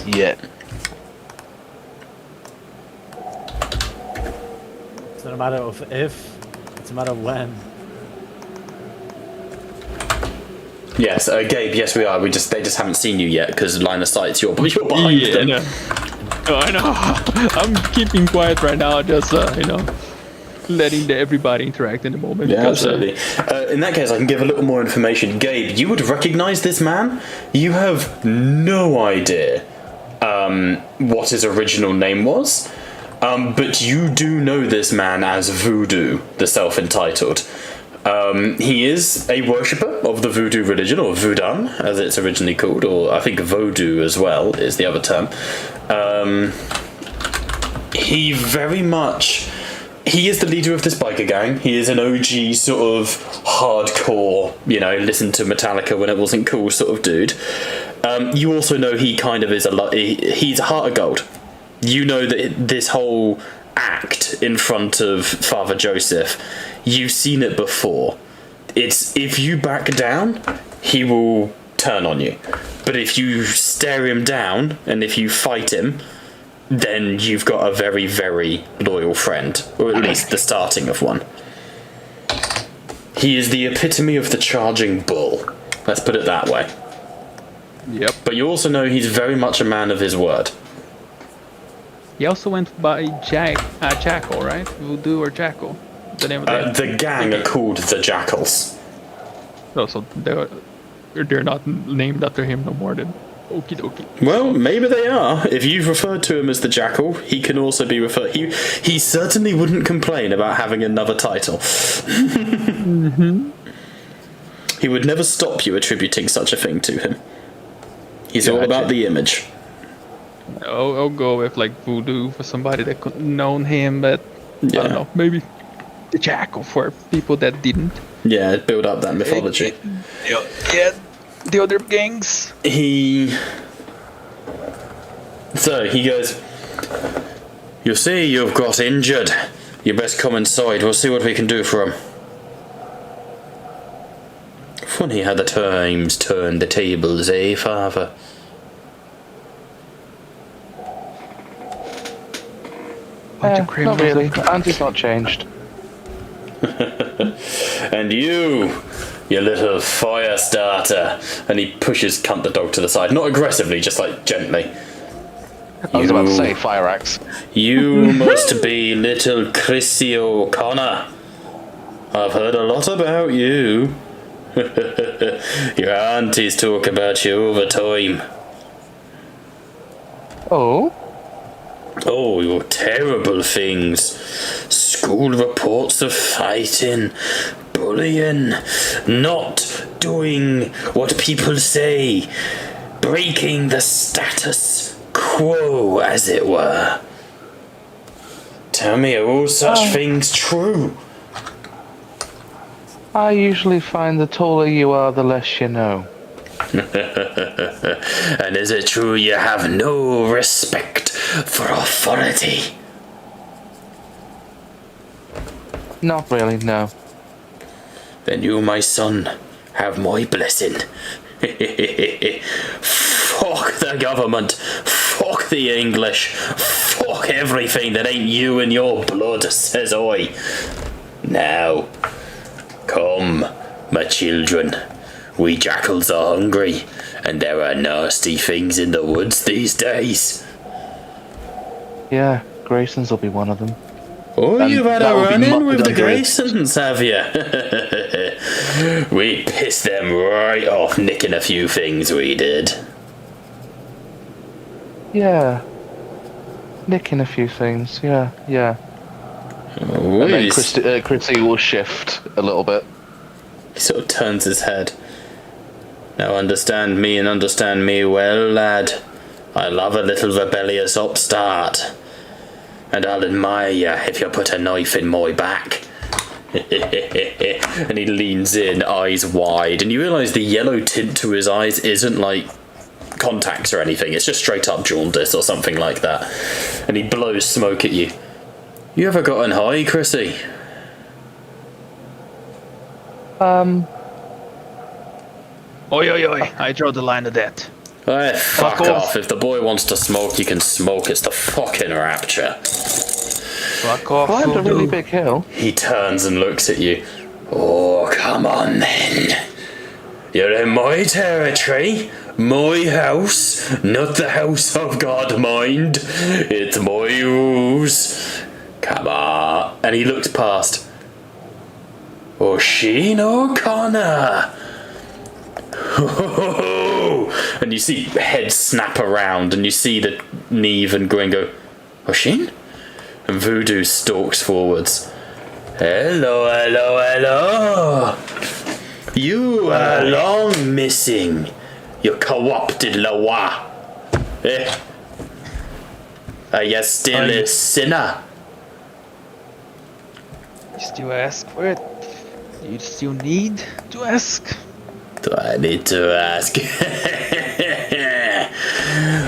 E: Yeah.
D: It's not a matter of if, it's a matter of when.
C: Yes, Gabe. Yes, we are. They just haven't seen you yet because line of sight's you're behind them.
G: No. Oh, I know. I'm keeping quiet right now, just letting everybody interact in the moment.
C: Yeah,
G: because,
C: absolutely. In that case, I can give a little more information. Gabe, you would recognise this man. You have no idea what his original name was, but you do know this man as Voodoo, the self-entitled. He is a worshipper of the voodoo religion, or Voodoo, as it's originally called, or I think Vodou as well is the other term. He is the leader of this biker gang. He is an OG sort of hardcore, listen to Metallica when it wasn't cool sort of dude. You also know he kind of is he's a heart of gold. You know that this whole act in front of Father Joseph, you've seen it before. It's if you back down, he will turn on you. But if you stare him down and if you fight him, then you've got a very, very loyal friend, or at least the starting of one. He is the epitome of the charging bull. Let's put it that way.
G: Yep.
C: But you also know he's very much a man of his word.
G: He also went by Jackal, right? Voodoo or Jackal? The name of
C: the gang are called the Jackals.
G: Oh, so they're not named after him no more then. Okie dokie.
C: Well, maybe they are. If you've referred to him as the Jackal, he can also be referred... He certainly wouldn't complain about having another title.
G: Mm-hmm.
C: He would never stop you attributing such a thing to him. He's all about the image.
G: I'll go with like Voodoo for somebody that could known him, but I don't know, maybe the Jackal for people that didn't.
C: Yeah, build up that mythology.
G: Yeah, the other gangs.
C: So he goes, "You see, you've got injured. You best come inside. We'll see what we can do for him." Funny how the times turn the tables, eh, Father?
E: Not really. Auntie's not changed.
C: And you little fire starter. And he pushes Cunt the dog to the side. Not aggressively, just like gently.
E: I was about to say fire axe.
C: You must be little Chrissy O'Connor. I've heard a lot about you. Your aunties talk about you over time.
E: Oh?
C: Oh, your terrible things. School reports of fighting, bullying, not doing what people say, breaking the status quo, as it were. Tell me, are all such things true?
E: I usually find the taller you are, the less you know.
C: And is it true you have no respect for authority?
E: Not really, no.
C: Then you, my son, have my blessing. Fuck the government. Fuck the English. Fuck everything that ain't you and your blood, says I. Now, come, my children. We jackals are hungry, and there are nasty things in the woods these days.
E: Yeah, Grayson's will be one of them.
C: Oh,
E: And
C: you've had
E: that
C: a
E: will be
C: run-in with the
E: under it.
C: Graysons, have you? We pissed them right off nicking a few things, we did.
E: Yeah. Nicking a few things, yeah.
C: Oh,
E: And then Chrissy will shift a little bit.
C: he sort of turns his head. Now understand me and understand me well, lad. I love a little rebellious upstart. And I'll admire you if you put a knife in my back. And he leans in, eyes wide, and you realise the yellow tint to his eyes isn't like contacts or anything, it's just straight up jaundice or something like that. And he blows smoke at you. You ever gotten high, Chrissy?
G: Oi, oi, oi. I draw the line at that.
C: Hey, fuck
G: off.
C: off. If the boy wants to smoke, he can smoke. It's the fucking rapture.
G: Fuck off.
E: Climbed a really
G: Voodoo.
E: big hill.
C: He turns and looks at you. Oh, come on then. You're in my territory, my house, not the house of God, mind. It's my rules. Come on. And he looks past. O'Sheen O'Connor. And you see heads snap around, and you see that Neve and Gwen go, O'Sheen? And Voodoo stalks forwards. Hello, hello, hello. You are long missing. You co-opted Lawa. Eh? Are you still a sinner?
G: You still ask for it? You still need to ask?
C: Do I need to ask?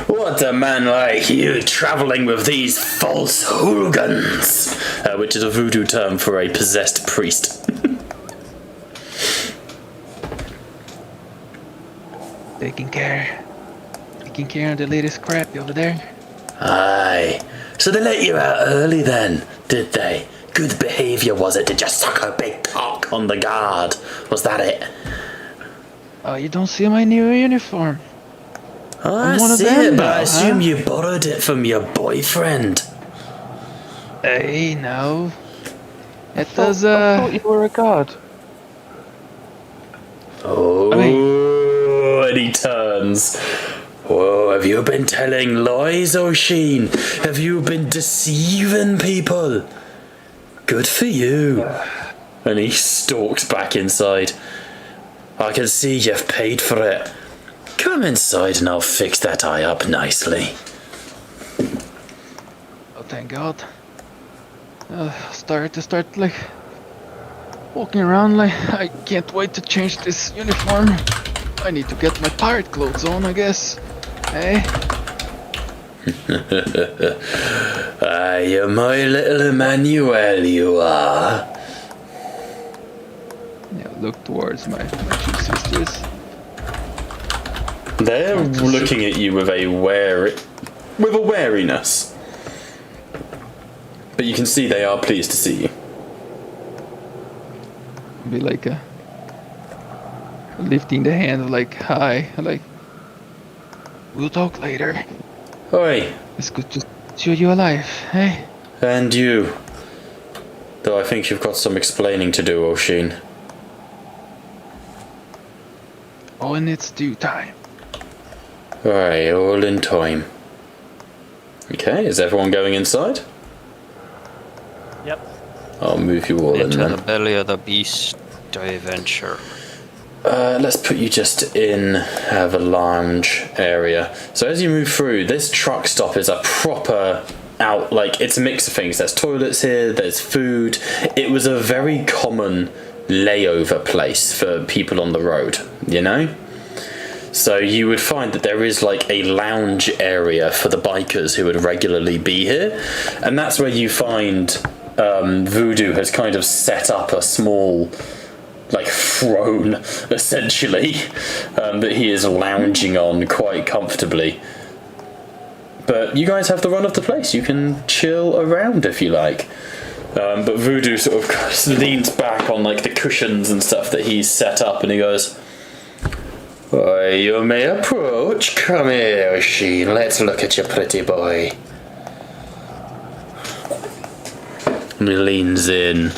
C: What a man like you travelling with these false hooligans, which is a voodoo term for a possessed priest.
G: Taking care of the latest crap over there.
C: Aye. So they let you out early then, did they? Good behaviour, was it? Did you suck a big cock on the guard? Was that it?
G: Oh, you don't see my new uniform.
C: Oh, I
G: I'm one of
C: see
G: them
C: it, but
G: now,
C: I assume
G: huh?
C: you borrowed it from your boyfriend.
G: Hey, no. It
E: I
G: does,
E: thought you were a god.
C: Oh,
G: I
C: and he turns. Whoa, have you been telling lies, O'Sheen? Have you been deceiving people? Good for you. And he stalks back inside. I can see you've paid for it. Come inside and I'll fix that eye up nicely.
G: Oh, thank God. Start like walking around like I can't wait to change this uniform. I need to get my pirate clothes on, I guess. Hey,
C: You're my little Emmanuel, you are.
G: yeah, look towards my two sisters.
C: They're looking at you with a wariness. But you can see they are pleased to see you.
G: Be like lifting the hand, like hi, like we'll talk later.
C: Oi,
G: It's good to see you alive, hey?
C: and you. Though I think you've got some explaining to do, O'Sheen.
G: Oh, and it's due time.
C: Aye, all in time. Okay, is everyone going inside?
D: Yep.
C: I'll move you all in
F: Into the
C: then.
F: belly of the beast I venture.
C: Let's put you just in the lounge area. So as you move through, this truck stop is a proper it's a mix of things. There's toilets here, there's food. It was a very common layover place for people on the road, you know? So you would find that there is like a lounge area for the bikers who would regularly be here. And that's where you find Voodoo has kind of set up a small throne, essentially, that he is lounging on quite comfortably. But you guys have the run of the place. You can chill around if you like. But Voodoo sort of leans back on the cushions and stuff that he's set up, and he goes, "Why, you may approach. Come here, O'Sheen. Let's look at your pretty boy." And he leans in,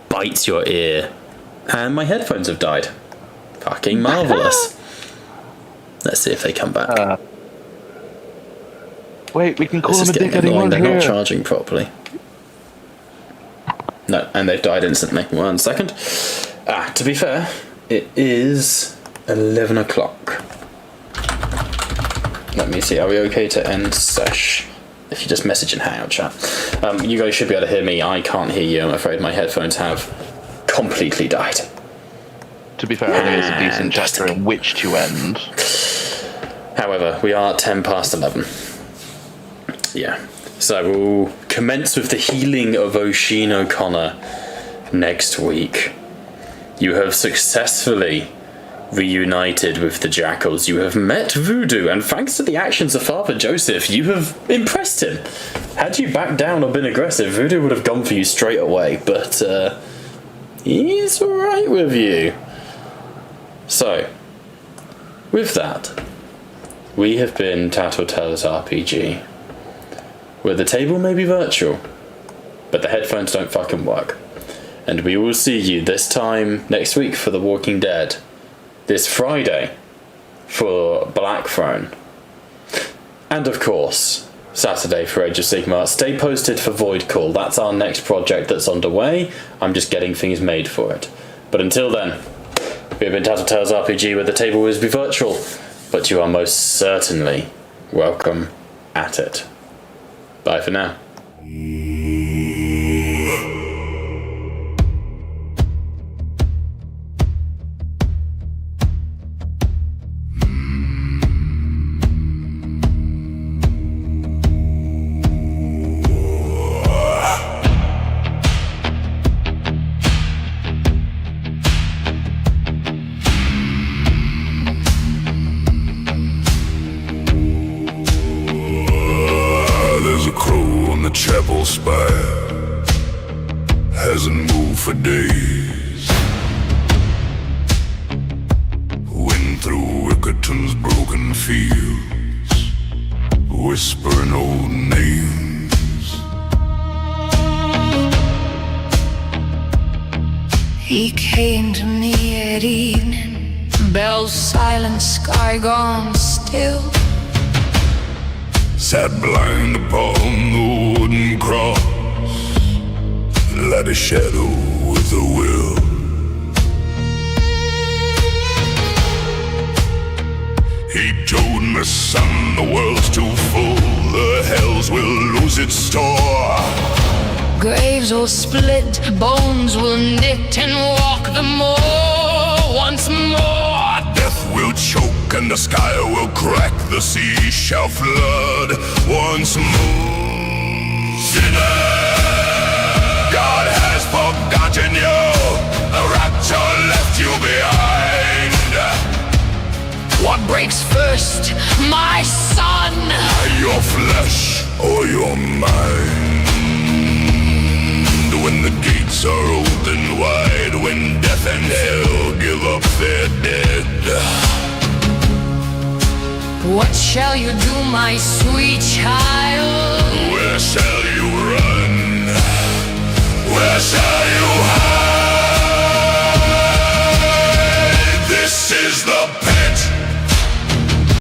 C: bites your ear, and my headphones have died. Fucking marvellous. Let's see if they come back.
E: Wait, we can call
C: This is
E: him a
C: getting
E: dick and he
C: annoying.
E: won't
C: They're
E: hear.
C: not charging properly. No, and they've died instantly. 1 second. To be fair, it is 11 o'clock. Let me see, are we okay to end sesh? If you just message in Hangout chat. You guys should be able to hear me. I can't hear you, I'm afraid. My headphones have completely died.
E: To be fair, I think it's a decent chapter in which to end.
C: However, we are at 10 past 11. Yeah. So we'll commence with the healing of O'Sheen O'Connor next week. You have successfully reunited with the Jackals. You have met Voodoo, and thanks to the actions of Father Joseph, you have impressed him. Had you backed down or been aggressive, Voodoo would have gone for you straight away, but he's alright with you. So, with that, we have been Tattletales RPG, where the table may be virtual, but the headphones don't fucking work. And we will see you this time next week for The Walking Dead, this Friday for Black Throne, and of course, Saturday for Age of Sigmar. Stay posted for Void Call. That's our next project that's underway. I'm just getting things made for it. But until then, we have been Tattletales RPG, where the table will be virtual, but you are most certainly welcome at it. Bye for now.
A: Chapel spire hasn't moved for days. Wind through Rickerton's broken fields, whispering old names.
B: He came to me at evening, bells silent, sky gone still.
A: Sat blind upon the wooden cross, like a shadow with a will. He told me, son, the world's too full, the hells will lose its store.
B: Graves will split, bones will knit, and walk the moor once more.
A: Death will choke and the sky will crack, the sea shall flood once more. Sinner, God has forgotten you, the rapture left you behind.
B: What breaks first, my son?
A: Your flesh or your mind? When the gates are open wide, when death and hell give up their dead.
B: What shall you do, my sweet child?
A: Where shall you run? Where shall you hide?